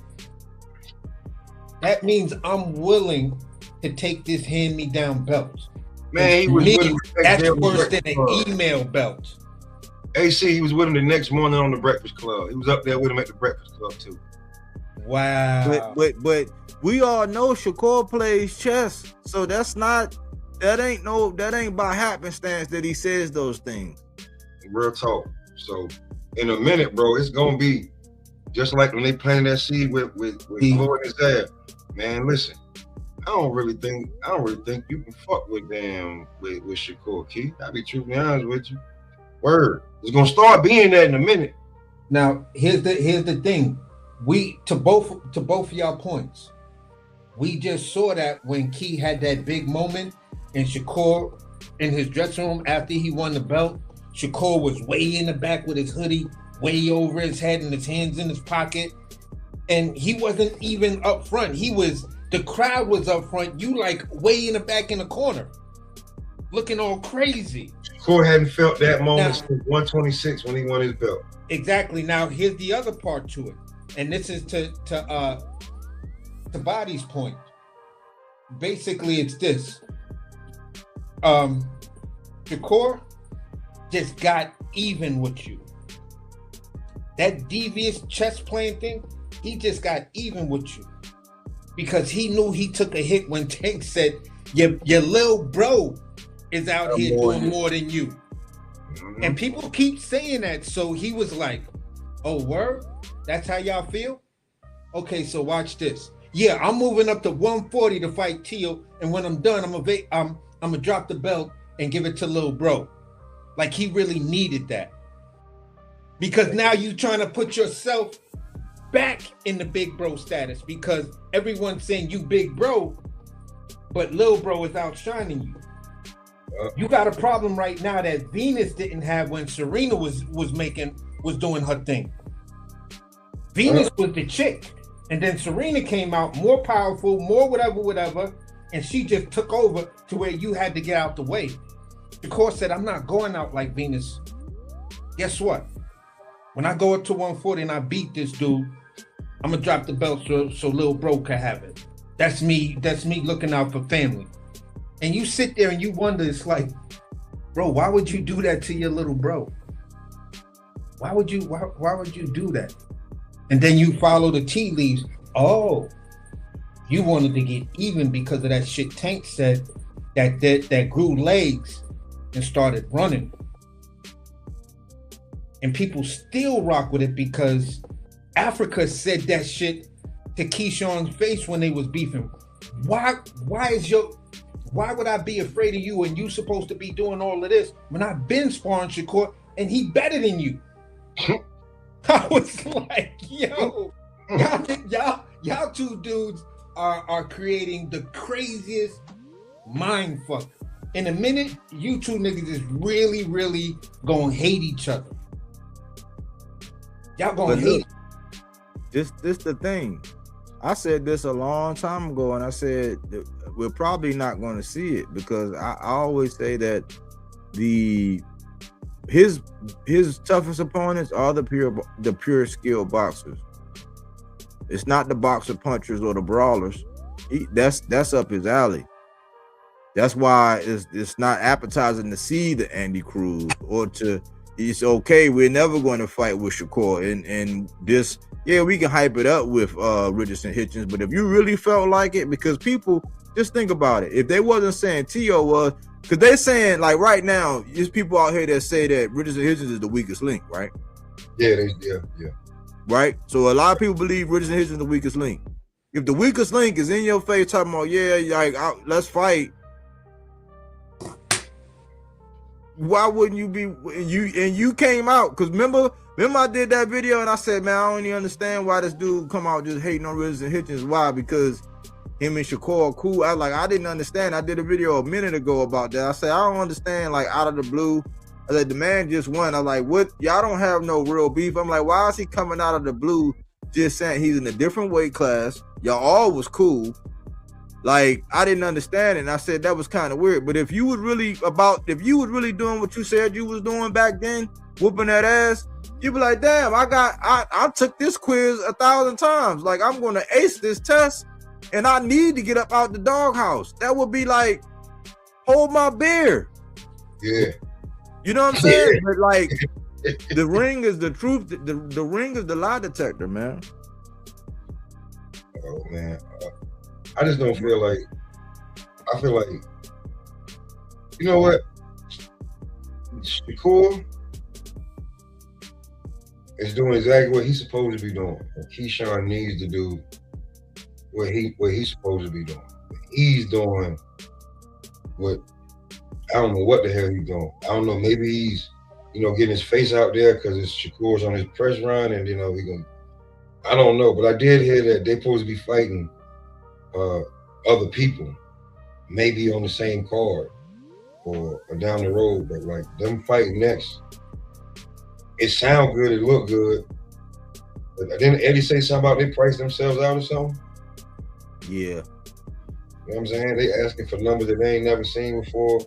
that means I'm willing to take this hand-me-down belt. Man, he was with him. That's worse than an email belt. AC, he was with him the next morning on the Breakfast Club. He was up there with him at the Breakfast Club too. Wow. But we all know Shakur plays chess, so that ain't by happenstance that he says those things. Real talk. So in a minute, bro, it's gonna be just like when they planted that seed with Floyd and his dad. Man, listen. I don't really think you can fuck with Shakur, Keith. I'll be truthfully honest with you. Word. It's gonna start being that in a minute. Now, here's the thing. To both of y'all points, we just saw that when Key had that big moment and Shakur in his dressing room after he won the belt, Shakur was way in the back with his hoodie, way over his head and his hands in his pocket. And he wasn't even up front. The crowd was up front. You like way in the back in the corner, looking all crazy. Shakur hadn't felt that moment since 126 when he won his belt. Exactly. Now here's the other part to it, and this is to Body's point. Basically, it's this. Shakur just got even with you. That devious chess playing thing, he just got even with you. Because he knew he took a hit when Tank said, your little bro is out here doing more than you. Mm-hmm. And people keep saying that. So he was like, oh, word? That's how y'all feel? Okay, so watch this. Yeah, I'm moving up to 140 to fight Tio. And when I'm done, I'm gonna drop the belt and give it to little bro. Like he really needed that. Because now you trying to put yourself back in the big bro status because everyone's saying you big bro, but little bro is outshining you. You got a problem right now that Venus didn't have when Serena was doing her thing. Venus was the chick, and then Serena came out more powerful, more whatever, and she just took over to where you had to get out the way. Shakur said, I'm not going out like Venus. Guess what? When I go up to 140 and I beat this dude, I'm gonna drop the belt so little bro can have it. That's me looking out for family. And you sit there and you wonder, it's like, bro, why would you do that to your little bro? Why would you do that? And then you follow the tea leaves. Oh, you wanted to get even because of that shit Tank said that grew legs and started running. And people still rock with it because Africa said that shit to Keyshawn's face when they was beefing. Why would I be afraid of you and you supposed to be doing all of this when I've been sparring Shakur and he better than you? I was like, yo, y'all two dudes are creating the craziest mind fuck. In a minute, you two niggas is really, really gonna hate each other. Y'all gonna hate. This the thing. I said this a long time ago, and I said we're probably not going to see it because I always say that his toughest opponents are the pure skill boxers. It's not the boxer punchers or the brawlers. That's up his alley. That's why it's not appetizing to see the Andy Cruz or to. It's okay. We're never going to fight with Shakur and this. Yeah, we can hype it up with Richardson Hitchens, but if you really felt like it, because people just think about it. If they wasn't saying Tio was, because they're saying like right now, there's people out here that say that Richardson Hitchens is the weakest link, right? Yeah. Right. So a lot of people believe Richardson Hitchens is the weakest link. If the weakest link is in your face talking about let's fight. Why wouldn't you be you came out? Because remember I did that video and I said, man, I don't even understand why this dude come out just hating on Richardson Hitchens. Why? Because him and Shakur are cool. I didn't understand. I did a video a minute ago about that. I said, I don't understand, like out of the blue. I said, the man just won. I'm like, what? Y'all don't have no real beef. I'm like, why is he coming out of the blue just saying he's in a different weight class? Y'all all was cool. Like, I didn't understand it. And I said that was kind of weird. But if you was really doing what you said you was doing back then, whooping that ass, you'd be like, damn, I took this quiz 1,000 times. Like, I'm gonna ace this test and I need to get up out the doghouse. That would be like, hold my beer. Yeah. You know what I'm saying? Yeah. But like, the ring is the truth. The ring is the lie detector, man. Oh man. I just don't feel like, I feel like, you know what? Shakur is doing exactly what he's supposed to be doing. And Keyshawn needs to do what he's supposed to be doing. He's doing what, I don't know what the hell he's doing. I don't know, maybe he's, getting his face out there because it's Shakur's on his press run and, I don't know. But I did hear that they're supposed to be fighting other people, maybe on the same card or down the road, but like them fighting next it sound good, it look good. But didn't Eddie say something about they price themselves out or something? Yeah. You know what I'm saying? They asking for numbers that they ain't never seen before.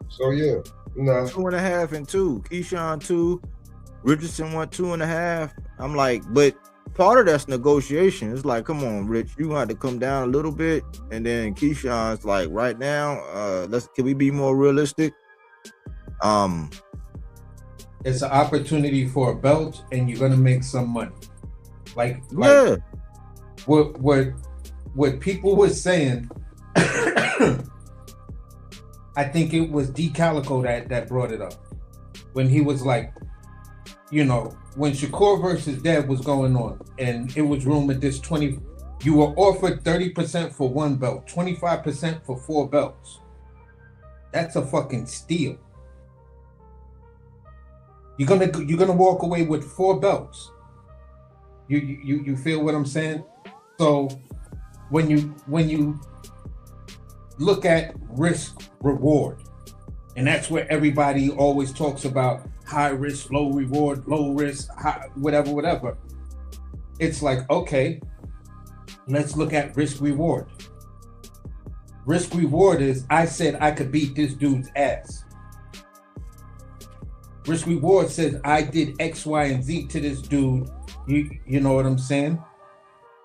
So yeah, nah. 2.5 and 2. Keyshawn 2. Richardson won 2.5. I'm like, but part of that's negotiation. It's like, come on, Rich, you have to come down a little bit. And then Keyshawn's like, right now, can we be more realistic? It's an opportunity for a belt, and you're gonna make some money. Like yeah. What people were saying. I think it was D Calico that brought it up when he was like, you know, when Shakur versus Dev was going on, and it was rumored this 20, you were offered 30% for one belt, 25% for 4 belts. That's a fucking steal. You're gonna walk away with 4 belts. You feel what I'm saying? So when you look at risk reward, and that's where everybody always talks about high risk, low reward, low risk, high, whatever. It's like, okay, let's look at risk reward. Risk reward is, I said I could beat this dude's ass. Risk reward says I did X, Y, and Z to this dude. You know what I'm saying?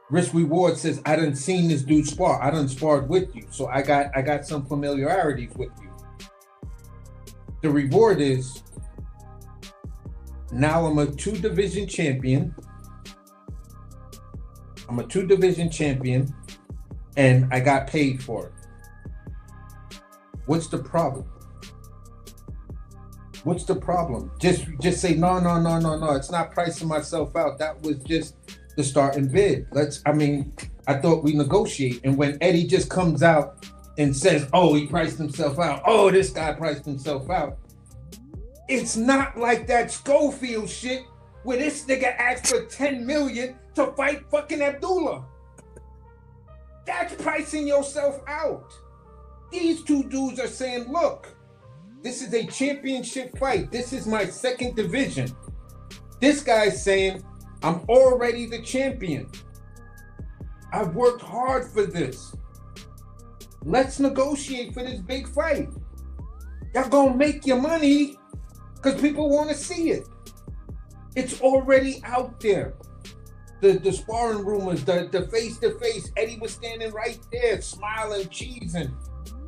Risk reward says I done seen this dude spar. I done sparred with you, so I got some familiarities with you. The reward is, now I'm a 2-division champion. And I got paid for it. What's the problem? What's the problem? Just say no. It's not pricing myself out. That was just the starting bid. I thought we negotiate. And when Eddie just comes out and says, oh, he priced himself out. Oh, this guy priced himself out. It's not like that Schofield shit where this nigga asked for 10 million to fight fucking Abdullah. That's pricing yourself out. These two dudes are saying, look, this is a championship fight. This is my 2nd division. This guy's saying, I'm already the champion. I've worked hard for this. Let's negotiate for this big fight. Y'all gonna make your money because people want to see it. It's already out there. The sparring rumors, the face-to-face, Eddie was standing right there, smiling, cheesing,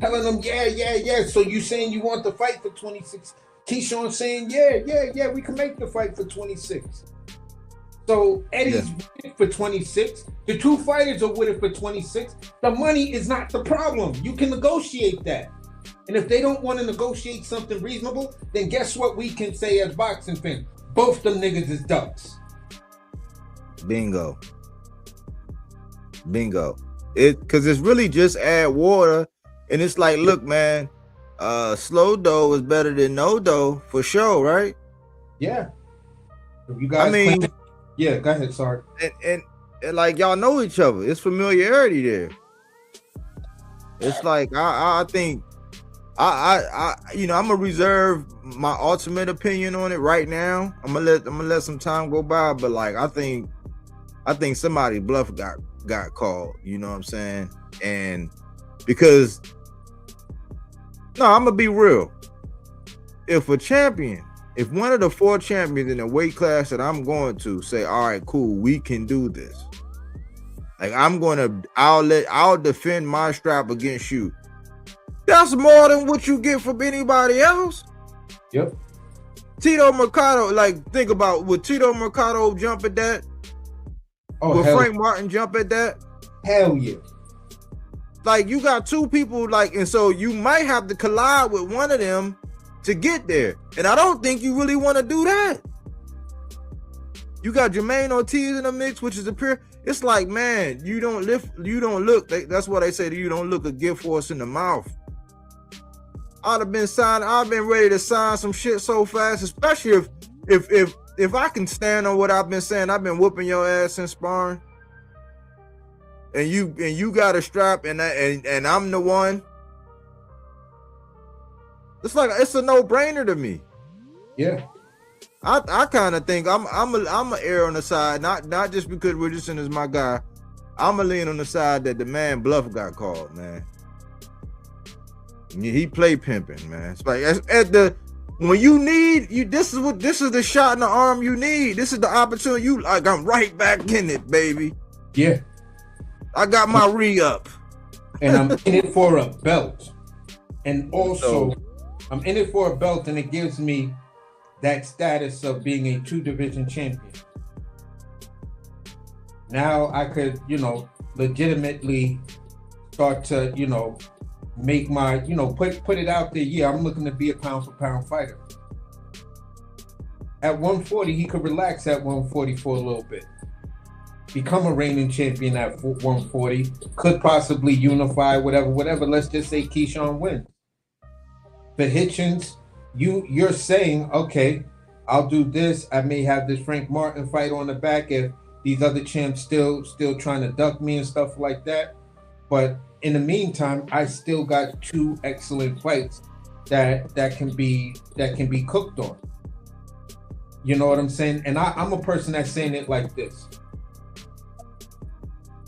telling them, yeah. So you saying you want the fight for 26? Keyshawn saying, yeah, we can make the fight for 26. So Eddie's with it for 26. The 2 fighters are with it for 26. The money is not the problem. You can negotiate that. And if they don't want to negotiate something reasonable, then guess what we can say as boxing fans? Both them niggas is ducks. Bingo. Because it's really just add water. And it's like, look, man, slow dough is better than no dough for sure, right? Yeah. You guys yeah, go ahead, sorry. And like, y'all know each other. It's familiarity there. It's like, I think I'm gonna reserve my ultimate opinion on it right now. I'm gonna let some time go by, but like I think somebody bluff got called, you know what I'm saying? And because I'm gonna be real. If one of the 4 champions in the weight class that I'm going to say, all right, cool, we can do this. Like I'll defend my strap against you. That's more than what you get from anybody else. Yep. Tito Mercado, like, think about, would Tito Mercado jump at that? Would Frank Martin jump at that? Hell yeah. Like, you got 2 people, like, and so you might have to collide with one of them to get there. And I don't think you really want to do that. You got Jermaine Ortiz in the mix, which is a peer. It's like, man, you don't look. That's what they say, you don't look a gift horse in the mouth. I've been ready to sign some shit so fast, especially if I can stand on what I've been saying. I've been whooping your ass in sparring, and you got a strap, and I'm the one. It's like, it's a no-brainer to me. Yeah. I kind of think I'm a err on the side, not just because Richardson is my guy. I'm a lean on the side that the man Bluff got called, man. He play pimping, man. It's like at the when you need you. This is the shot in the arm you need. This is the opportunity. You like I'm right back in it, baby. Yeah, I got my re-up. and I'm in it for a belt, and also I'm in it for a belt, and it gives me that status of being a 2-division champion. Now I could, legitimately start to, make my, put it out there. Yeah, I'm looking to be a pound for pound fighter. At 140, he could relax at 140 for a little bit. Become a reigning champion at 140. Could possibly unify, whatever. Let's just say Keyshawn wins. For Hitchens, you're saying, okay, I'll do this. I may have this Frank Martin fight on the back if these other champs still trying to duck me and stuff like that. But in the meantime, I still got 2 excellent fights that can be cooked on. You know what I'm saying? And I'm a person that's saying it like this.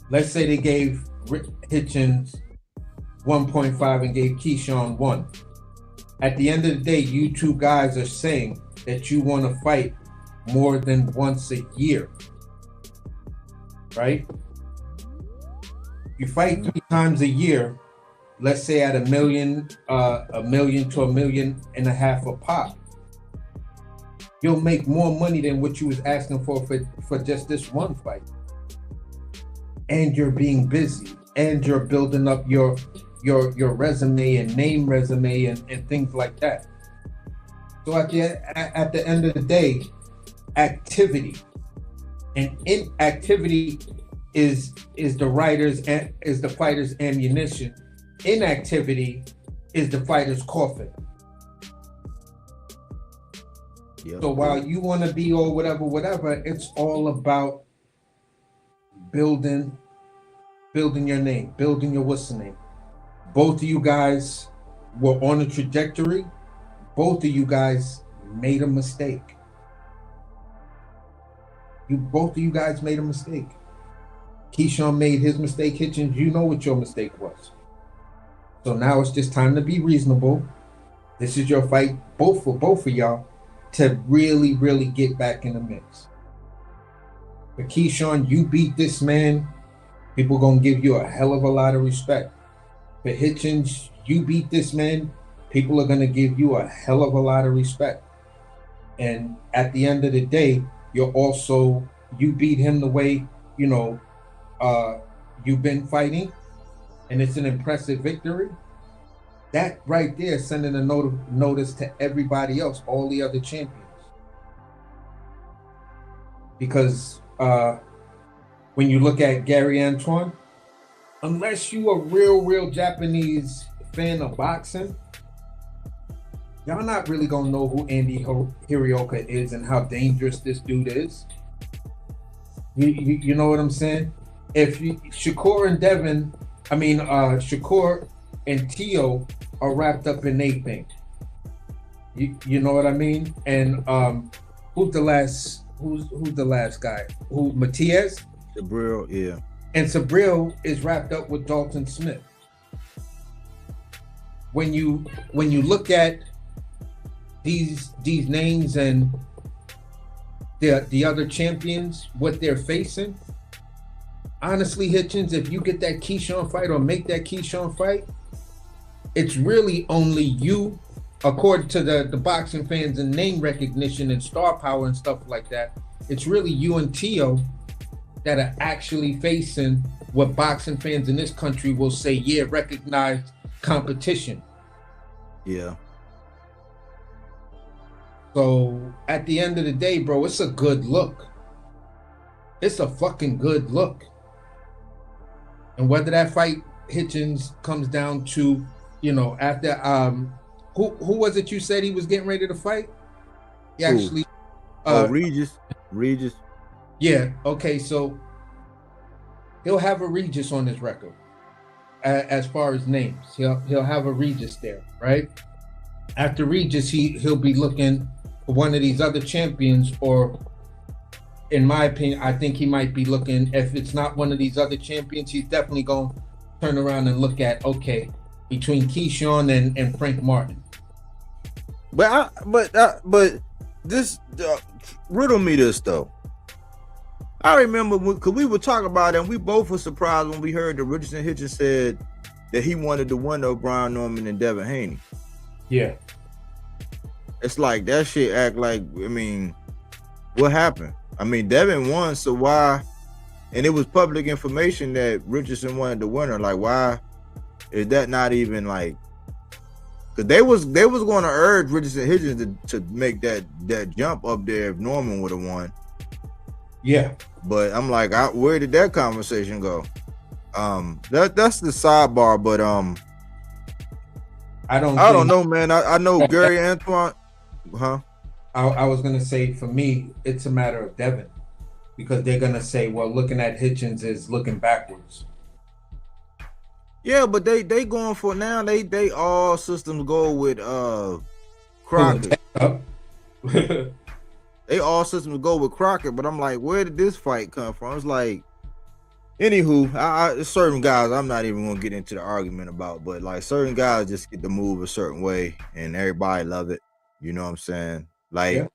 Let's say they gave Hitchens 1.5 and gave Keyshawn 1. At the end of the day, you 2 guys are saying that you want to fight more than once a year, right? You fight 3 times a year, let's say at $1 million to $1.5 million a pop. You'll make more money than what you was asking for just this one fight. And you're being busy, and you're building up your resume and name resume and things like that. So at the end of the day, activity and inactivity is the fighter's ammunition. Inactivity is the fighter's coffin. Yep. So while you want to be or whatever, it's all about building your name, building your what's the name. Both of you guys were on a trajectory. Both of you guys made a mistake. Both of you guys made a mistake. Keyshawn made his mistake. Hitchens, you know what your mistake was. So now it's just time to be reasonable. This is your fight, both of y'all, to really, really get back in the mix. But Keyshawn, you beat this man. People gonna give you a hell of a lot of respect. For Hitchens, you beat this man. People are gonna give you a hell of a lot of respect. And at the end of the day, you beat him the way, you've been fighting, and it's an impressive victory. That right there is sending a notice to everybody else, all the other champions. Because when you look at Gary Antoine, unless you a real Japanese fan of boxing, y'all not really gonna know who Andy Hirioka is and how dangerous this dude is. You know what I'm saying? If Shakur and Tio are wrapped up in their thing. You know what I mean? And who's the last guy? Matias? Sabril, yeah. And Sabril is wrapped up with Dalton Smith. When you look at these names and the other champions, what they're facing, honestly, Hitchens, if you get that Keyshawn fight or make that Keyshawn fight, it's really only you, according to the boxing fans and name recognition and star power and stuff like that, it's really you and Tio that are actually facing what boxing fans in this country will say, yeah, recognized competition. Yeah. So at the end of the day, bro, it's a good look. It's a fucking good look. And whether that fight, Hitchens, comes down to, after who was it you said he was getting ready to fight? He actually Regis. Yeah, okay, so he'll have a Regis on his record. As far as names, he'll have a Regis there, right? After Regis, he'll be looking one of these other champions, or in my opinion, I think he might be looking, if it's not one of these other champions, he's definitely going to turn around and look at, okay, between Keyshawn and Frank Martin. But this riddle me this though. I remember because we were talking about it, and we both were surprised when we heard that Richardson Hitchens said that he wanted to win over Brian Norman and Devin Haney. Yeah. It's like that shit act like, I mean, what happened? I mean, Devin won, so why? And it was public information that Richardson wanted the winner. Like, why is that not even like? Because they was going to urge Richardson Hitchens to make that jump up there if Norman would have won. Yeah. But I'm like, where did that conversation go? That's the sidebar. But I don't know, man. I know Gary Antoine, huh? I was gonna say, for me, it's a matter of Devin, because they're gonna say, well, looking at Hitchens is looking backwards. Yeah, but they going for now. They all systems go with Crockett. They all systems go with Crockett, but I'm like, where did this fight come from? It's like, anywho, I certain guys I'm not even gonna get into the argument about, but like certain guys just get to move a certain way, and everybody love it. You know what I'm saying? Like,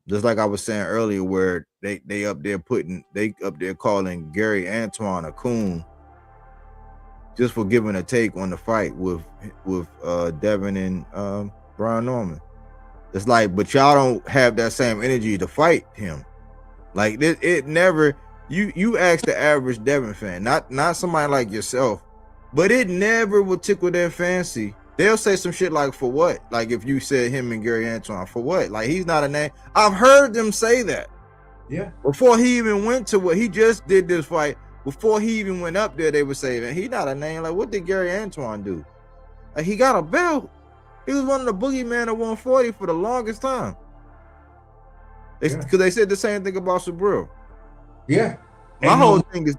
just like I was saying earlier, where they up there calling Gary Antoine a coon just for giving a take on the fight with Devin and Brian Norman. It's like, but y'all don't have that same energy to fight him. Like it never. You ask the average Devin fan, not somebody like yourself, but it never will tickle their fancy. They'll say some shit like, for what? Like if you said him and Gary Antoine, for what? Like he's not a name. I've heard them say that. Yeah. Before he even went to what he just did this fight, before he even went up there, they would say that he's not a name. Like, what did Gary Antoine do? Like, he got a belt. He was one of the boogeyman at 140 for the longest time. Because they said the same thing about Shakur. Yeah. My whole thing is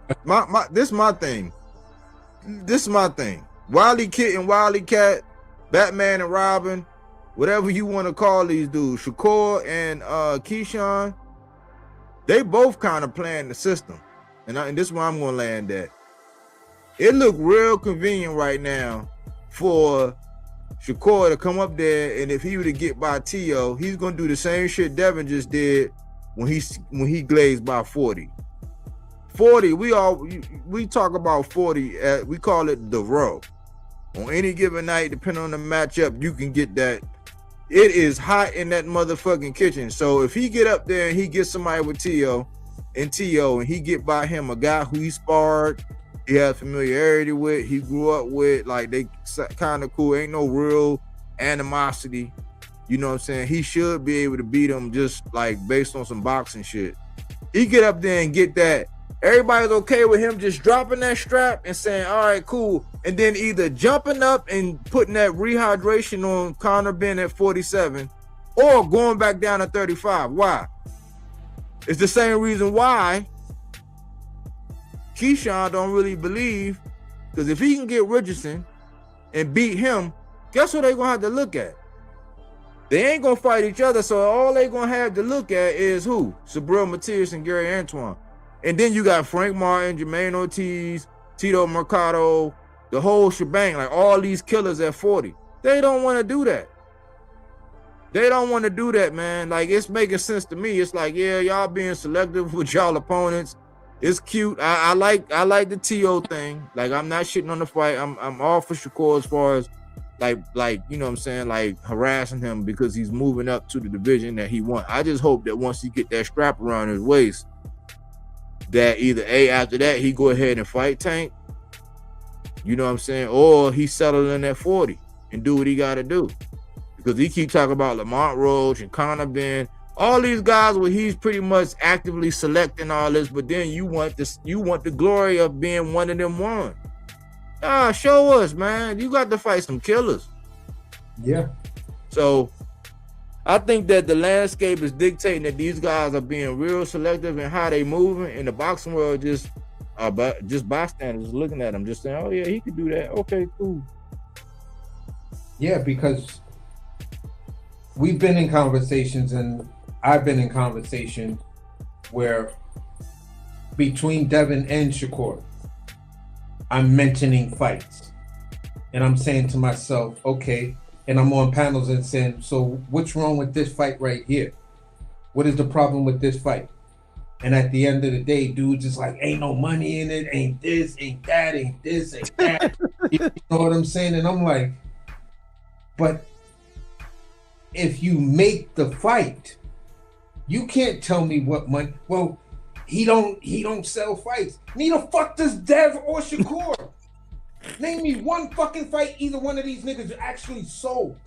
this is my thing. This is my thing. Wiley Kid and Wiley Cat, Batman and Robin, whatever you want to call these dudes, Shakur and Keyshawn, they both kind of playing the system. And this is where I'm gonna land at. It look real convenient right now for Shakur to come up there, and if he were to get by T.O., he's gonna do the same shit Devin just did when he glazed by 40. 40, we talk about 40, we call it the row. On any given night, depending on the matchup, you can get that. It is hot in that motherfucking kitchen. So if he get up there and he gets somebody with T.O., and he get by him a guy who he sparred, he has familiarity with, he grew up with, like they kind of cool, ain't no real animosity. You know what I'm saying? He should be able to beat him just like based on some boxing shit. He get up there and get that. Everybody's okay with him just dropping that strap and saying, all right, cool. And then either jumping up and putting that rehydration on Conor Ben at 47 or going back down to 35. Why? It's the same reason why Keyshawn don't really believe, because if he can get Richardson and beat him, guess what they're going to have to look at? They ain't going to fight each other, so all they're going to have to look at is who? Sabril Matias and Gary Antoine. And then you got Frank Martin, Jermaine Ortiz, Tito Mercado, the whole shebang, like all these killers at 40. They don't want to do that. They don't want to do that, man. Like, it's making sense to me. It's like, yeah, y'all being selective with y'all opponents. It's cute. I like the TO thing. Like, I'm not shitting on the fight. I'm all for Shakur as far as like you know what I'm saying, like harassing him because he's moving up to the division that he wants. I just hope that once he get that strap around his waist, that either after that he go ahead and fight Tank, you know what I'm saying, or he settle in at 40 and do what he got to do. Because he keep talking about Lamont Roach and Conor Ben, all these guys where he's pretty much actively selecting all this, but then you want the glory of being one of them one. Show us, man. You got to fight some killers. Yeah. So I think that the landscape is dictating that these guys are being real selective in how they moving, and the boxing world just bystanders looking at them, just saying, oh yeah, he could do that. Okay, cool. Yeah, because we've been in conversations, and I've been in conversation where between Devin and Shakur, I'm mentioning fights. And I'm saying to myself, okay, and I'm on panels and saying, so what's wrong with this fight right here? What is the problem with this fight? And at the end of the day, dude's just like, ain't no money in it, ain't this, ain't that, ain't this, ain't that. You know what I'm saying? And I'm like, but if you make the fight, you can't tell me what money. Well, he don't sell fights. Neither fuck does Dev or Shakur. Name me one fucking fight either one of these niggas actually sold.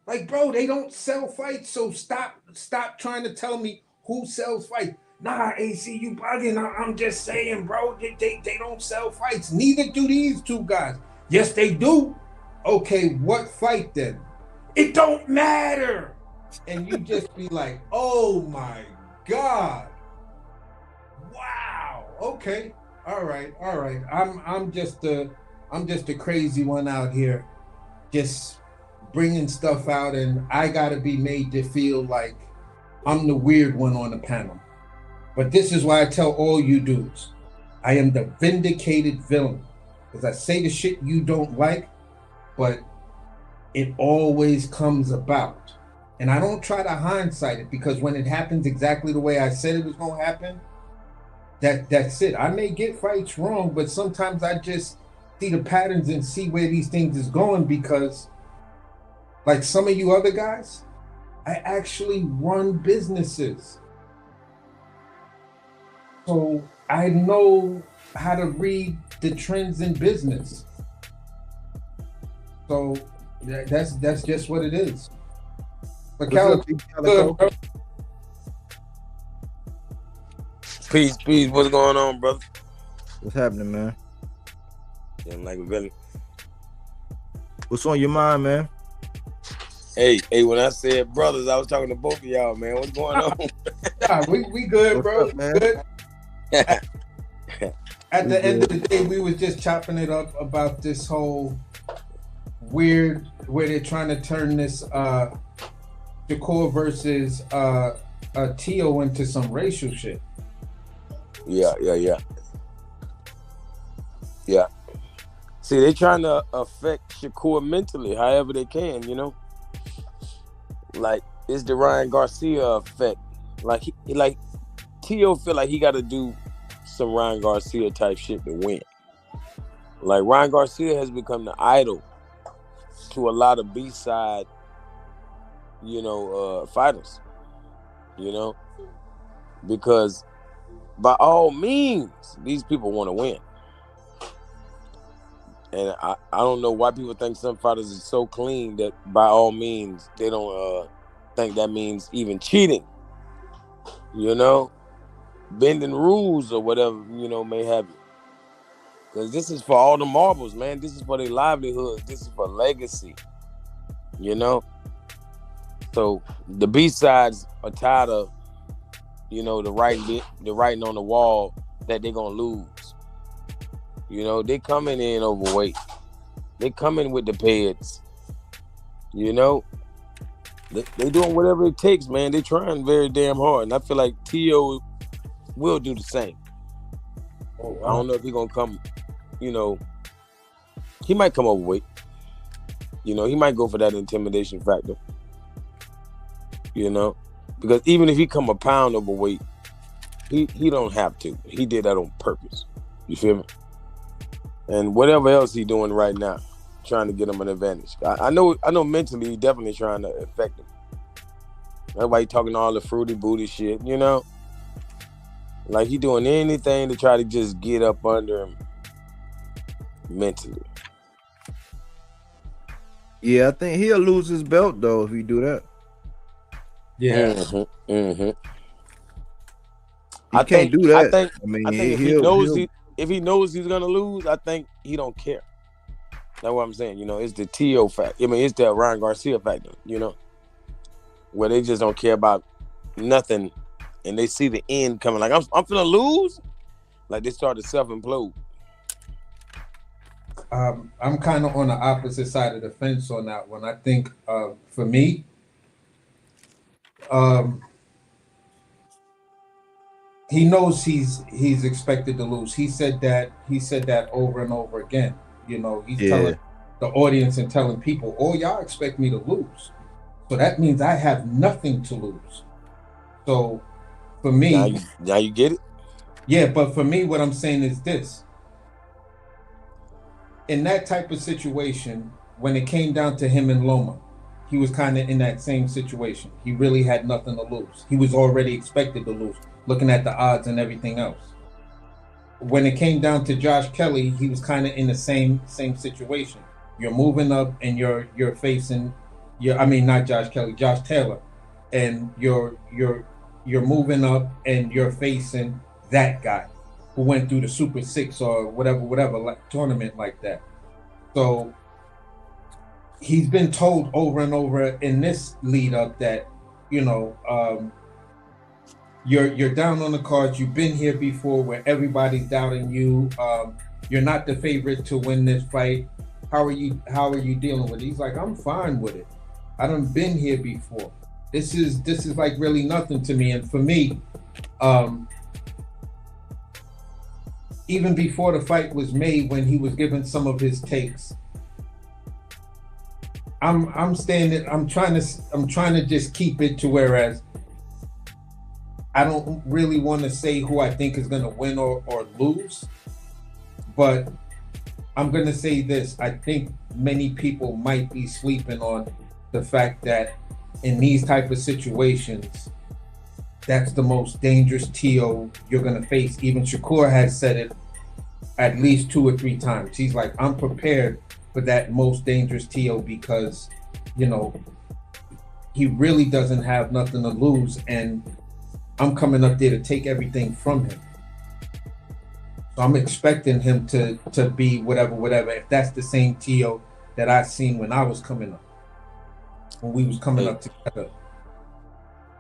Like, bro, they don't sell fights, so stop trying to tell me who sells fights. Nah, AC, you bugging. I'm just saying, bro, they don't sell fights. Neither do these two guys. Yes, they do. Okay, what fight then? It don't matter. And you just be like, oh my God. Wow. Okay. All right. I'm just a crazy one out here, just bringing stuff out, and I gotta be made to feel like I'm the weird one on the panel. But this is why I tell all you dudes, I am the vindicated villain, because I say the shit you don't like, but it always comes about. And I don't try to hindsight it, because when it happens exactly the way I said it was gonna happen, that's it. I may get fights wrong, but sometimes I just see the patterns and see where these things is going, because like some of you other guys, I actually run businesses. So I know how to read the trends in business. So that's just what it is. But Calico, Peace. What's going on, brother? What's happening, man? Yeah, I'm like really. What's on your mind, man? Hey, when I said brothers, I was talking to both of y'all, man. What's going on? Nah, we good, What's bro. up, man? Good. At the end of the day, we was just chopping it up about this whole weird, where they're trying to turn this Shakur versus Tio into some racial shit. Yeah. See, they trying to affect Shakur mentally, however they can, you know. Like, it's the Ryan Garcia effect. Like, Tio feel like he got to do some Ryan Garcia type shit to win. Like, Ryan Garcia has become the idol to a lot of B-side, fighters, because by all means, these people want to win. And I don't know why people think some fighters are so clean that by all means, they don't think that means even cheating, bending rules or whatever, may have you. Because this is for all the marbles, man. This is for their livelihood. This is for legacy, So the B-sides are tired of, the writing on the wall that they're going to lose. They coming in overweight. They coming with the pads. They doing whatever it takes, man. They trying very damn hard. And I feel like Tio will do the same. I don't know if he's going to come, he might come overweight. He might go for that intimidation factor. Because even if he come a pound overweight, he don't have to. He did that on purpose. You feel me? And whatever else he's doing right now, trying to get him an advantage. I know mentally he's definitely trying to affect him. That's why he talking all the fruity booty shit, Like he doing anything to try to just get up under him mentally. Yeah, I think he'll lose his belt though if he do that. Yeah. Mm-hmm. He can't do that. I think if he knows he's gonna lose, I think he don't care. That's what I'm saying. It's the Tio fact. It's the Ryan Garcia factor. Where they just don't care about nothing, and they see the end coming. Like I'm finna lose. Like they start to self-implode. I'm kind of on the opposite side of the fence on that one. I think for me, um, he knows he's expected to lose. He said that over and over again. You know, he's Yeah. telling the audience and telling people, "Oh, y'all expect me to lose, so that means I have nothing to lose." So for me, now you get it. yeah, but for me, what I'm saying is this: in that type of situation, when it came down to him and Loma, he was kind of in that same situation. He really had nothing to lose. He was already expected to lose, looking at the odds and everything else. When it came down to Josh Kelly, he was kind of in the same situation. You're moving up and you're facing I mean not Josh Kelly, Josh Taylor, and you're moving up and you're facing that guy who went through the Super Six or whatever like, tournament like that. So he's been told over and over in this lead up that you know you're down on the cards. You've been here before, where everybody's doubting you. You're not the favorite to win this fight. How are you dealing with it? He's like, I'm fine with it. I done been here before. This is like really nothing to me. And for me, even before the fight was made, when he was giving some of his takes, I'm standing. I'm trying to just keep it to whereas I don't really want to say who I think is going to win or lose, but I'm going to say this. I think many people might be sleeping on the fact that in these type of situations, that's the most dangerous TO you're going to face. Even Shakur has said it at least 2 or 3 times. He's like, I'm prepared for that most dangerous TO because, you know, he really doesn't have nothing to lose, and I'm coming up there to take everything from him. So I'm expecting him to be whatever. If that's the same TO that I seen when I was coming up, when we was coming up together.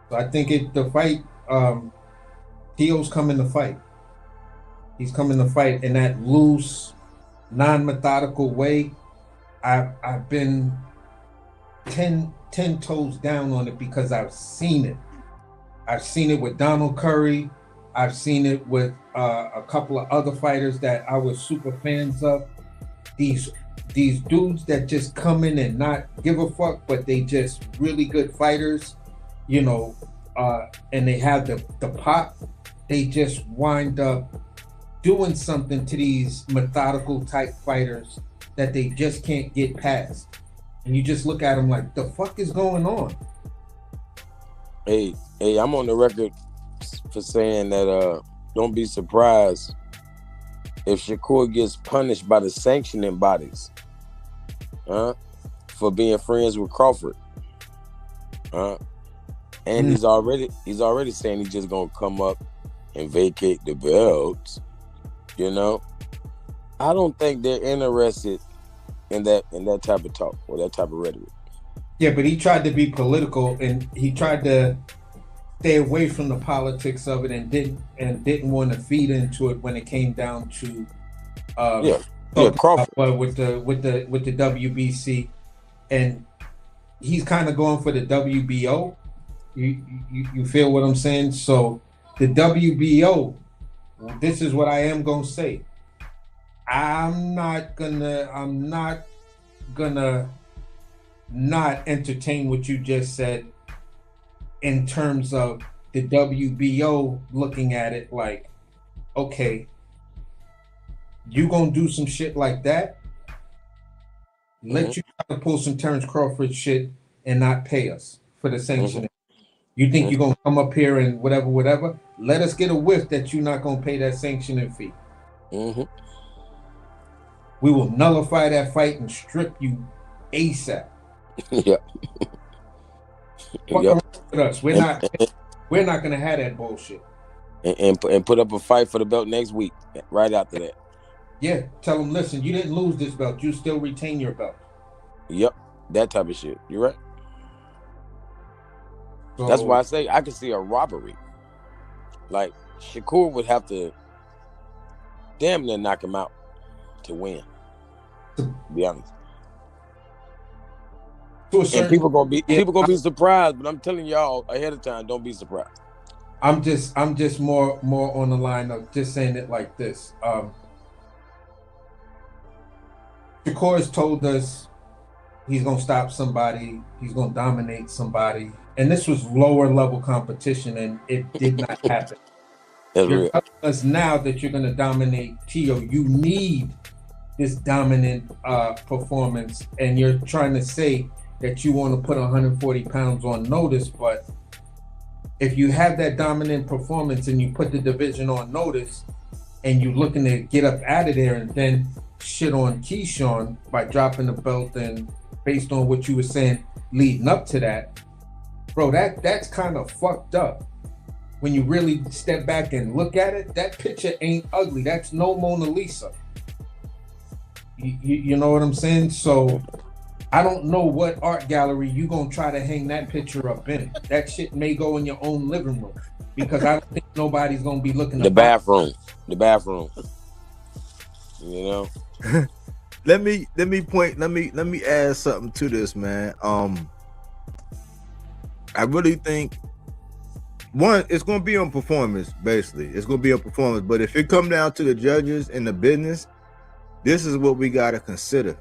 So I think the fight, TO's coming to fight. He's coming to fight in that loose, non-methodical way. I've been 10 toes down on it because I've seen it. I've seen it with Donald Curry. I've seen it with a couple of other fighters that I was super fans of. These dudes that just come in and not give a fuck, but they just really good fighters, you know, and they have the pop. They just wind up doing something to these methodical type fighters that they just can't get past. And you just look at them like, the fuck is going on? Hey, I'm on the record for saying that don't be surprised if Shakur gets punished by the sanctioning bodies for being friends with Crawford. And he's already saying he's just gonna come up and vacate the belts. You know, I don't think they're interested in that type of talk or that type of rhetoric. Yeah, but he tried to be political and he tried to stay away from the politics of it and didn't want to feed into it when it came down to Crawford. With the WBC, and he's kind of going for the WBO. You feel what I'm saying? So the WBO, this is what I am gonna say. I'm not gonna not entertain what you just said in terms of the WBO looking at it like, okay, you gonna do some shit like that? Let you try to pull some Terrence Crawford shit and not pay us for the sanctioning. You think you're gonna come up here and whatever? Let us get a whiff that you're not gonna pay that sanctioning fee. We will nullify that fight and strip you ASAP. Yep. Fuck around with us. We're not gonna have that bullshit. And put up a fight for the belt next week, right after that. Yeah, tell them, listen, you didn't lose this belt. You still retain your belt. Yep, that type of shit. You're right. So, that's why I say I can see a robbery. Like, Shakur would have to damn near knock him out to win. To be honest. To a And certain people gonna be yeah, surprised, but I'm telling y'all ahead of time, don't be surprised. I'm just more on the line of just saying it like this. Shakur has told us he's gonna stop somebody, he's gonna dominate somebody, and this was lower level competition, and it did not happen. That's You're real. telling us now that you're gonna dominate Tio. You need this dominant performance, and you're trying to say that you want to put 140 pounds on notice, but if you have that dominant performance and you put the division on notice and you're looking to get up out of there and then shit on Keyshawn by dropping the belt, and based on what you were saying leading up to that, bro, that's kind of fucked up. When you really step back and look at it, that picture ain't ugly. That's no Mona Lisa. You know what I'm saying? So I don't know what art gallery you gonna try to hang that picture up in. That shit may go in your own living room, because I don't think nobody's gonna be looking The bathroom. You know. Let me add something to this, man. I really think one, it's gonna be on performance, basically. It's gonna be on performance. But if it come down to the judges and the business, this is what we gotta consider.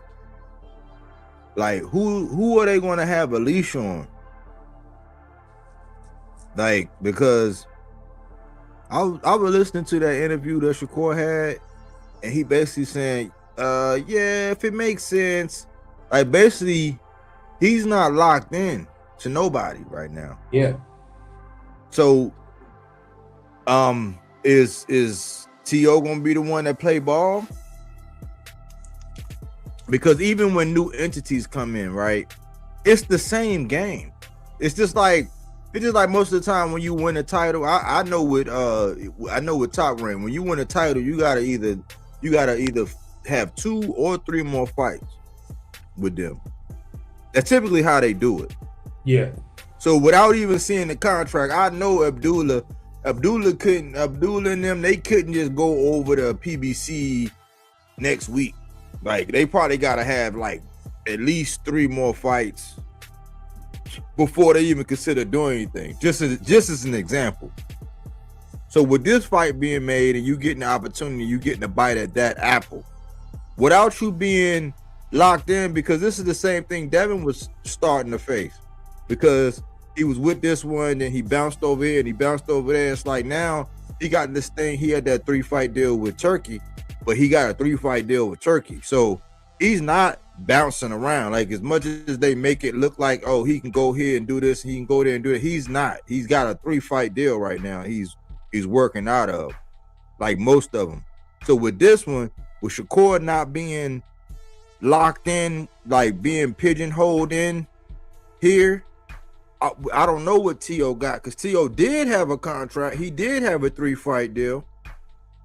Like, who are they gonna have a leash on? Like, because I was listening to that interview that Shakur had, and he basically saying, yeah, if it makes sense, like, basically, he's not locked in to nobody right now. Yeah. So, is T.O. gonna be the one that play ball? Because even when new entities come in, right, it's the same game. It's just like most of the time when you win a title. I know with Top Rank, when you win a title, you gotta either have 2 or 3 more fights with them. That's typically how they do it. Yeah. So without even seeing the contract, I know Abdullah and them, they couldn't just go over to PBC next week. Like, they probably gotta have like at least 3 more fights before they even consider doing anything. Just as an example. So with this fight being made and you getting the opportunity, you getting a bite at that apple, without you being locked in, because this is the same thing Devin was starting to face, because he was with this one, then he bounced over here and he bounced over there. It's like now he got this thing. He had that 3-fight deal with Turkey, but he got a 3-fight deal with Turkey. So he's not bouncing around. Like, as much as they make it look like, oh, he can go here and do this, he can go there and do it, he's not. He's got a 3-fight deal right now. He's working out of, like most of them. So with this one, with Shakur not being locked in, like being pigeonholed in here, I don't know what T.O. got, because T.O. did have a contract. He did have a 3-fight deal,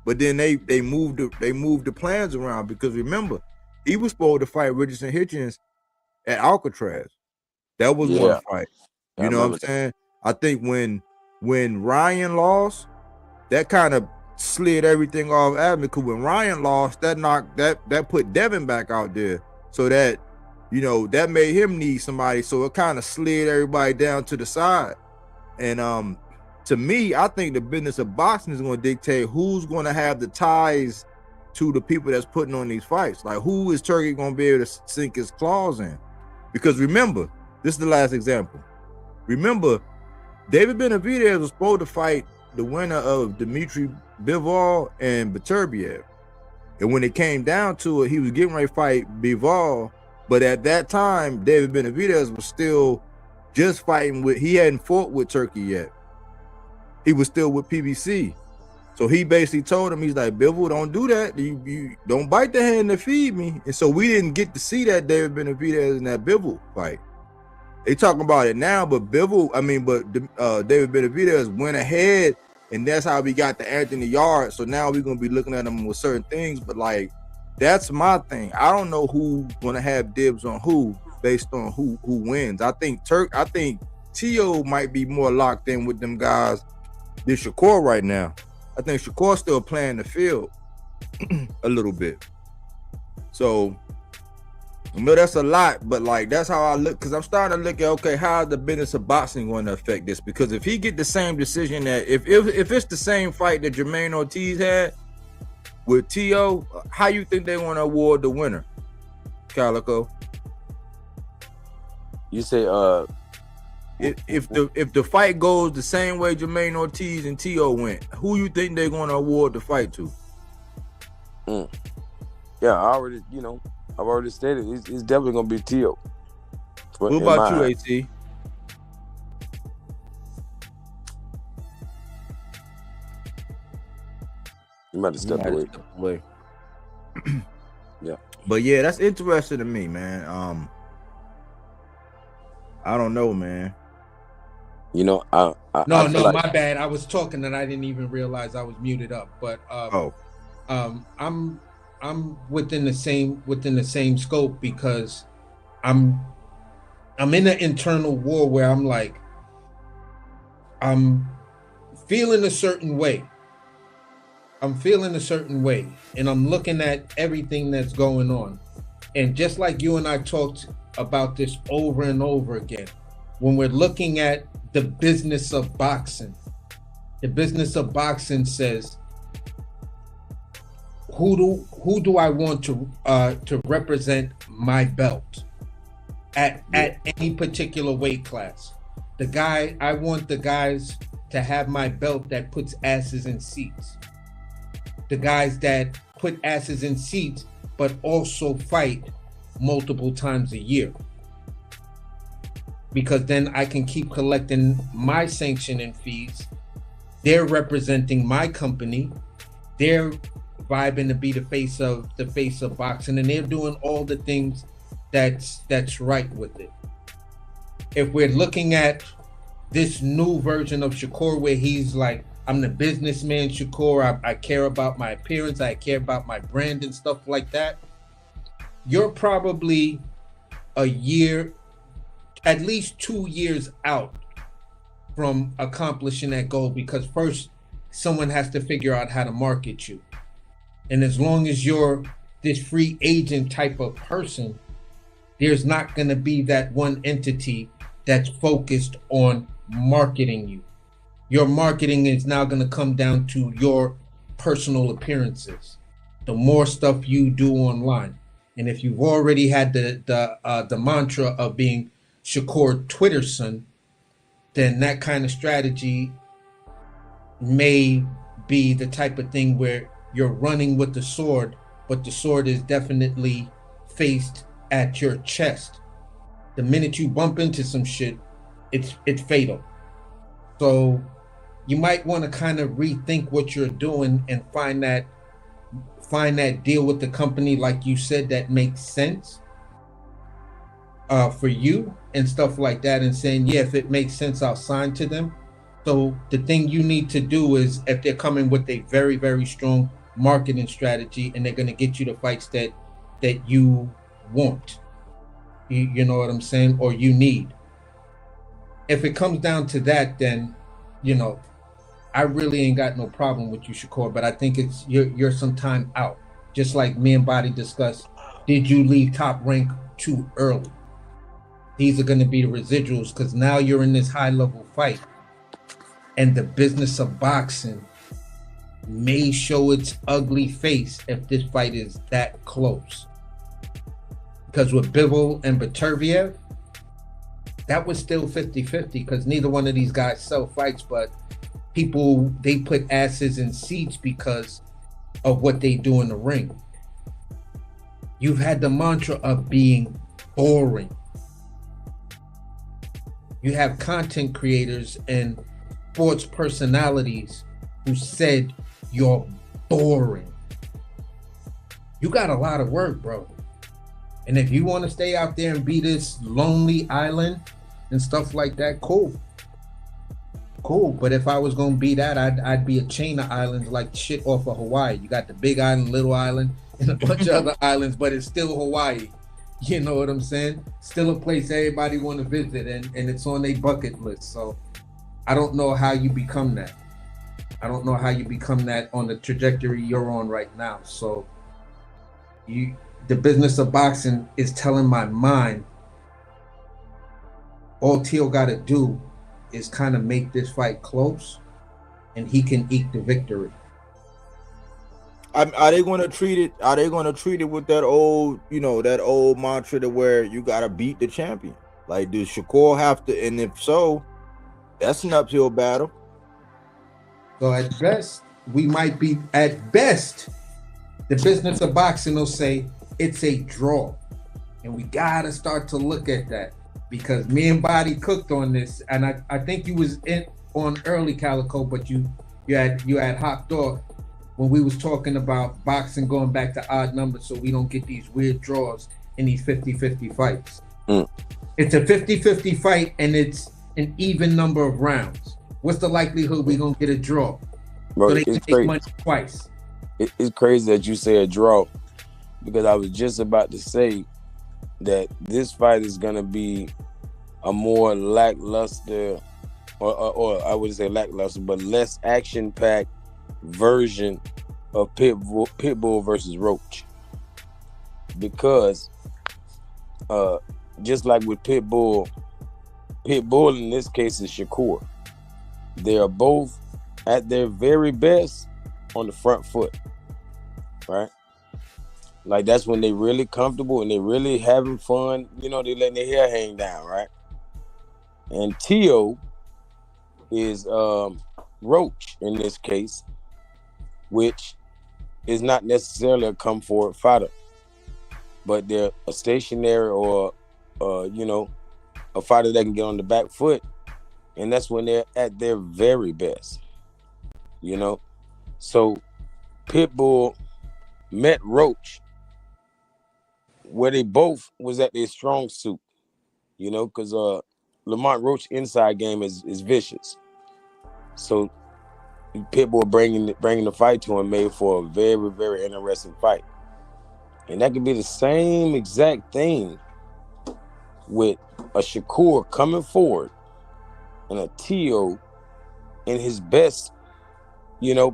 but then they moved the plans around, because remember, he was supposed to fight Richardson Hitchens at Alcatraz. That was one fight. You know what I'm saying? I think when Ryan lost, that kind of slid everything off Abner, because when Ryan lost, that put Devin back out there, so that, you know, that made him need somebody. So it kind of slid everybody down to the side. And to me, I think the business of boxing is going to dictate who's going to have the ties to the people that's putting on these fights. Like, who is Turkey going to be able to sink his claws in? Because remember, this is the last example. Remember, David Benavidez was supposed to fight the winner of Dmitry Bivol and Beterbiev. And when it came down to it, he was getting ready to fight Bivol. But at that time, David Benavidez was still just fighting he hadn't fought with Turkey yet. He was still with PBC. So he basically told him, he's like, Bivol, don't do that. You don't bite the hand that feed me. And so we didn't get to see that David Benavidez in that Bivol fight. They talking about it now, but David Benavidez went ahead, and that's how we got the Anthony Yard. So now we're going to be looking at him with certain things, but like, that's my thing. I don't know who's going to have dibs on who based on who wins. I think T.O. might be more locked in with them guys than Shakur right now. I think Shakur's still playing the field a little bit. So No, that's a lot, but like that's how I look, because I'm starting to look at, okay, how is the business of boxing going to affect this? Because if he get the same decision that if it's the same fight that Jermaine Ortiz had with T.O., how you think they want to award the winner, Calico? You say if the fight goes the same way Jermaine Ortiz and T.O. went, who you think they're going to award the fight to? Yeah, I've already stated it's definitely gonna be T.O. What about you, AC? You might have stepped away. Yeah. But yeah, that's interesting to me, man. I don't know, man. You know, I No, like, my bad. I was talking and I didn't even realize I was muted up. But I'm within the same scope, because I'm in an internal war where I'm like, I'm feeling a certain way. And I'm looking at everything that's going on. And just like you and I talked about this over and over again, when we're looking at the business of boxing says, who do I want to represent my belt at any particular weight class? I want the guys to have my belt that puts asses in seats. The guys that put asses in seats, but also fight multiple times a year. Because then I can keep collecting my sanctioning fees. They're representing my company. They're vibing to be the face of boxing, and they're doing all the things that's right with it. If we're looking at this new version of Shakur, where he's like, I'm the businessman Shakur, I care about my appearance, I care about my brand and stuff like that, you're probably a year, at least 2 years out from accomplishing that goal, because first someone has to figure out how to market you. And as long as you're this free agent type of person, there's not going to be that one entity that's focused on marketing you. Your marketing is now going to come down to your personal appearances. The more stuff you do online. And if you've already had the mantra of being Shakur Twitterson, then that kind of strategy may be the type of thing where you're running with the sword, but the sword is definitely faced at your chest. The minute you bump into some shit, it's fatal. So you might want to kind of rethink what you're doing and find that deal with the company, like you said, that makes sense for you and stuff like that, and saying, yeah, if it makes sense, I'll sign to them. So the thing you need to do is, if they're coming with a very, very strong marketing strategy and they're going to get you the fights that you want, you know what I'm saying, or you need. If it comes down to that, then, you know, I really ain't got no problem with you, Shakur, but I think it's you're some time out. Just like me and Body discussed, did you leave Top Rank too early? These are going to be the residuals, because now you're in this high level fight, and the business of boxing may show its ugly face if this fight is that close. Because with Bivol and Beterbiev, that was still 50-50, because neither one of these guys sell fights, but people, they put asses in seats because of what they do in the ring. You've had the mantra of being boring. You have content creators and sports personalities who said you're boring. You got a lot of work, bro. And if you want to stay out there and be this lonely island and stuff like that, cool. But if I was gonna be that, I'd be a chain of islands like shit off of Hawaii. You got the big island, little island, and a bunch of other islands, but it's still Hawaii. You know what I'm saying? Still a place everybody want to visit, and it's on their bucket list. So I don't know how you become that. I don't know how you become that on the trajectory you're on right now. So you the business of boxing is telling my mind all Tio got to do is kind of make this fight close, and he can eke the victory. Are they going to treat it? Are they going to treat it with that old, that old mantra to where you got to beat the champion? Like, does Shakur have to? And if so, that's an uphill battle. So at best, we might be at best. The business of boxing will say it's a draw, and we gotta start to look at that because me and Body cooked on this, and I think you was on early, Calico, but you had hopped off when we was talking about boxing going back to odd numbers so we don't get these weird draws in these 50-50 fights. It's a 50-50 fight and it's an even number of rounds. What's the likelihood we gonna get a draw? Bro, so they it's take crazy. money twice. It's crazy that you say a draw because I was just about to say that this fight is gonna be a more lackluster, or I wouldn't say lackluster, but less action-packed version of Pitbull versus Roach. Because just like with Pitbull in this case is Shakur. They are both at their very best on the front foot, right? Like that's when they really comfortable and they really having fun. They letting their hair hang down, right? And Tio is Roach in this case, which is not necessarily a come forward fighter, but they're a stationary or a fighter that can get on the back foot, and that's when they're at their very best. So Pitbull met Roach where they both was at their strong suit, because Lamont Roach inside game is vicious. So Pitbull bringing the fight to him made for a very, very interesting fight. And that could be the same exact thing with a Shakur coming forward and a Tio in his best,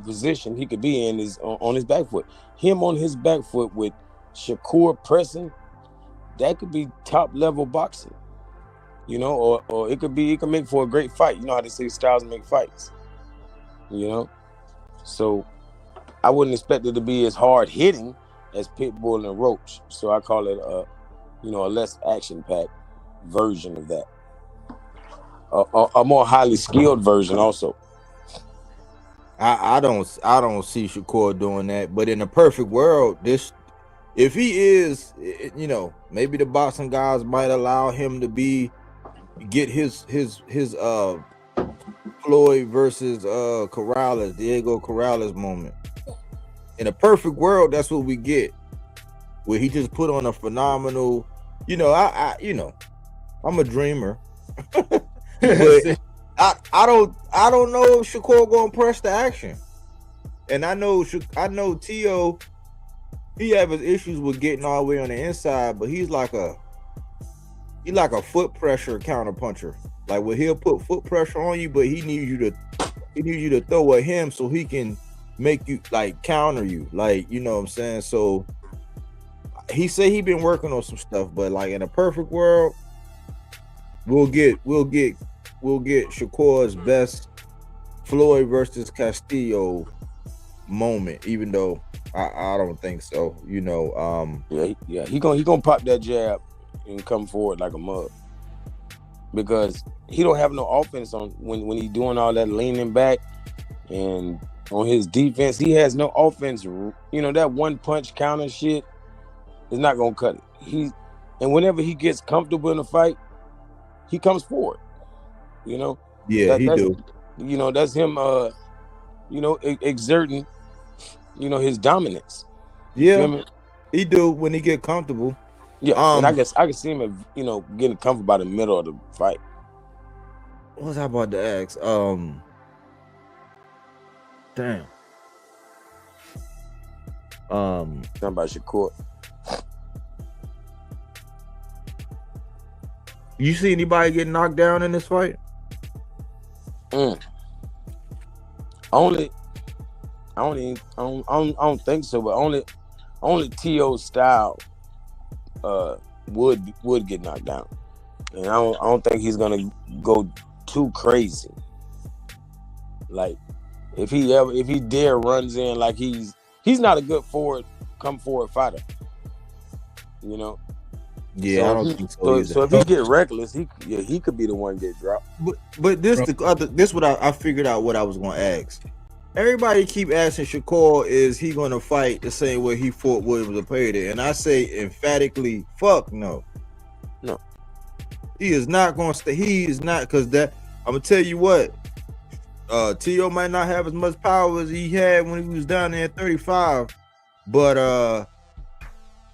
position he could be in is on his back foot. Him on his back foot with Shakur pressing, that could be top level boxing, or it can make for a great fight. You know how they say styles make fights, So I wouldn't expect it to be as hard hitting as Pitbull and Roach. So I call it a less action packed version of that. A more highly skilled version also. I don't see Shakur doing that. But in a perfect world, if he is, maybe the boxing guys might allow him to get his Floyd versus Diego Corrales moment. In a perfect world, that's what we get. Where he just put on a phenomenal, I'm a dreamer. But I don't know if Shakur gonna press the action. And I know Tio, he have his issues with getting all the way on the inside, but he's like a foot pressure counter puncher. Like where he'll put foot pressure on you, but he needs you to throw at him so he can make you like counter you. Like, you know what I'm saying? So he said he been working on some stuff, but like in a perfect world, we'll get Shakur's best Floyd versus Castillo moment, even though I don't think so. Yeah, he gonna pop that jab and come forward like a mug because he don't have no offense on when he doing all that leaning back and on his defense. He has no offense. That one punch counter shit is not gonna cut it. And whenever he gets comfortable in a fight, he comes forward. Yeah, he do. That's him. Exerting. His dominance. Yeah, he do when he get comfortable. Yeah, and I guess I can see him, getting comfortable by the middle of the fight. What was I about to ask? Damn. Talking about Shakur. You see anybody get knocked down in this fight? I don't think so, but only Tio's style would get knocked down, and I don't think he's gonna go too crazy. Like if he dare runs in like he's not a good come forward fighter, you know. Yeah, So I don't think so either. So if he get reckless, he could be the one get dropped. But this what I figured out what I was gonna ask. Everybody keep asking Shakur, is he gonna fight the same way he fought Williams Zepeda? And I say emphatically, fuck no. No. He is not gonna stay. He is not, because that I'm gonna tell you what. T.O. might not have as much power as he had when he was down there at 35, but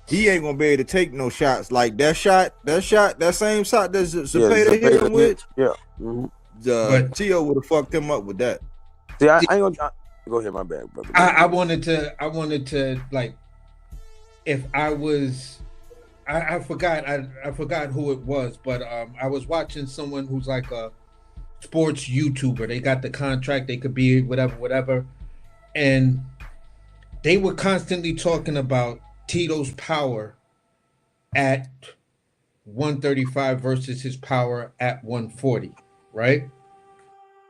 he ain't gonna be able to take no shots like that same shot that Zepeda hit him with. Yeah. Mm-hmm. T.O. would have fucked him up with that. See, I ain't gonna go ahead, my bad, brother. I wanted to like, if I was, I forgot who it was, but I was watching someone who's like a sports YouTuber. They got the contract, they could be whatever, and they were constantly talking about Tito's power at 135 versus his power at 140, right?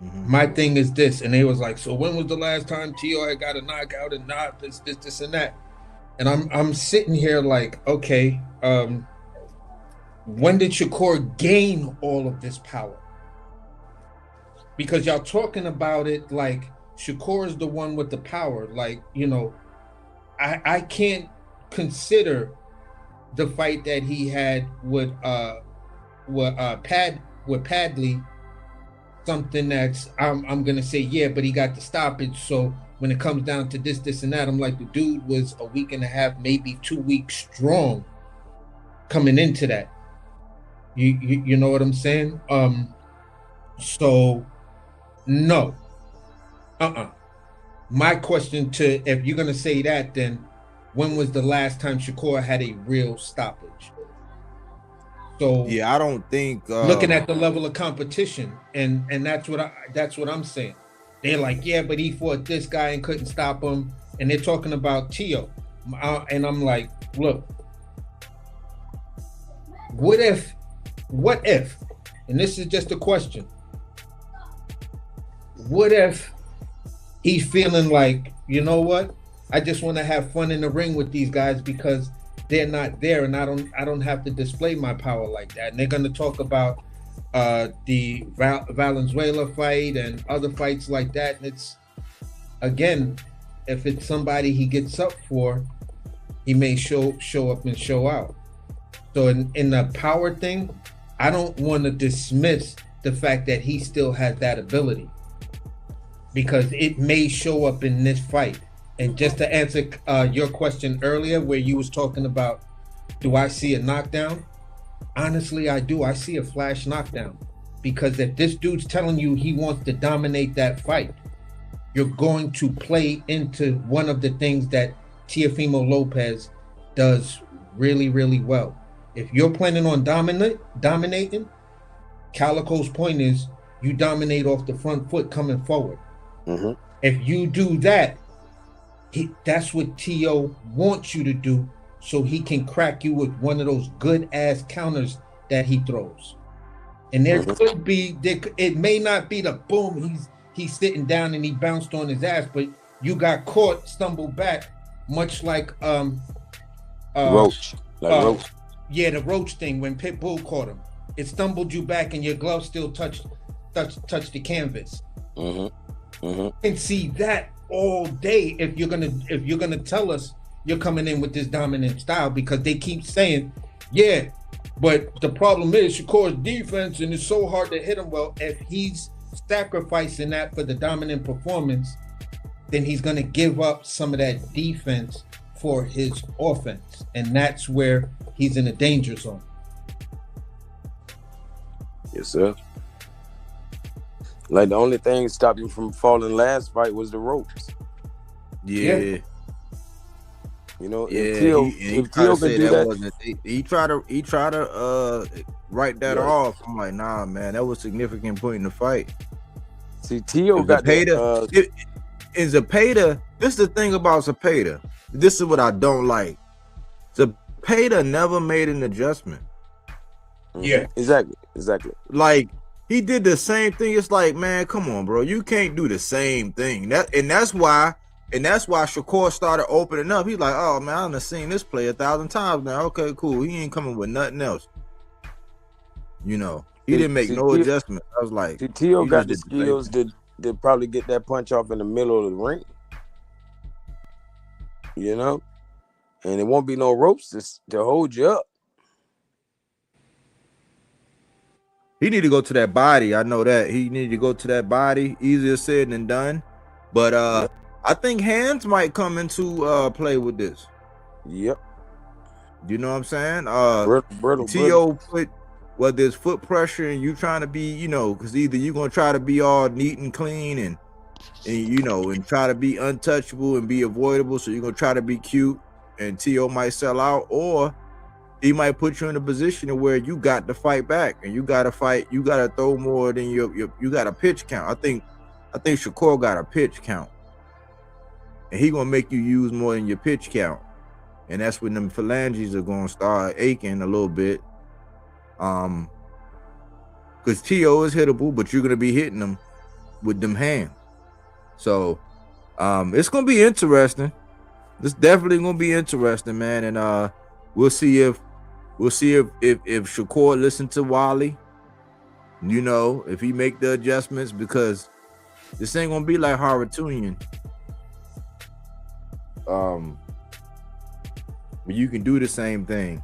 Mm-hmm. My thing is this, and they was like, so when was the last time Tito had got a knockout and not this and that? And I'm sitting here like, okay, when did Shakur gain all of this power? Because y'all talking about it like Shakur is the one with the power. Like, you know, I can't consider the fight that he had with Padley something that's I'm gonna say, yeah, but he got the stoppage. So when it comes down to this and that, I'm like, the dude was a week and a half, maybe 2 weeks strong coming into that. You know what I'm saying? So no. My question if you're gonna say that, then when was the last time Shakur had a real stoppage? So yeah, I don't think looking at the level of competition, and that's what I'm saying. They're like, yeah, but he fought this guy and couldn't stop him, and they're talking about Tio, and I'm like, look, what if, and this is just a question, what if he's feeling like, you know what, I just want to have fun in the ring with these guys because they're not there, and I don't have to display my power like that. And they're going to talk about the Valenzuela fight and other fights like that. And it's, again, if it's somebody he gets up for, he may show up and show out. So in the power thing, I don't want to dismiss the fact that he still has that ability, because it may show up in this fight. And just to answer your question earlier, where you was talking about, do I see a knockdown? Honestly, I do. I see a flash knockdown, because if this dude's telling you he wants to dominate that fight, you're going to play into one of the things that Teofimo Lopez does really, really well. If you're planning on dominating, Calico's point is you dominate off the front foot coming forward. Mm-hmm. If you do that, that's what T.O. wants you to do, so he can crack you with one of those good ass counters that he throws. And there could be, it may not be the boom, he's sitting down and he bounced on his ass, but you got caught, stumbled back, much like Roach. Roach. Yeah, the Roach thing when Pitbull caught him. It stumbled you back and your glove still touched the canvas. Mm-hmm. Mm-hmm. And see that all day if you're gonna tell us you're coming in with this dominant style, because they keep saying, yeah, but the problem is Shakur's defense and it's so hard to hit him. Well, if he's sacrificing that for the dominant performance, then he's gonna give up some of that defense for his offense, and that's where he's in a danger zone. Yes, sir. Like, the only thing stopped him from falling last fight was the ropes. Yeah. You know, yeah, if Tio can do that, he tried to write that off. I'm like, nah, man, that was a significant point in the fight. See, Tio got Zepeda. Zepeda, this is the thing about Zepeda. This is what I don't like. Pater never made an adjustment. Yeah. Exactly. Like, he did the same thing. It's like, man, come on, bro. You can't do the same thing. That's why Shakur started opening up. He's like, oh man, I've seen this play 1,000 times now. Okay, cool. He ain't coming with nothing else. You know, he didn't make no adjustment. I was like, T.O. got the skills to probably get that punch off in the middle of the ring. You know? And it won't be no ropes to hold you up. He need to go to that body. I know that. He need to go to that body. Easier said than done. But I think hands might come into play with this. Yep. You know what I'm saying? Brittle. T.O. put whether it's foot pressure and you trying to be, you know, because either you're gonna try to be all neat and clean and you know, and try to be untouchable and be avoidable, so you're gonna try to be cute, and T.O. might sell out, or he might put you in a position where you got to fight back and you gotta fight, you gotta throw more than you got a pitch count. I think Shakur got a pitch count, and he gonna make you use more than your pitch count, and that's when them phalanges are gonna start aching a little bit. Because T.O. is hittable, but you're gonna be hitting them with them hands. So it's gonna be interesting. It's definitely gonna be interesting, man. And we'll see if Shakur listen to Wally, you know, if he make the adjustments, because this ain't gonna be like Haratunian. Where you can do the same thing.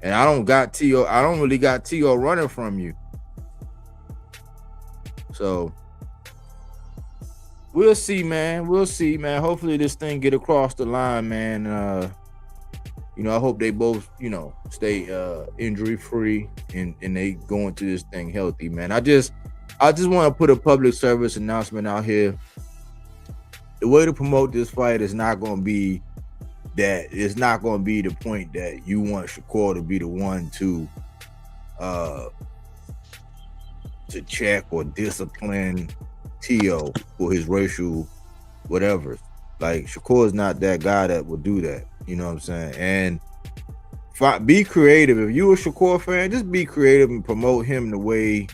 And I don't really got T.O. running from you. So we'll see, man. Hopefully this thing get across the line, man. You know, I hope they both, you know, stay injury free and they go into this thing healthy, man. I just want to put a public service announcement out here. The way to promote this fight is not going to be that. It's not going to be the point that you want Shakur to be the one to check or discipline T.O. for his racial whatever. Like, Shakur is not that guy that would do that. You know what I'm saying? And be creative. If you're a Shakur fan, just be creative and promote him the way.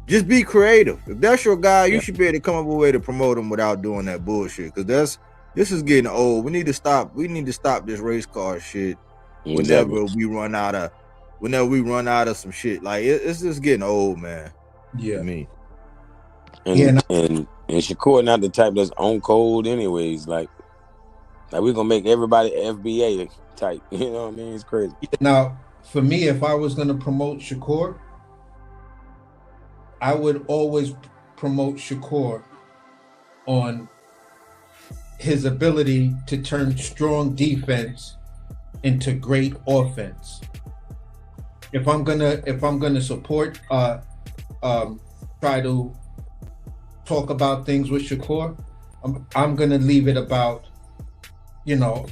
Just be creative. If that's your guy, you should be able to come up with a way to promote him without doing that bullshit. Because this is getting old. We need to stop this race car shit whenever we run out of some shit. Like, it's just getting old, man. Yeah. To me. And Shakur not the type that's on code anyways. Like we're gonna make everybody FBA type. You know what I mean? It's crazy. Now, for me, if I was gonna promote Shakur, I would always promote Shakur on his ability to turn strong defense into great offense. If I'm gonna support, try to talk about things with Shakur, I'm gonna leave it about, you know,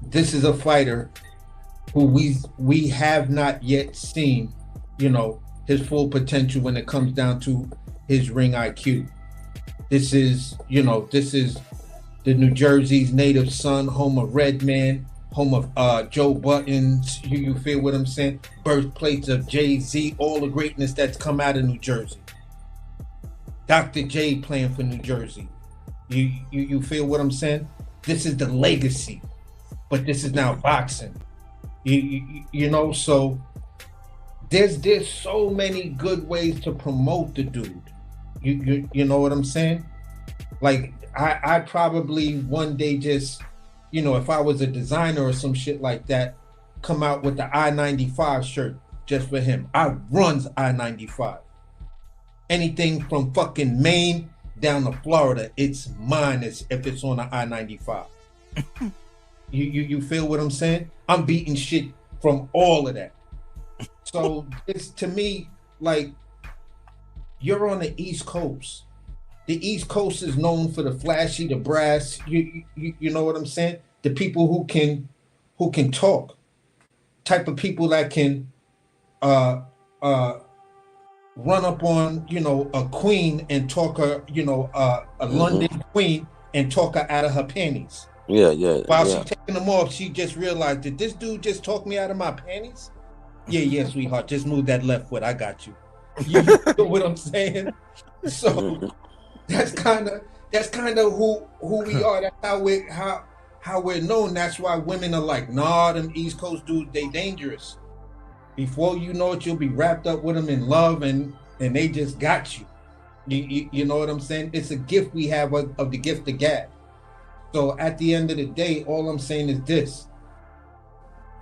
this is a fighter who we have not yet seen, you know, his full potential when it comes down to his ring IQ. This is the New Jersey's native son, home of Redman, home of Joe Buttons. You feel what I'm saying? Birthplace of Jay-Z, all the greatness that's come out of New Jersey. Dr. J playing for New Jersey. You feel what I'm saying? This is the legacy, but this is now boxing. You know, so there's so many good ways to promote the dude. You know what I'm saying? Like, I probably one day just, you know, if I was a designer or some shit like that, come out with the I-95 shirt just for him. I runs I-95. Anything from fucking Maine down to Florida, it's mine if it's on the I-95. You feel what I'm saying? I'm beating shit from all of that. So it's, to me, like, you're on the East Coast. The East Coast is known for the flashy, the brass. You know what I'm saying? The people who can talk, type of people that can run up on, you know, a queen and talk her, you know, a London queen and talk her out of her panties. Yeah. While she taking them off, she just realized, did this dude just talk me out of my panties? Yeah, sweetheart. Just move that left foot. I got you. You know what I'm saying? So that's kind of who we are. That's how we're known. That's why women are like, nah, them East Coast dudes, they dangerous. Before you know it, you'll be wrapped up with them in love, and they just got you. You know what I'm saying? It's a gift we have of the gift of gab. So at the end of the day, all I'm saying is this: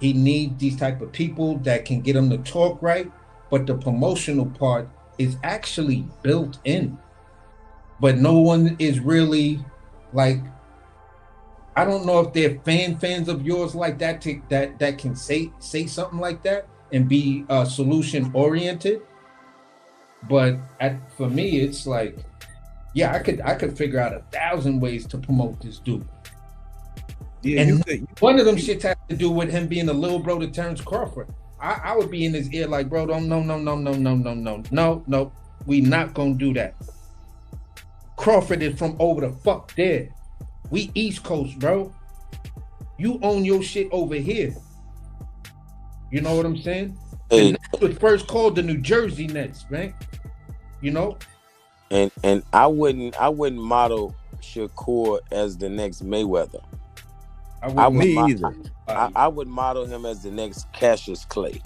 he needs these type of people that can get him to talk right, but the promotional part is actually built in. But no one is really like, I don't know if they're fans of yours like that that can say something like that and be solution oriented. But for me, it's like, yeah, I could figure out 1,000 ways to promote this dude. Yeah, and one of them shits has to do with him being a little bro to Terrence Crawford. I would be in his ear like, bro, don't, no, we not gonna do that. Crawford is from over the fuck there. We East Coast, bro. You own your shit over here. You know what I'm saying? Hey. The Nets was first called the New Jersey Nets, man. You know? And I wouldn't model Shakur as the next Mayweather. I would model him as the next Cassius Clay.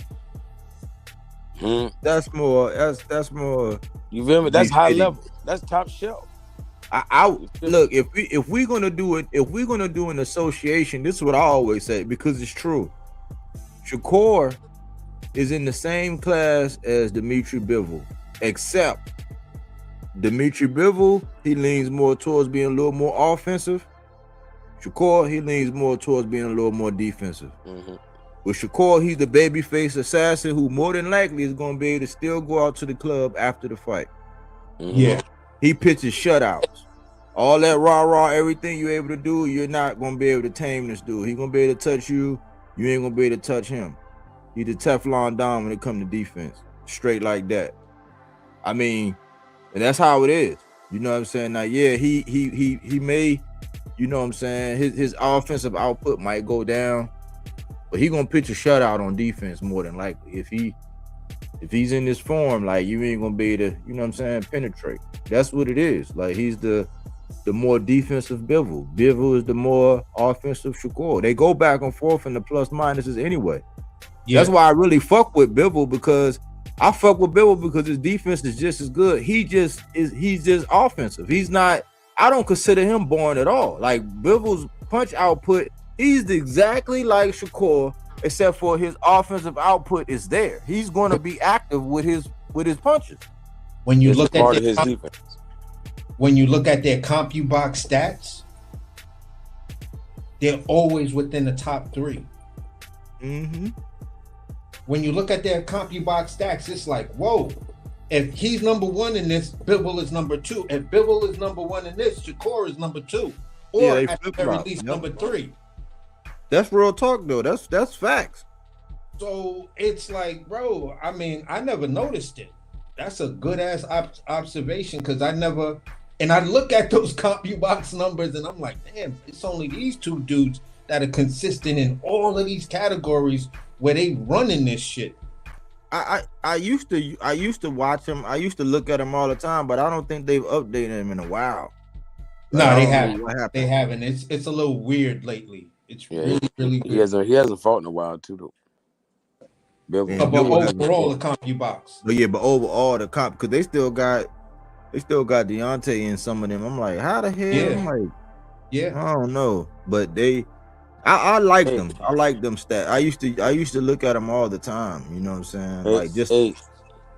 That's more. You feel me? That's high level. That's top shelf. I look, if we're gonna do it, if we're gonna do an association, this is what I always say because it's true. Shakur is in the same class as Dimitri Bivol, except Dimitri Bivol, he leans more towards being a little more offensive. Shakur, he leans more towards being a little more defensive. With Shakur, he's the babyface assassin who more than likely is going to be able to still go out to the club after the fight. Yeah. He pitches shutouts. All that rah-rah, everything you're able to do, you're not going to be able to tame this dude. He's going to be able to touch you. You ain't going to be able to touch him. He's the Teflon Don when it comes to defense. Straight like that. I mean, and that's how it is. You know what I'm saying? Now, yeah, he may, you know what I'm saying, his offensive output might go down, but he gonna pitch a shutout on defense more than likely. If he's in this form, like, you ain't gonna be able to, you know what I'm saying, penetrate. That's what it is. Like, he's the more defensive Bivol. Bivol is the more offensive Shakur. They go back and forth in the plus minuses anyway. Yeah. That's why I really fuck with Bivol, because I fuck with Bivol because his defense is just as good. He's just offensive. He's not, I don't consider him boring at all. Like, Bivol's punch output, he's exactly like Shakur, except for his offensive output is there. He's going to be active with his punches. When you look at his defense. When you look at their CompuBox stats, they're always within the top 3. When you look at their CompuBox stats, it's like, whoa. If he's number 1 in this, Bivol is number 2. If Bivol is number 1 in this, Shakur is number 2. Or at the very least, number 3. That's real talk, though. That's facts. So it's like, bro, I mean, I never noticed it. That's a good ass observation, because I look at those CompuBox numbers and I'm like, damn, it's only these 2 dudes that are consistent in all of these categories where they running this shit. I used to watch him. I used to look at him all the time, but I don't think they've updated him in a while. No, they haven't. They haven't. It's a little weird lately. It's really weird. He hasn't fought in a while too, though. But overall, the CompuBox. But yeah, but overall, the comp, because they still got Deontay in some of them. I'm like, how the hell? Yeah. I'm like, yeah, I don't know, but I like them. I like them stats. I used to look at them all the time. You know what I'm saying?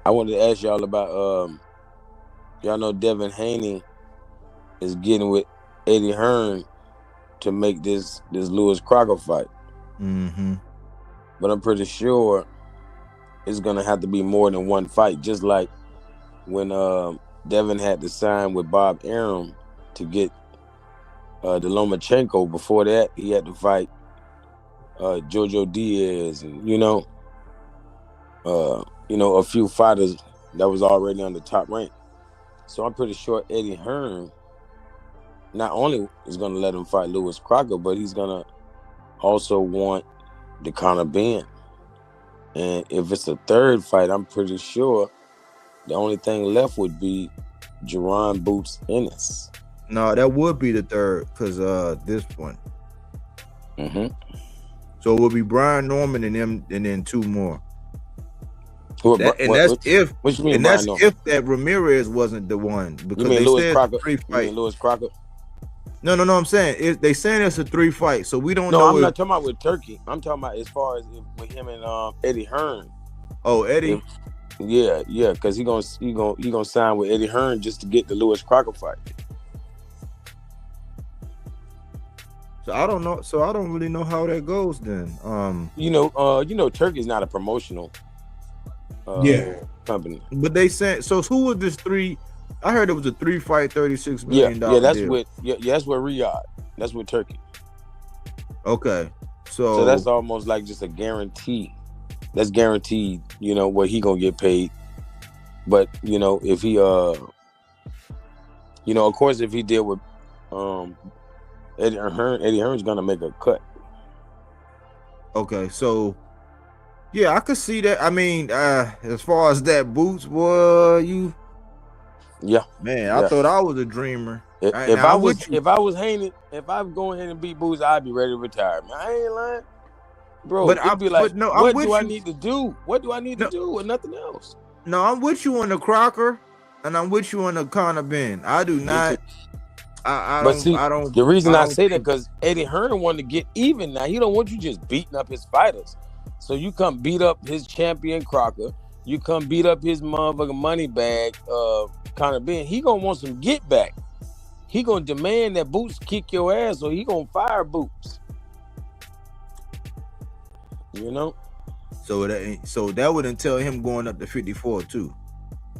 I wanted to ask y'all about y'all know Devin Haney is getting with Eddie Hearn to make this Lewis Crocker fight. But I'm pretty sure it's gonna have to be more than one fight. Just like when Devin had to sign with Bob Arum to get the Lomachenko. Before that, he had to fight Jojo Diaz, and a few fighters that was already on the top rank. So I'm pretty sure Eddie Hearn not only is going to let him fight Lewis Crocker, but he's going to also want the Conor Ben. And if it's a third fight, I'm pretty sure the only thing left would be Jerron Boots Ennis. No, that would be the third, because this one. Mm-hmm. So it would be Brian Norman and them, and then two more. What you mean, and that's if that Ramirez wasn't the one, because they said Crocker? Three fight. You mean Lewis Crocker? No. I'm saying they saying it's a 3 fight, so we don't know. No, I'm not talking about with Turkey. I'm talking about as far as with him and Eddie Hearn. Oh, Eddie. Yeah, because he gonna sign with Eddie Hearn just to get the Lewis Crocker fight. So I don't know. So I don't really know how that goes then. Turkey's not a promotional company. But they said, so who was this 3? I heard it was a 3 fight, $36 million. Yeah, that's deal. with that's with Riyadh. That's with Turkey. Okay. So that's almost like just a guarantee. That's guaranteed, what he gonna get paid. But if he of course if he deal with Eddie Hearn's gonna make a cut. Okay, so yeah, I could see that. I mean, as far as that Boots, boy, I thought I was a dreamer. If I was Haney, if I go ahead and beat Boots, I'd be ready to retire. Man, I ain't lying, bro. But I'd be like, what do I need to do? What do I need to do, and nothing else? No, I'm with you on the Crocker, and I'm with you on the Conor Ben. I do not. I don't. The reason I say that because Eddie Hearn wanted to get even. Now he don't want you just beating up his fighters. So you come beat up his champion Crocker. You come beat up his motherfucking money bag, Conor Ben. He gonna want some get back. He gonna demand that Boots kick your ass, so he gonna fire Boots. So that would entail him going up to 54 too.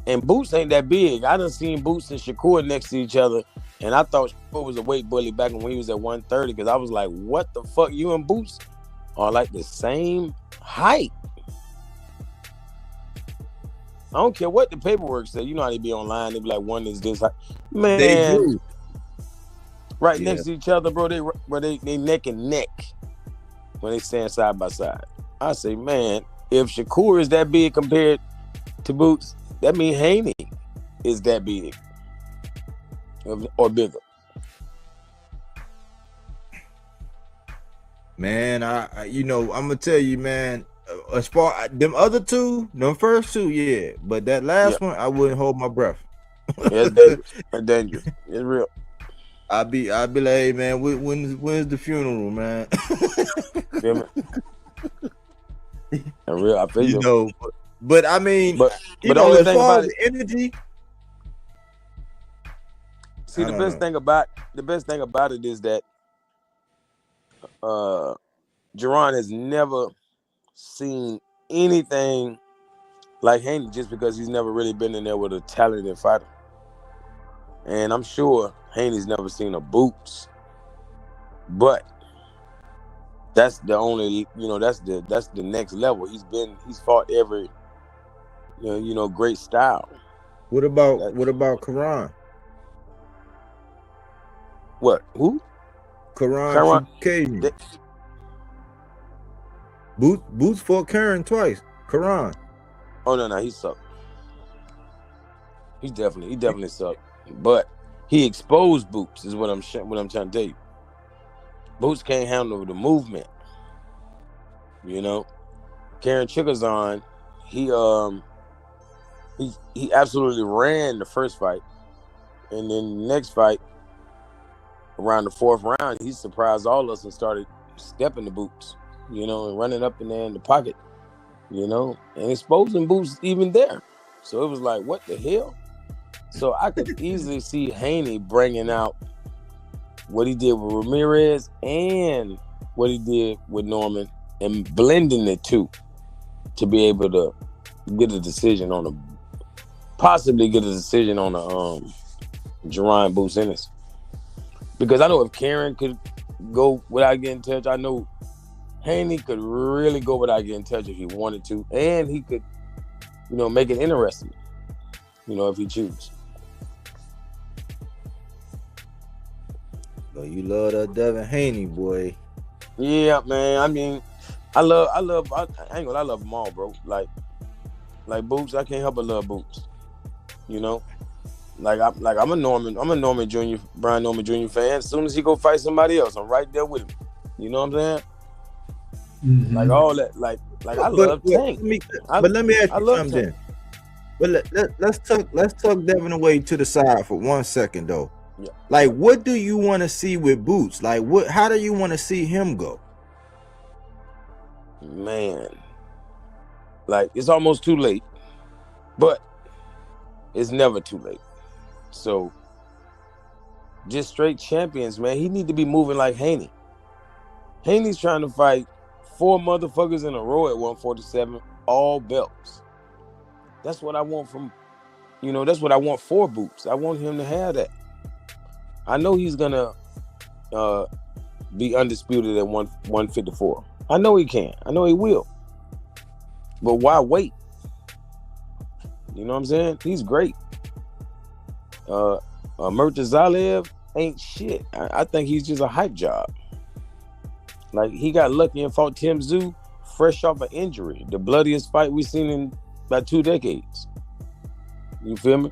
And Boots ain't that big. I done seen Boots and Shakur next to each other, and I thought Shakur was a weight bully back when he was at 130, because I was like, what the fuck? You and Boots are like the same height. I don't care what the paperwork said. You know how they be online. They be like, one is this height. Man. They do. Right next to each other, bro. They neck and neck when they stand side by side. I say, man, if Shakur is that big compared to Boots, that means Haney is that big or bigger. Man, I'm gonna tell you, man. As far them other two, them first two, yeah, but that last one, I wouldn't hold my breath. Yeah, it's dangerous. It's dangerous. It's real. I'd be like, hey, man, when's the funeral, man? Real, I feel you. But I mean, but the only thing about it, energy. See, the best thing about it is that Jerron has never seen anything like Haney, just because he's never really been in there with a talented fighter. And I'm sure Haney's never seen a Boots, but that's the only, that's the next level. He's fought every, great style. What about Karan? What? Who? Karan. Boots fought Karen twice. Karan. Oh no, he sucked. He definitely sucked. But he exposed Boots, is what I'm trying to tell you. Boots can't handle the movement. Karen Chikazan, he absolutely ran the first fight, and then the next fight, around the 4th round, he surprised all of us and started stepping the Boots, and running up in there in the pocket, and exposing Boots even there. So it was like, what the hell? So I could easily see Haney bringing out what he did with Ramirez and what he did with Norman and blending the two to be able to get a decision on Jerron Boots Ennis. Because I know if Karen could go without getting touched, I know Haney could really go without getting touched if he wanted to, and he could, make it interesting, if he chooses. Oh, you love that Devin Haney, boy. Yeah, man. I mean, I ain't gonna lie, I love them all, bro. Like Boots, I can't help but love Boots. You know, I'm a Norman Jr. Brian Norman Jr. fan. As soon as he go fight somebody else, I'm right there with him. You know what I'm saying? Mhm. Like all that, like I love Tank. Let me ask I you love something. Tank. But let's tuck Devin away to the side for 1 second though. Yeah. Like, what do you want to see with Boots? Like, how do you want to see him go? Man, like it's almost too late, but it's never too late. So just straight champions, man. He need to be moving like Haney. Haney's trying to fight 4 motherfuckers in a row at 147, all belts. That's what I want from, that's what I want for Boots. I want him to have that. I know he's gonna be undisputed at 154. I know he can. I know he will. But why wait? You know what I'm saying? He's great. Murtazalev ain't shit. I think he's just a hype job. Like, he got lucky and fought Tim Tszyu fresh off an injury. The bloodiest fight we've seen in about 2 decades. You feel me?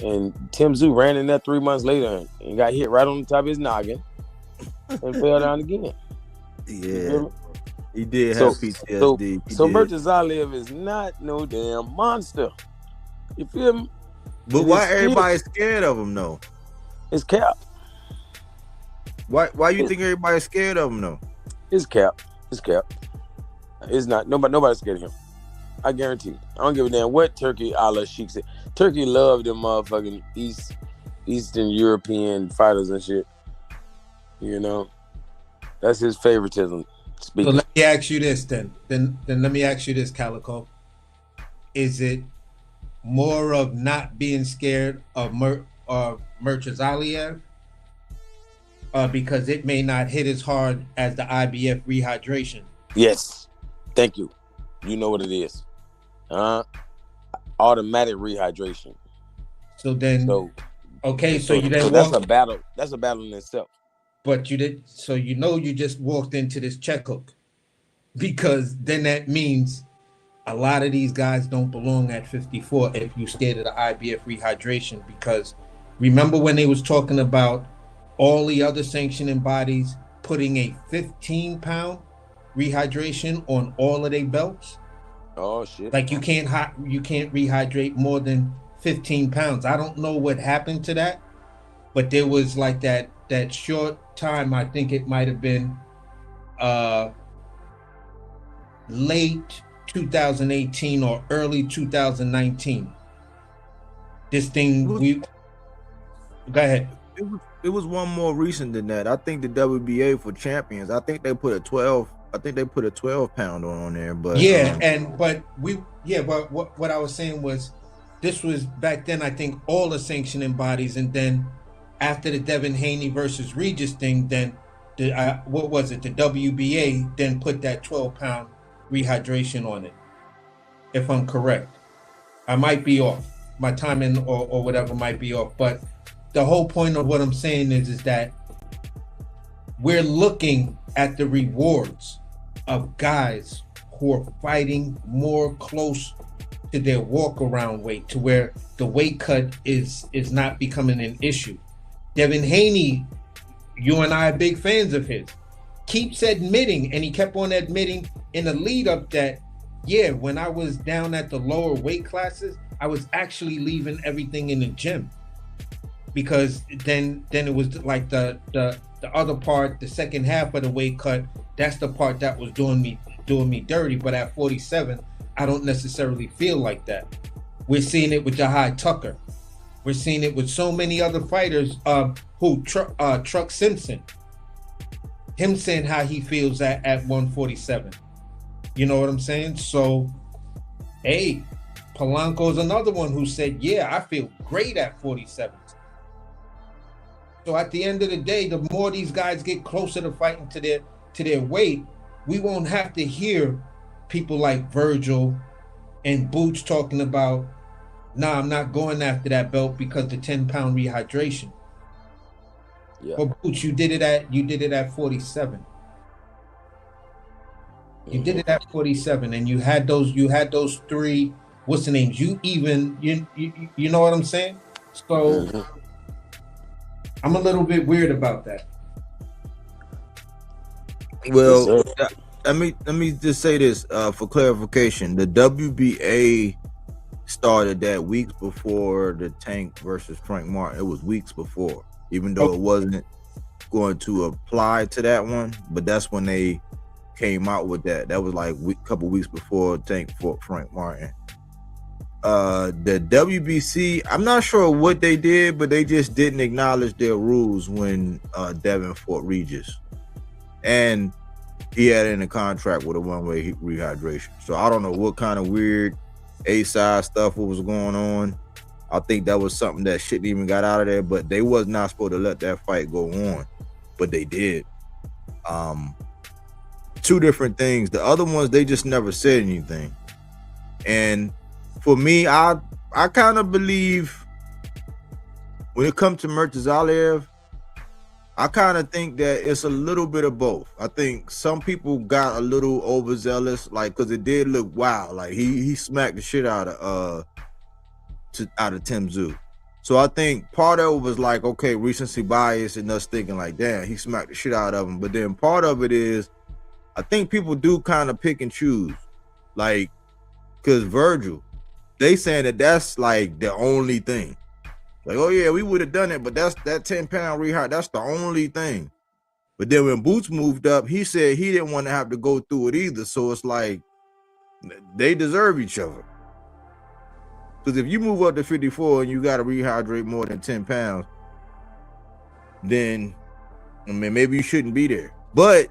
And Tim Tszyu ran in there 3 months later and got hit right on the top of his noggin and fell down again. Yeah. He did have PTSD. So Murtazalev is not no damn monster. You feel me? But why everybody scared of him though? It's Cap. Why you think everybody's scared of him though? It's Cap. It's Cap. It's not. Nobody's scared of him. I guarantee. I don't give a damn what Turkey a la Sheik said. Turkey loved them motherfucking Eastern European fighters and shit. You know, that's his favoritism. Speaking. So let me ask you this then. Then let me ask you this, Calico. Is it more of not being scared of Murtazalev? Because it may not hit as hard as the IBF rehydration. Yes. Thank you. You know what it is. Automatic rehydration. So then, okay, so you then that's a battle. That's a battle in itself. But you did, so you just walked into this check hook, because then that means a lot of these guys don't belong at 54 if you scared of the IBF rehydration. Because remember when they was talking about all the other sanctioning bodies putting a 15-pound rehydration on all of their belts? Oh shit! Like you can't rehydrate more than 15 pounds. I don't know what happened to that, but there was like that short time. I think it might have been late 2018 or early 2019. This thing go ahead. It was one more recent than that. I think the WBA for champions, I think they put a 12 pound on there, but what I was saying was, this was back then. I think all the sanctioning bodies, and then after the Devin Haney versus Regis thing, then the the WBA then put that 12-pound rehydration on it. If I'm correct, I might be off. My timing or whatever might be off, but the whole point of what I'm saying is that we're looking at the rewards of guys who are fighting more close to their walk around weight, to where the weight cut is not becoming an issue. Devin Haney, you and I are big fans of his, keeps admitting, and he kept on admitting in the lead up that, yeah, when I was down at the lower weight classes, I was actually leaving everything in the gym, because then it was like the other part, the second half of the weight cut, that's the part that was doing me dirty. But at 47, I don't necessarily feel like that. We're seeing it with Jahai Tucker. We're seeing it with so many other fighters. Truck Simpson, him saying how he feels at 147. You know what I'm saying? So, hey, Polanco's another one who said, yeah, I feel great at 47. So at the end of the day, the more these guys get closer to fighting to their weight, we won't have to hear people like Virgil and Boots talking about, nah, I'm not going after that belt because the 10-pound rehydration. Yeah. But Boots, you did it at 47. You did it at 47, and you had those three. What's the names? You know what I'm saying? So Mhm. I'm a little bit weird about that. Yes, Well, sir. let me just say this for clarification. The WBA started that weeks before the Tank versus Frank Martin. It was weeks before, even though it wasn't going to apply to that one. But that's when they came out with that. That was like a couple weeks before Tank fought Frank Martin. The WBC, I'm not sure what they did, but they just didn't acknowledge their rules when Devin fought Regis, and he had in a contract with a one-way rehydration. So I don't know what kind of weird A-side stuff was going on. I think that was something that shouldn't even got out of there, but they was not supposed to let that fight go on, but they did. Two different things. The other ones, they just never said anything. And for me, I kind of believe when it comes to Murtazaliev, I kind of think that it's a little bit of both. I think some people got a little overzealous, like, because it did look wild. Like he smacked the shit out of Tim Tszyu. So I think part of it was like, okay, recency bias and us thinking like, damn, he smacked the shit out of him. But then part of it is, I think people do kind of pick and choose, like, because Virgil, they saying that that's like the only thing. Like, oh yeah, we would have done it, but that's that 10-pound rehab. That's the only thing. But then when Boots moved up, he said he didn't want to have to go through it either. So it's like they deserve each other. Because if you move up to 54 and you got to rehydrate more than 10 pounds, then I mean maybe you shouldn't be there. But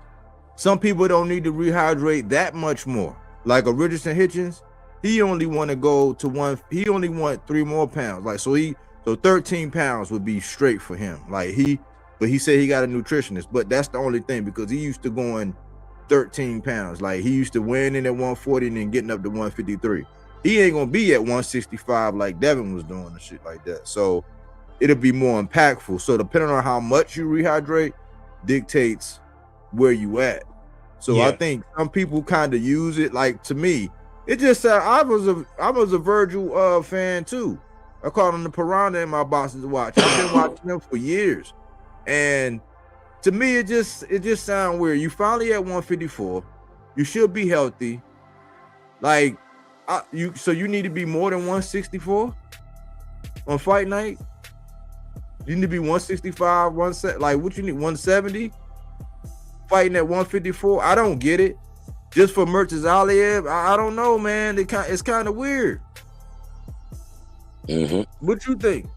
some people don't need to rehydrate that much more. Like a Richardson Hitchens, he only want to go to one. He only want 3 more pounds. Like so 13 pounds would be straight for him. Like but he said he got a nutritionist, but that's the only thing because he used to going 13 pounds. Like he used to weighing in at 140 and then getting up to 153. He ain't gonna be at 165 like Devin was doing and shit like that. So it'll be more impactful. So depending on how much you rehydrate dictates where you at. So yeah. I think some people kind of use it. Like to me, it just I was a Virgil fan too. I called him the piranha in my boxing watch. I've been watching him for years, and to me, it just sounds weird. You finally at 154. You should be healthy. Like so you need to be more than 164 on fight night. You need to be 165, like what you need 170. Fighting at 154, I don't get it. Just for Murtazaliev, I don't know, man. It's kind of weird. Mm-hmm. What you think?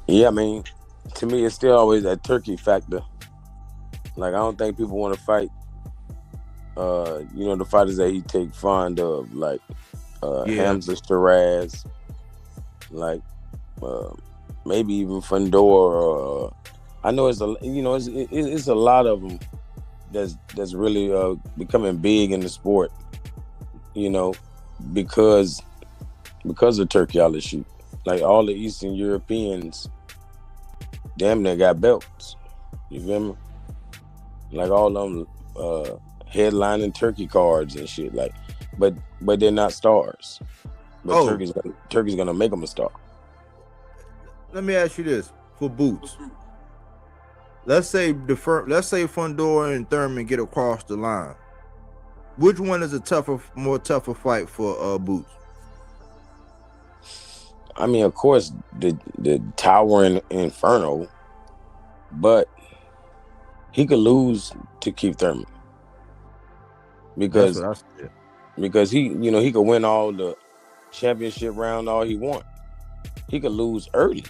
Yeah, I mean, to me, it's still always that turkey factor. Like, I don't think people want to fight, the fighters that he take fond of, like Hamza Shiraz, like maybe even Fandor. I know it's a lot of them that's really becoming big in the sport, because of Turkey all this shit. Like all the Eastern Europeans damn near got belts. You feel me? Like all them headlining Turkey cards and shit. Like, but they're not stars. But Turkey's gonna make them a star. Let me ask you this: for Boots, let's say Fandor and Thurman get across the line. Which one is a more tougher fight for Boots? I mean, of course, the towering Inferno, but he could lose to Keith Thurman because he could win all the championship round all he want. He could lose early.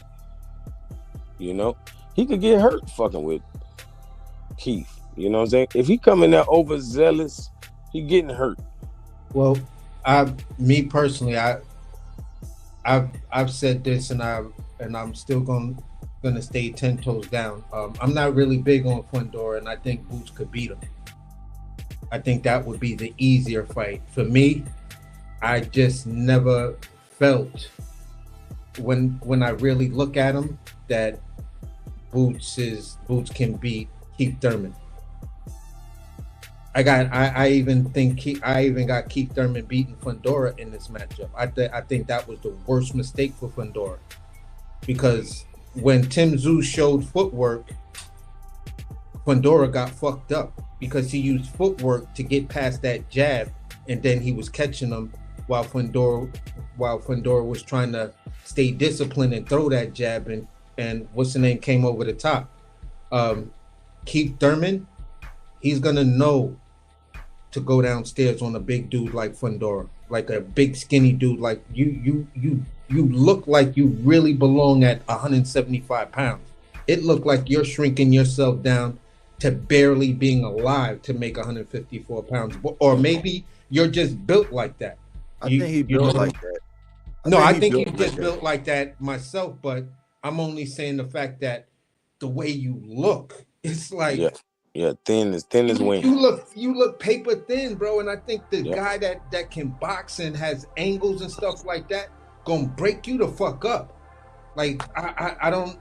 He could get hurt fucking with Keith. You know what I'm saying? If he coming there overzealous, he getting hurt. Well, me personally, I've said this, and I'm still gonna stay 10 toes down. I'm not really big on Fandor, and I think Boots could beat him. I think that would be the easier fight for me. I just never felt when I really look at him, that Boots can beat Keith Thurman. I even got Keith Thurman beating Fundora in this matchup. I think that was the worst mistake for Fundora, because when Tim Tszyu showed footwork, Fundora got fucked up because he used footwork to get past that jab, and then he was catching him while Fundora was trying to stay disciplined and throw that jab, and what's the name came over the top. Keith Thurman, he's gonna know to go downstairs on a big dude like Fundora, like a big skinny dude. Like you look like you really belong at 175 pounds. It looked like you're shrinking yourself down to barely being alive to make 154 pounds, or maybe you're just built like that. I think he built like that. I think you just built like that myself, but I'm only saying the fact that the way you look, it's like thin as wind. You look paper thin, bro. And I think the guy that can box and has angles and stuff like that gonna break you the fuck up. Like I don't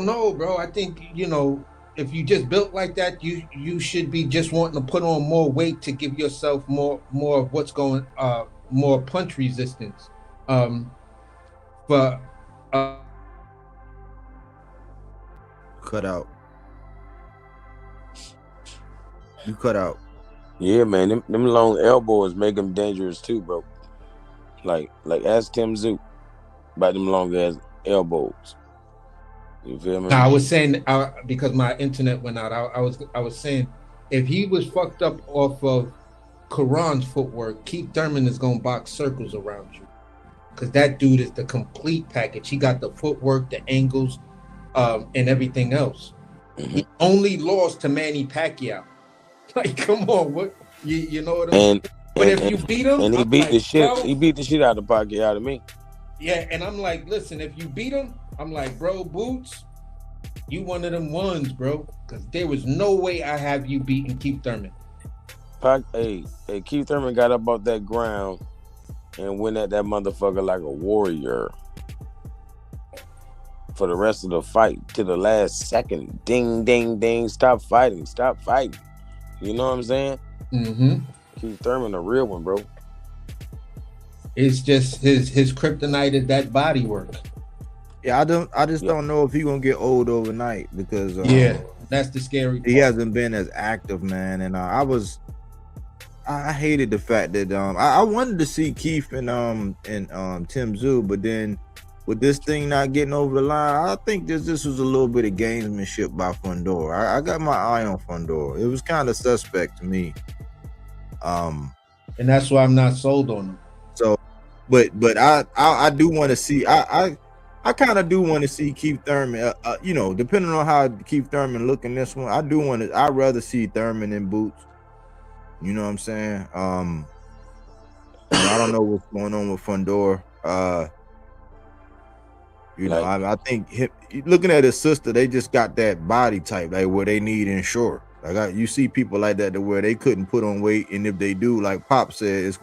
know, bro. I think, if you just built like that, you should be just wanting to put on more weight to give yourself more of what's going more punch resistance. But cut out. You cut out. Yeah, man. Them long elbows make him dangerous too, bro. Like ask Tim Tszyu about them long ass elbows. You feel me? Now, I was saying, because my internet went out, I was saying, if he was fucked up off of Karan's footwork, Keith Thurman is gonna box circles around you, because that dude is the complete package. He got the footwork, the angles, and everything else. Mm-hmm. He only lost to Manny Pacquiao. Like, come on, what you know what I mean? But if you beat him, and he beat the shit out of Pacquiao to me. Yeah, and I'm like, listen, if you beat him, I'm like, bro, Boots, you one of them ones, bro, because there was no way I have you beating Keith Thurman. Keith Thurman got up off that ground and went at that motherfucker like a warrior for the rest of the fight to the last second. Ding, ding, ding. Stop fighting. You know what I'm saying? Mm-hmm. Keith Thurman, a real one, bro. It's just his kryptonite is that body work. Yeah, I just don't know if he's gonna get old overnight, because that's the scary part. He hasn't been as active, man. And I hated the fact that I wanted to see Keith and Tim Tszyu, but then with this thing not getting over the line, I think this was a little bit of gamesmanship by Fundora. I got my eye on Fundora. It was kind of suspect to me. And that's why I'm not sold on him. So, but I do want to see. I kind of do want to see Keith Thurman. Depending on how Keith Thurman look in this one, I'd rather see Thurman in Boots. You know what I'm saying? I don't know what's going on with Fundora. I think looking at his sister, they just got that body type, like where they need inshore. Like you see people like that to where they couldn't put on weight, and if they do, like Pop said,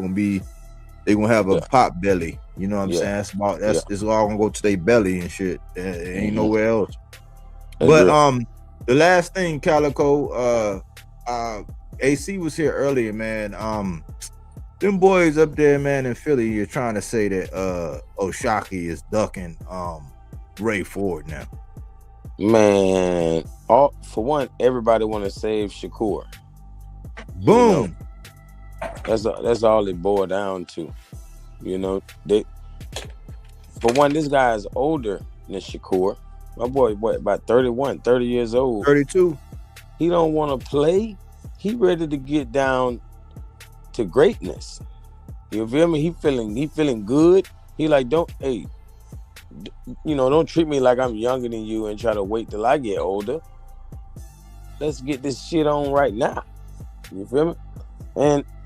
they're gonna have a pop belly. You know what I'm saying? It's all gonna go to their belly and shit. Ain't nowhere else. But the last thing, Calico, AC was here earlier, man. Them boys up there, man, in Philly, you're trying to say that Oshaki is ducking Ray Ford now. Man, for one, everybody want to save Shakur. Boom. That's all it boiled down to. For one, this guy is older than Shakur. My boy, about 31, 30 years old. 32. He don't want to play. He ready to get down to greatness. You feel me? He feeling good. He like, don't treat me like I'm younger than you and try to wait till I get older. Let's get this shit on right now. You feel me?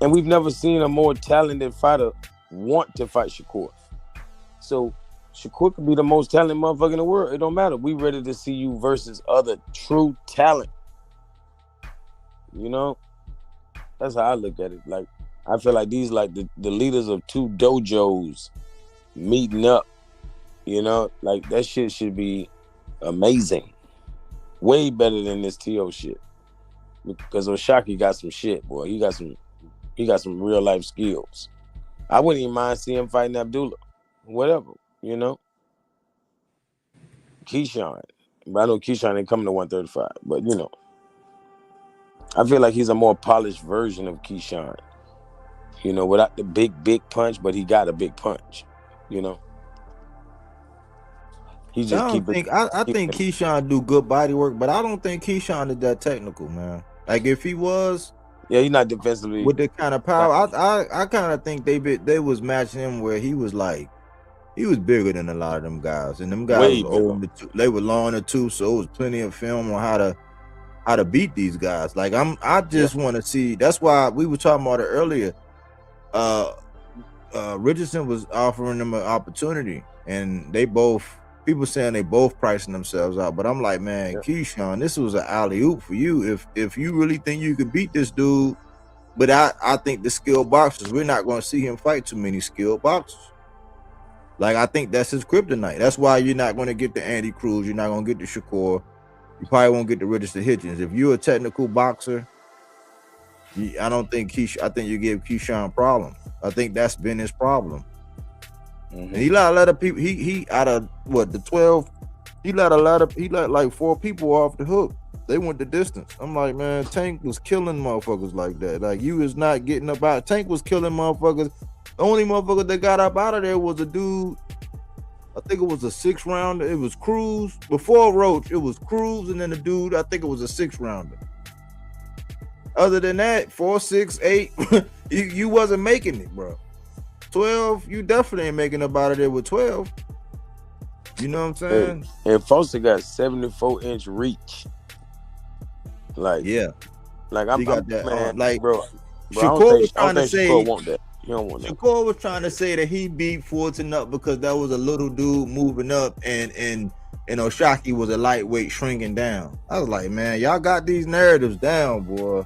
And we've never seen a more talented fighter want to fight Shakur. So Shakur could be the most talented motherfucker in the world. It don't matter. We ready to see you versus other true talent. That's how I look at it. Like, I feel like these like the leaders of two dojos. meeting up. You know, like that shit should be amazing. Way better than this T.O. shit. Because Oshaki got some shit, boy. He got some real life skills. I wouldn't even mind seeing him fighting Abdullah. Whatever, you know. Keyshawn. But I know Keyshawn ain't coming to 135. But you know. I feel like he's a more polished version of Keyshawn. You know, without the big punch, but he got a big punch. You know. He just I think Keyshawn do good body work, but I don't think Keyshawn is that technical, man. Like if he was, yeah, he's not defensively with the kind of power. I kind of think they was matching him where he was bigger than a lot of them guys, and them guys was old. They were long in the tooth, so it was plenty of film on how to beat these guys. Like I just want to see. That's why we were talking about it earlier. Richardson was offering them an opportunity, and people saying they both pricing themselves out, but I'm like, man, Keyshawn, this was an alley-oop for you. If you really think you can beat this dude, but I think the skilled boxers, we're not going to see him fight too many skilled boxers. Like, I think that's his kryptonite. That's why you're not going to get the Andy Cruz, you're not going to get the Shakur, you probably won't get the Richardson Hitchens. If you're a technical boxer, I think you give Keyshawn problems. I think that's been his problem. And he let a lot of people. He out of the 12. He let like 4 people off the hook. They went the distance. I'm like, man, Tank was killing motherfuckers like that. Like you was not getting up out. Tank was killing motherfuckers. The only motherfucker that got up out of there was a dude. I think it was a 6th rounder. It was Cruz before Roach. It was Cruz, and then the dude. I think it was a 6th rounder. Other than that, 4, 6, 8, you wasn't making it, bro. 12, you definitely ain't making up out of there with 12. You know what I'm saying? And Foster got 74-inch reach. Like, yeah. Like, I'm got that, man, like, bro. Shakur was trying to say, Shakur want that. He don't want that. Shakur was trying to say that he beat Fulton up because that was a little dude moving up and Oshaki was a lightweight shrinking down. I was like, man, y'all got these narratives down, boy.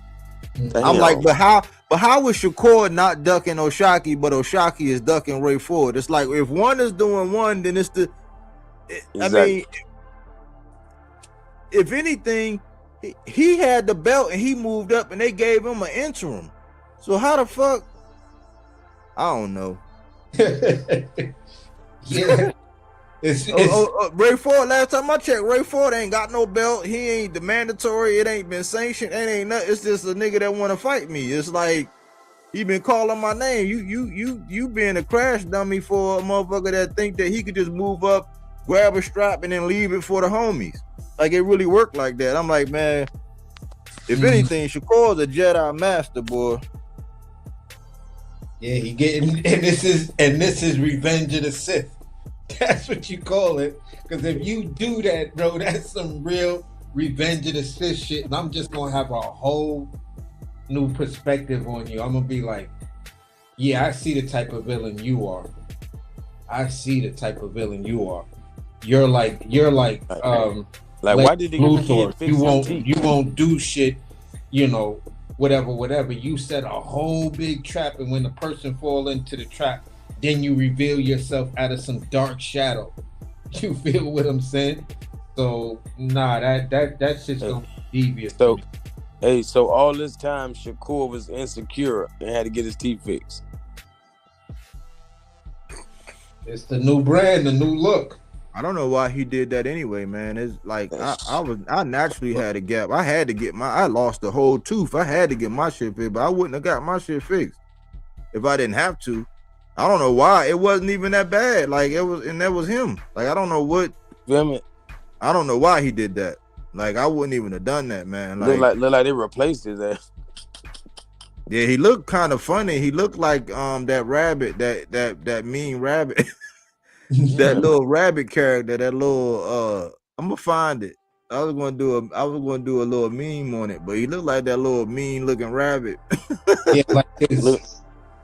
Damn. I'm like, but how was Shakur not ducking Oshaki, but Oshaki is ducking Ray Ford? It's like if one is doing one, then it's the. Exactly. I mean, if anything, he had the belt and he moved up, and they gave him an interim. So how the fuck? I don't know. Yeah. Ray Ford, last time I checked, Ray Ford ain't got no belt. He ain't the mandatory. It ain't been sanctioned. It ain't nothing. It's just a nigga that want to fight me. It's like he been calling my name. You being a crash dummy for a motherfucker that think that he could just move up, grab a strap, and then leave it for the homies. Like it really worked like that. I'm like, man, if anything, Shakur's a Jedi master, boy. Yeah, he getting, and this is Revenge of the Sith. That's what you call it. Because if you do that, bro, that's some real Revenge of the Sith shit. And I'm just going to have a whole new perspective on you. I'm going to be like, yeah, I see the type of villain you are. I see the type of villain you are. You're like why did he Luthor? You won't do shit, you know, whatever. You set a whole big trap, and when the person fall into the trap, then you reveal yourself out of some dark shadow. You feel what I'm saying? So nah, that shit's gonna be devious. So all this time Shakur was insecure and had to get his teeth fixed. It's the new brand, the new look. I don't know why he did that anyway, man. It's like I naturally had a gap. I lost the whole tooth. I had to get my shit fixed, but I wouldn't have got my shit fixed if I didn't have to. I don't know why. It wasn't even that bad. Like it was, and that was him. Like I don't know what. I don't know why he did that. Like I wouldn't even have done that, man. Like, look like they replaced his ass. Yeah, he looked kind of funny. He looked like that rabbit, that mean rabbit, that little rabbit character. That little I'm gonna find it. I was gonna do a little meme on it, but he looked like that little mean looking rabbit. Yeah, like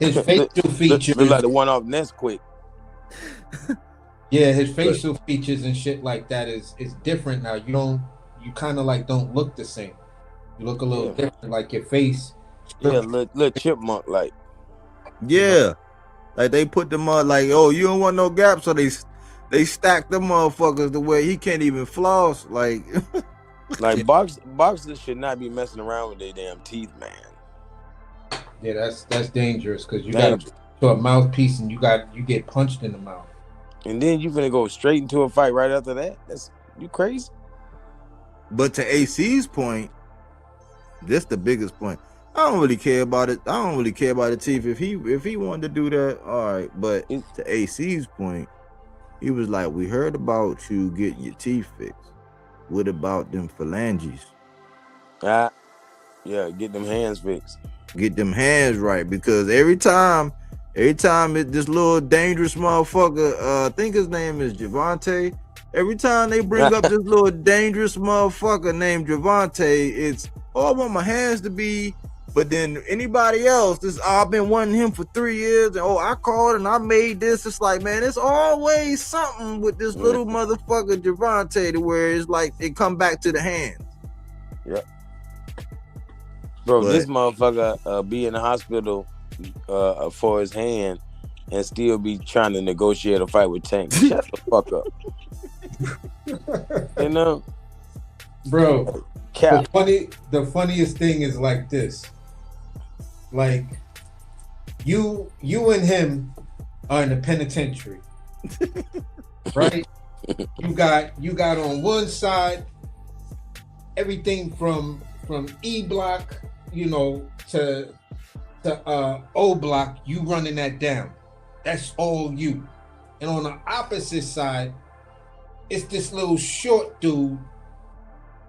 his facial features look like the one off Nesquik. Yeah, his facial features and shit like that is different now. You kind of like don't look the same. You look a little different, like your face. Yeah, little chipmunk like. Yeah, Like they put them up like, oh, you don't want no gap, so they stack them motherfuckers the way he can't even floss. Like, Like boxers should not be messing around with their damn teeth, man. Yeah, that's dangerous because you got to a mouthpiece and you get punched in the mouth. And then you finna go straight into a fight right after that. That's you crazy. but to AC's point, this the biggest point. I don't really care about it. I don't really care about the teeth. If he wanted to do that, all right. But to AC's point, he was like, we heard about you getting your teeth fixed. What about them phalanges? Yeah, get them hands fixed. Get them hands right, because every time this little dangerous motherfucker, I think his name is Javante. Every time they bring up this little dangerous motherfucker named Javante, it's, oh, I want my hands to be. But then anybody else, I've been wanting him for 3 years, and I called and I made this. It's like, man, it's always something with this little motherfucker Javante to where it's like it come back to the hands. Yep. Bro, this motherfucker be in the hospital for his hand and still be trying to negotiate a fight with Tank. Shut the fuck up. You know? Bro, Cap. the funniest thing is like this. Like, you and him are in the penitentiary. Right? You got on one side everything from E block, to O block, you running that down. That's all you. And on the opposite side, it's this little short dude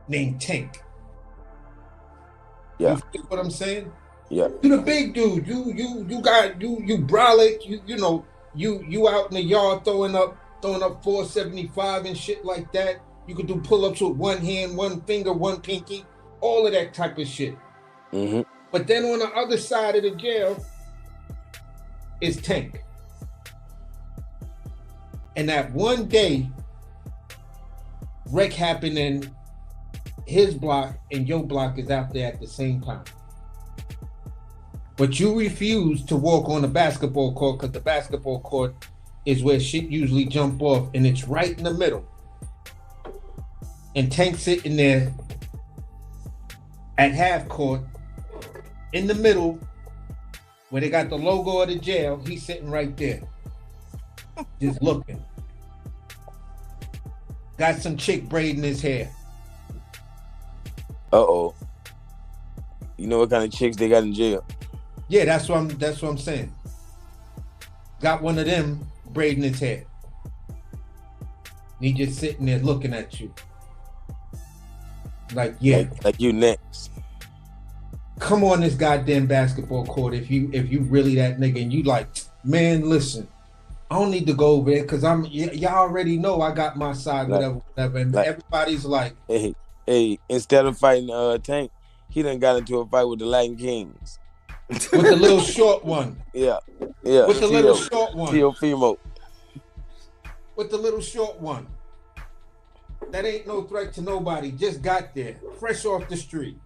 named Tank. Yeah. You feel what I'm saying? Yeah. You the big dude. You brolic. You out in the yard throwing up 475 and shit like that. You could do pull-ups with one hand, one finger, one pinky, all of that type of shit. Mm-hmm. But then on the other side of the jail is Tank. And that one day, wreck happened in his block and your block is out there at the same time. But you refuse to walk on the basketball court because the basketball court is where shit usually jump off, and it's right in the middle. And Tank sitting there at half court in the middle where they got the logo of the jail. He's sitting right there just looking. Got some chick braiding his hair. Uh-oh. You know what kind of chicks they got in jail? Yeah, that's what I'm saying. Got one of them braiding his hair. And he just sitting there looking at you. Like, yeah. Like you next. Come on this goddamn basketball court if you really that nigga and you like, man, listen, I don't need to go over there because y'all already know I got my side, whatever. And everybody's like, hey, instead of fighting Tank, he done got into a fight with the Latin Kings. With the little short one. Yeah. With the little short one. Teofimo. With the little short one. That ain't no threat to nobody. Just got there. Fresh off the street.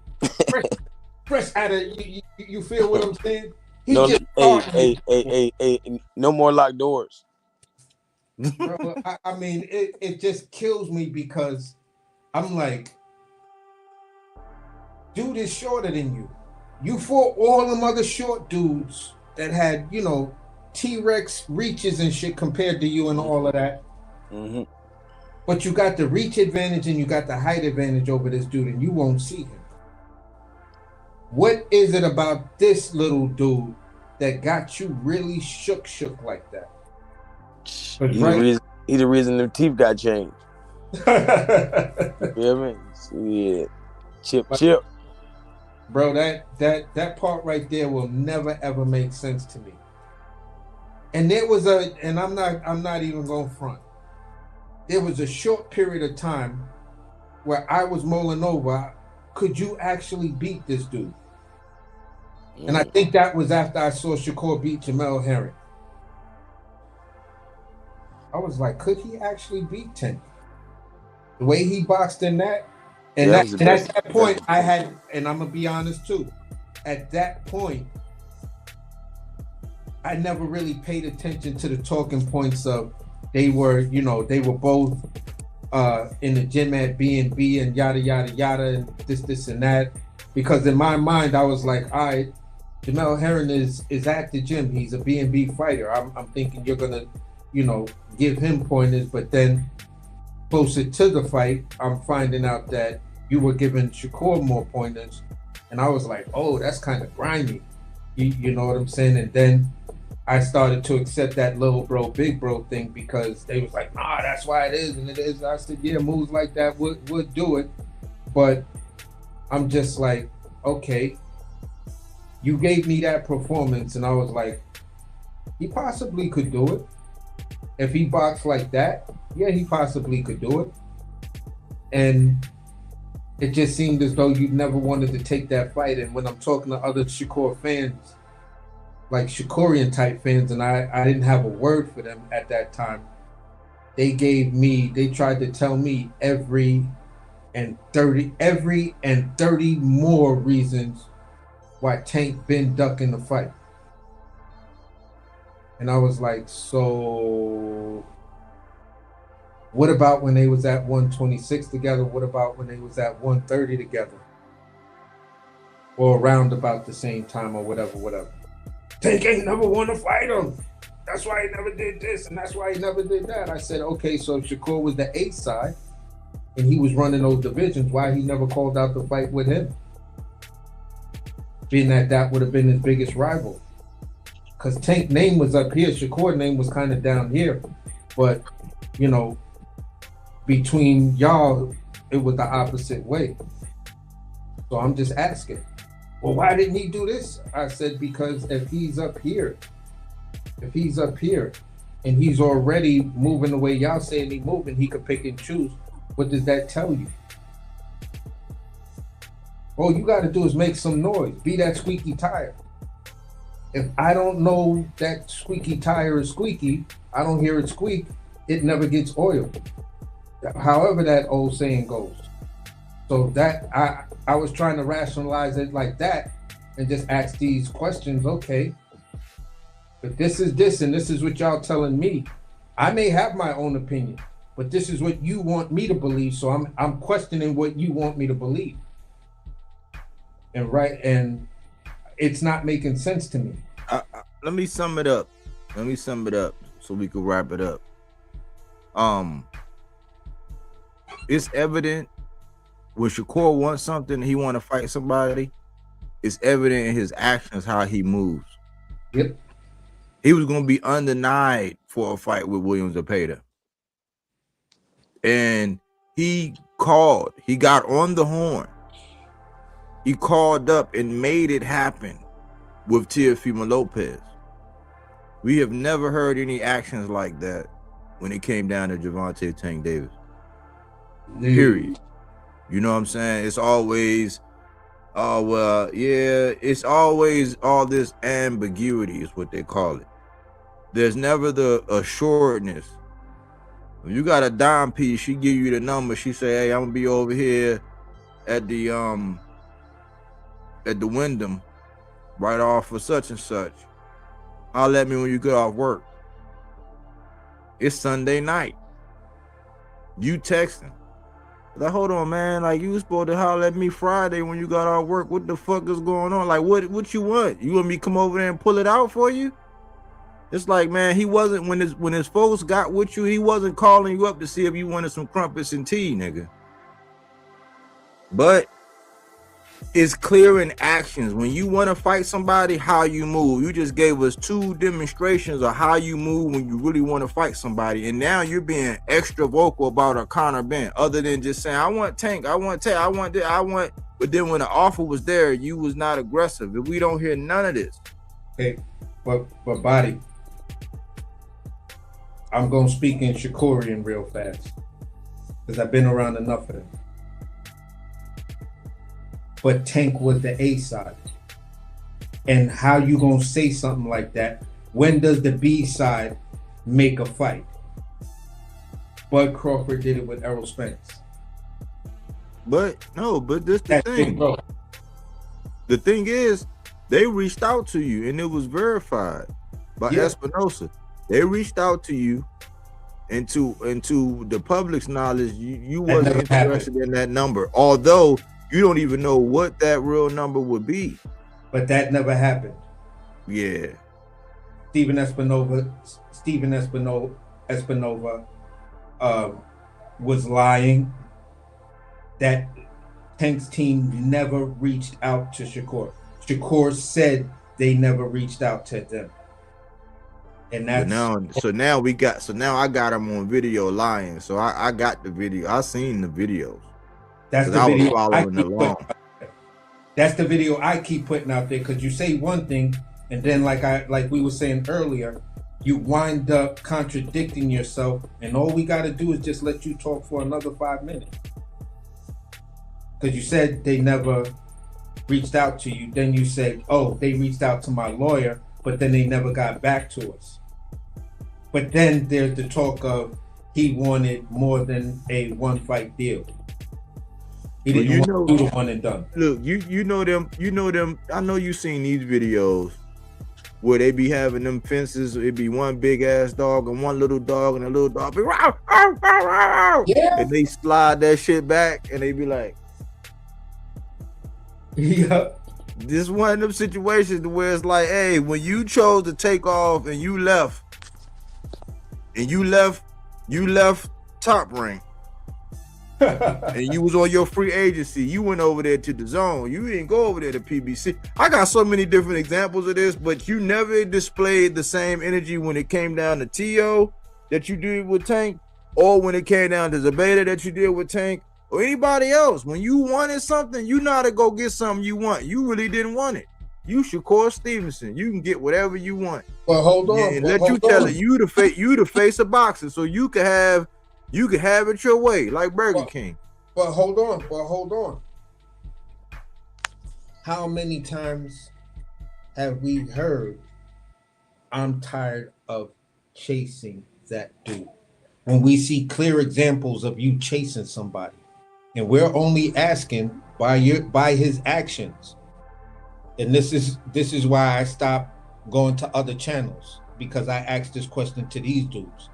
Fresh out of, you feel what I'm saying? No more locked doors. Bro, I mean, it just kills me because I'm like, dude is shorter than you. You fought all them other short dudes that had, T-Rex reaches and shit compared to you and all of that. Mm-hmm. But you got the reach advantage and you got the height advantage over this dude and you won't see him. What is it about this little dude that got you really shook like that? He the reason their teeth got changed. You know what I mean? Yeah. Chip. Bro, that part right there will never ever make sense to me. And there was and I'm not even going front. There was a short period of time where I was mulling over, could you actually beat this dude? And I think that was after I saw Shakur beat Jamel Herring. I was like, could he actually beat Tank? The way he boxed in that. And at that point, I had, and I'm going to be honest too, at that point, I never really paid attention to the talking points of they were both in the gym at B&B and yada yada yada and this and that, because in my mind I was like, all right, Jamel Herring is at the gym, he's a B&B fighter. I'm thinking you're gonna give him pointers, but then closer to the fight I'm finding out that you were giving Shakur more pointers, and I was like, oh, that's kind of grimy, you know what I'm saying? And then I started to accept that little bro, big bro thing, because they was like, nah, that's why it is, and it is. I said, yeah, moves like that would do it. But I'm just like, okay, you gave me that performance, and I was like, he possibly could do it. If he boxed like that, yeah, he possibly could do it. And it just seemed as though you never wanted to take that fight. And when I'm talking to other Shakur fans, like Shakurian type fans, and I didn't have a word for them at that time, they tried to tell me every and 30 more reasons why Tank been ducking the fight. And I was like, so what about when they was at 126 together? What about when they was at 130 together? Or around about the same time, or whatever. Tank ain't never want to fight him. That's why he never did this, and that's why he never did that. I said, okay, so if Shakur was the A side, and he was running those divisions, why he never called out the fight with him? Being that would have been his biggest rival. Because Tank's name was up here, Shakur's name was kind of down here. But, between y'all, it was the opposite way. So I'm just asking, well, why didn't he do this? I said, because if he's up here, and he's already moving the way y'all saying he's moving, he could pick and choose. What does that tell you? All you got to do is make some noise. Be that squeaky tire. If I don't know that squeaky tire is squeaky, I don't hear it squeak, it never gets oiled. However that old saying goes. So that I was trying to rationalize it like that and just ask these questions. Okay, if this is this and this is what y'all telling me, I may have my own opinion, but this is what you want me to believe. So I'm questioning what you want me to believe. And it's not making sense to me. Let me sum it up so we can wrap it up. It's evident when Shakur wants something, he want to fight somebody, it's evident in his actions how he moves. Yep. He was going to be undenied for a fight with Williams Zepeda. And he got on the horn. He called up and made it happen with Teofimo Lopez. We have never heard any actions like that when it came down to Gervonta Tank Davis. Period. You know what I'm saying? It's always, it's always all this ambiguity is what they call it. There's never the assuredness. When you got a dime piece, she give you the number. She say, hey, I'm gonna be over here at the Wyndham right off for such and such. Holler at me when you get off work. It's Sunday night. You texting. Like, hold on, man. Like, you was supposed to holler at me Friday when you got off work. What the fuck is going on? Like, what you want? You want me to come over there and pull it out for you? It's like, man, he wasn't, when his folks got with you, he wasn't calling you up to see if you wanted some crumpets and tea, nigga. But it's clear in actions. When you want to fight somebody, how you move. You just gave us 2 demonstrations of how you move when you really want to fight somebody. And now you're being extra vocal about a Conor Ben, other than just saying, I want Tank, I want Tank, I want this, I want. But then when the offer was there, you was not aggressive. If we don't hear none of this. Okay, but Body, I'm going to speak in Shakurian real fast because I've been around enough of them. But Tank was the A side. And how you going to say something like that? When does the B side make a fight? Bud Crawford did it with Errol Spence. But this the thing. The thing is, they reached out to you and it was verified. by Yeah. Espinosa. They reached out to you, and to the public's knowledge, you wasn't never interested in that number, although you don't even know what that real number would be. But that never happened. Yeah. Steven Espinosa was lying. That Tank's team never reached out to Shakur. Shakur said they never reached out to them. And that's So now I got him on video lying. So I got the video. I seen the videos. That's the I was video following along. That's the video I keep putting out there, because you say one thing, and then like we were saying earlier, you wind up contradicting yourself, and all we got to do is just let you talk for another 5 minutes. Because you said they never reached out to you. Then you said, oh, they reached out to my lawyer, but then they never got back to us. But then there's the talk of he wanted more than a one-fight deal. He didn't want to do the one and done. Look, you know them. I know you seen these videos where they be having them fences. It be one big ass dog and one little dog, and a little dog be row, row, row, row, yeah. And they slide that shit back, and they be like, yeah. This one of them situations where it's like, hey, when you chose to take off and you left Top Ring. And you was on your free agency. You went over there to the zone. You didn't go over there to PBC. I got so many different examples of this, but you never displayed the same energy when it came down to T.O. that you did with Tank, or when it came down to Zabeta that you did with Tank, or anybody else. When you wanted something, you know how to go get something you want. You really didn't want it. You Shakur Stevenson. You can get whatever you want. Well, hold on. And let you tell it. You the face of boxing, so you can have it your way, like Burger King. But hold on. How many times have we heard, I'm tired of chasing that dude? When we see clear examples of you chasing somebody, and we're only asking by his actions. And this is why I stopped going to other channels, because I asked this question to these dudes.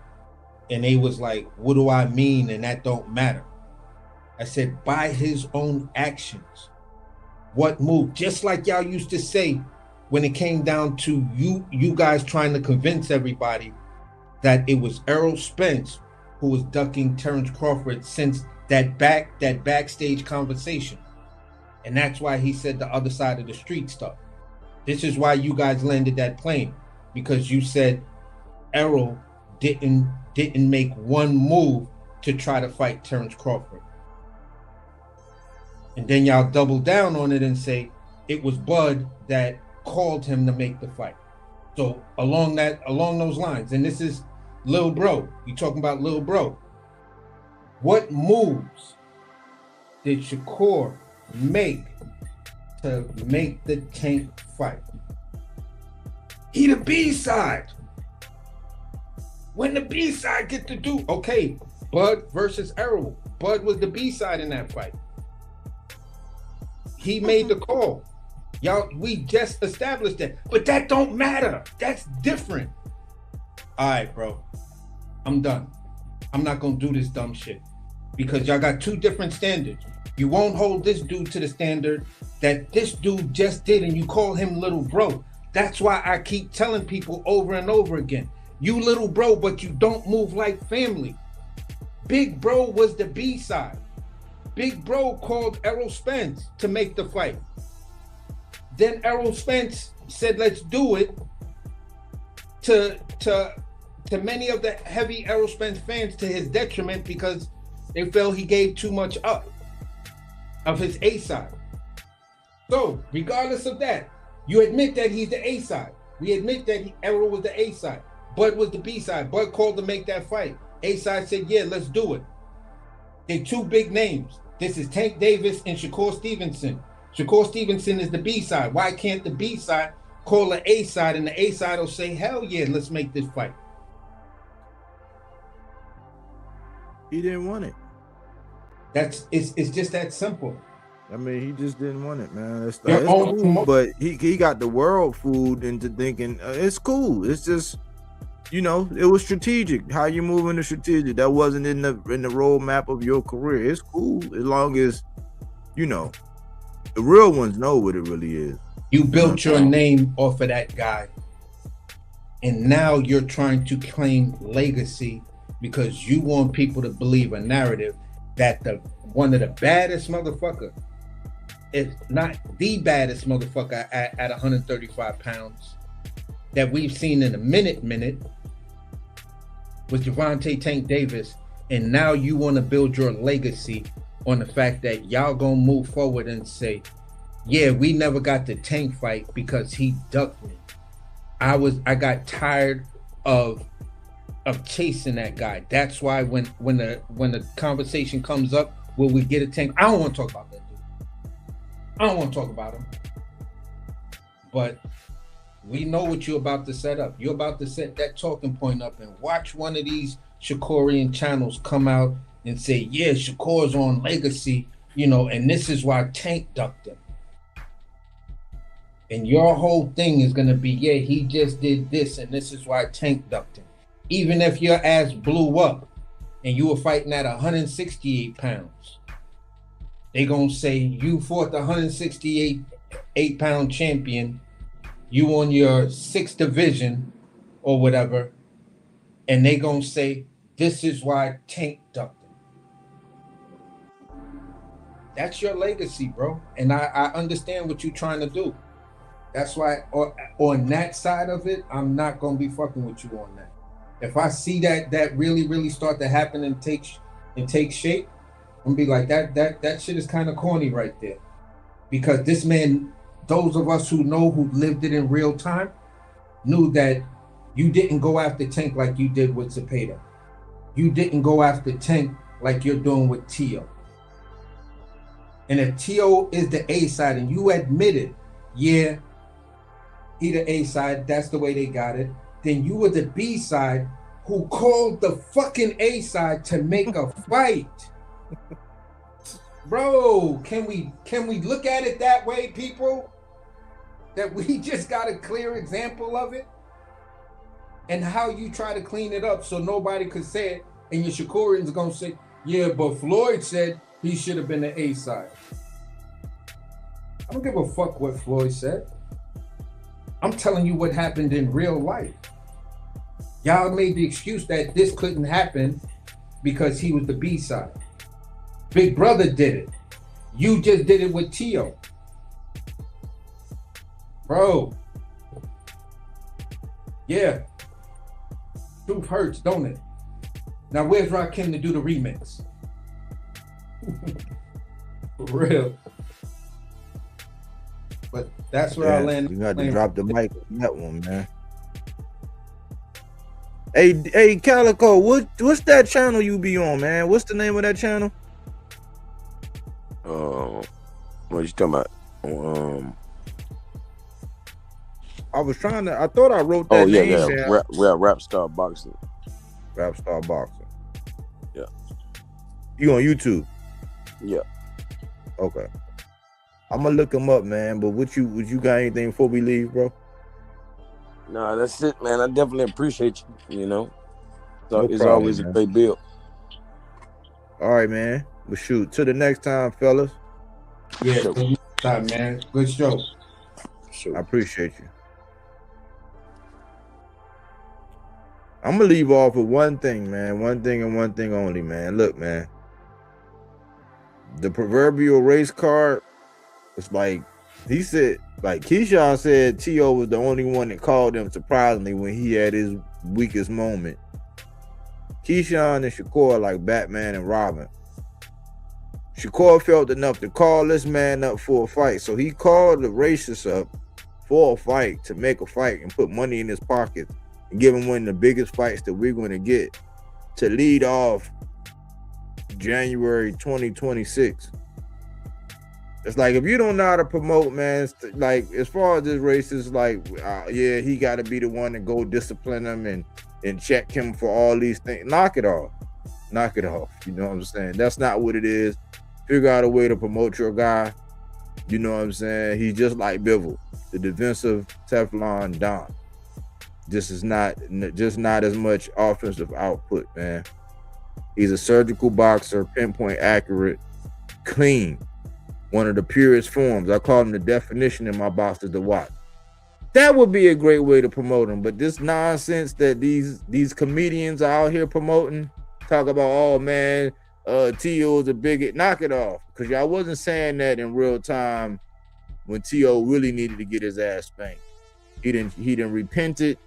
And they was like, what do I mean? And that don't matter. I said, by his own actions. What move? Just like y'all used to say when it came down to you guys trying to convince everybody that it was Errol Spence who was ducking Terrence Crawford since that backstage conversation. And that's why he said the other side of the street stuff. This is why you guys landed that plane, because you said Errol didn't make one move to try to fight Terrence Crawford. And then y'all double down on it and say it was Bud that called him to make the fight. So along those lines, and this is Lil Bro, you talking about Lil Bro. What moves did Shakur make to make the Tank fight? He the B-side. When the B-side get to do, okay, Bud versus Errol. Bud was the B-side in that fight. He made the call. Y'all, we just established that. But that don't matter. That's different. All right, bro. I'm done. I'm not going to do this dumb shit. Because y'all got two different standards. You won't hold this dude to the standard that this dude just did, and you call him little bro. That's why I keep telling people over and over again. You little bro, but you don't move like family. Big Bro was the B-side. Big Bro called Errol Spence to make the fight. Then Errol Spence said, let's do it, to many of the heavy Errol Spence fans, to his detriment, because they felt he gave too much up of his A-side. So regardless of that, you admit that he's the A-side. We admit that Errol was the A-side. Bud was the B-side. Bud called to make that fight. A-side said, yeah, let's do it. They're two big names. This is Tank Davis and Shakur Stevenson. Shakur Stevenson is the B-side. Why can't the B-side call the A-side, and the A-side will say, hell yeah, let's make this fight? He didn't want it. It's just that simple. I mean, he just didn't want it, man. It's Your own cool, promotion. but he got the world food into thinking it's cool. It's just, you know, it was strategic. How you moving the strategic? That wasn't in the roadmap of your career. It's cool as long as, you know, the real ones know what it really is. You built your name off of that guy, and now you're trying to claim legacy because you want people to believe a narrative that one of the baddest motherfucker, if not the baddest motherfucker at 135 pounds that we've seen in a minute was Gervonta Tank Davis, and now you want to build your legacy on the fact that y'all gonna move forward and say, yeah, we never got the Tank fight because he ducked me. I got tired of chasing that guy. That's why when the conversation comes up, will we get a Tank? I don't want to talk about that dude. I don't want to talk about him. But we know what you're about to set up. You're about to set that talking point up and watch one of these Shakurian channels come out and say, yeah, Shakur's on legacy, you know, and this is why Tank ducked him. And your whole thing is going to be, yeah, he just did this and this is why Tank ducked him. Even if your ass blew up and you were fighting at 168 pounds, they going to say you fought the 168-pound champion, you on your 6th division or whatever, and they going to say, this is why Tank ducked him. That's your legacy, bro. And I understand what you're trying to do. That's why on that side of it, I'm not going to be fucking with you on that. If I see that really start to happen and take shape, I'm gonna be like, that shit is kind of corny right there. Because this man, those of us who lived it in real time, knew that you didn't go after Tank like you did with Zepeda. You didn't go after Tank like you're doing with Tio. And if Tio is the A side and you admitted, yeah, he the A side, that's the way they got it, then you were the B side who called the fucking A side to make a fight. Bro, can we look at it that way, people? That we just got a clear example of it? And how you try to clean it up so nobody could say it, and your Shakurians are gonna say, yeah, but Floyd said he should have been the A side. I don't give a fuck what Floyd said. I'm telling you what happened in real life. Y'all made the excuse that this couldn't happen because he was the B side. Big Brother did it. You just did it with Tio. Bro. Yeah. Truth hurts, don't it? Now where's Rakim to do the remix? For real. But that's where I land. You got to drop the mic on that one, man. Hey, Calico, what's that channel you be on, man? What's the name of that channel? What you talking about? I thought I wrote that name down. Rap Star Boxing. Rap Star Boxing. Yeah. You on YouTube? Yeah. Okay. I'm gonna look him up, man. But would you got anything before we leave, bro? No, that's it, man. I definitely appreciate you. You know, so No it's problem, always man. a great build. All right, man. Well, shoot. Till the next time, fellas. Yeah, till next time, man. Good show. Sure. I appreciate you. I'm gonna leave off with one thing, man. One thing and one thing only, man. Look, man. The proverbial race card. It's like he said, like Keyshawn said, T.O. was the only one that called him surprisingly when he had his weakest moment. Keyshawn and Shakur are like Batman and Robin. Shakur felt enough to call this man up for a fight, so he called the racist up for a fight to make a fight and put money in his pocket and give him one of the biggest fights that we're going to get to lead off January 2026. It's like, if you don't know how to promote, man, like, as far as this race is like, yeah, he got to be the one to go discipline him and check him for all these things. Knock it off. Knock it off. You know what I'm saying? That's not what it is. Figure out a way to promote your guy. You know what I'm saying? He's just like Bivol, the defensive Teflon Don. Just not as much offensive output, man. He's a surgical boxer, pinpoint accurate, clean. One of the purest forms. I call him the definition in my boxers to watch. That would be a great way to promote him. But this nonsense that these comedians are out here promoting, talk about, oh man, T.O. is a bigot, knock it off. Because y'all wasn't saying that in real time when T.O. really needed to get his ass spanked. He didn't repented.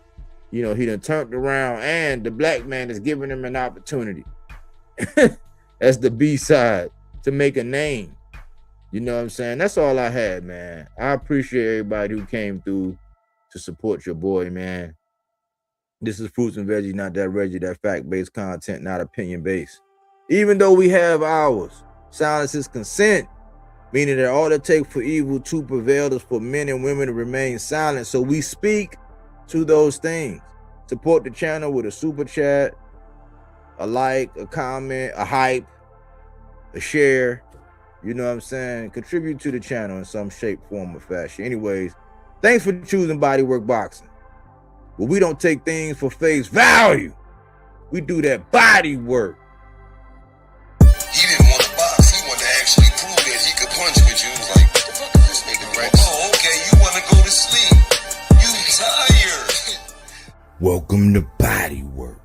You know, he done turned around, and the black man is giving him an opportunity. That's the B side, to make a name. You know what I'm saying? That's all I had, man. I appreciate everybody who came through to support your boy, man. This is Fruits and Veggies, not that Reggie, that fact-based content, not opinion-based. Even though we have ours, silence is consent, meaning that all it takes for evil to prevail is for men and women to remain silent. So we speak to those things. Support the channel with a super chat, a like, a comment, a hype, a share. You know what I'm saying? Contribute to the channel in some shape, form, or fashion. Anyways, thanks for choosing Bodywork Boxing. But we don't take things for face value. We do that body work. He didn't want to box. He wanted to actually prove that he could punch with you. He was like, what the fuck is this nigga, right? Oh, okay, you want to go to sleep. You tired. Welcome to Bodywork.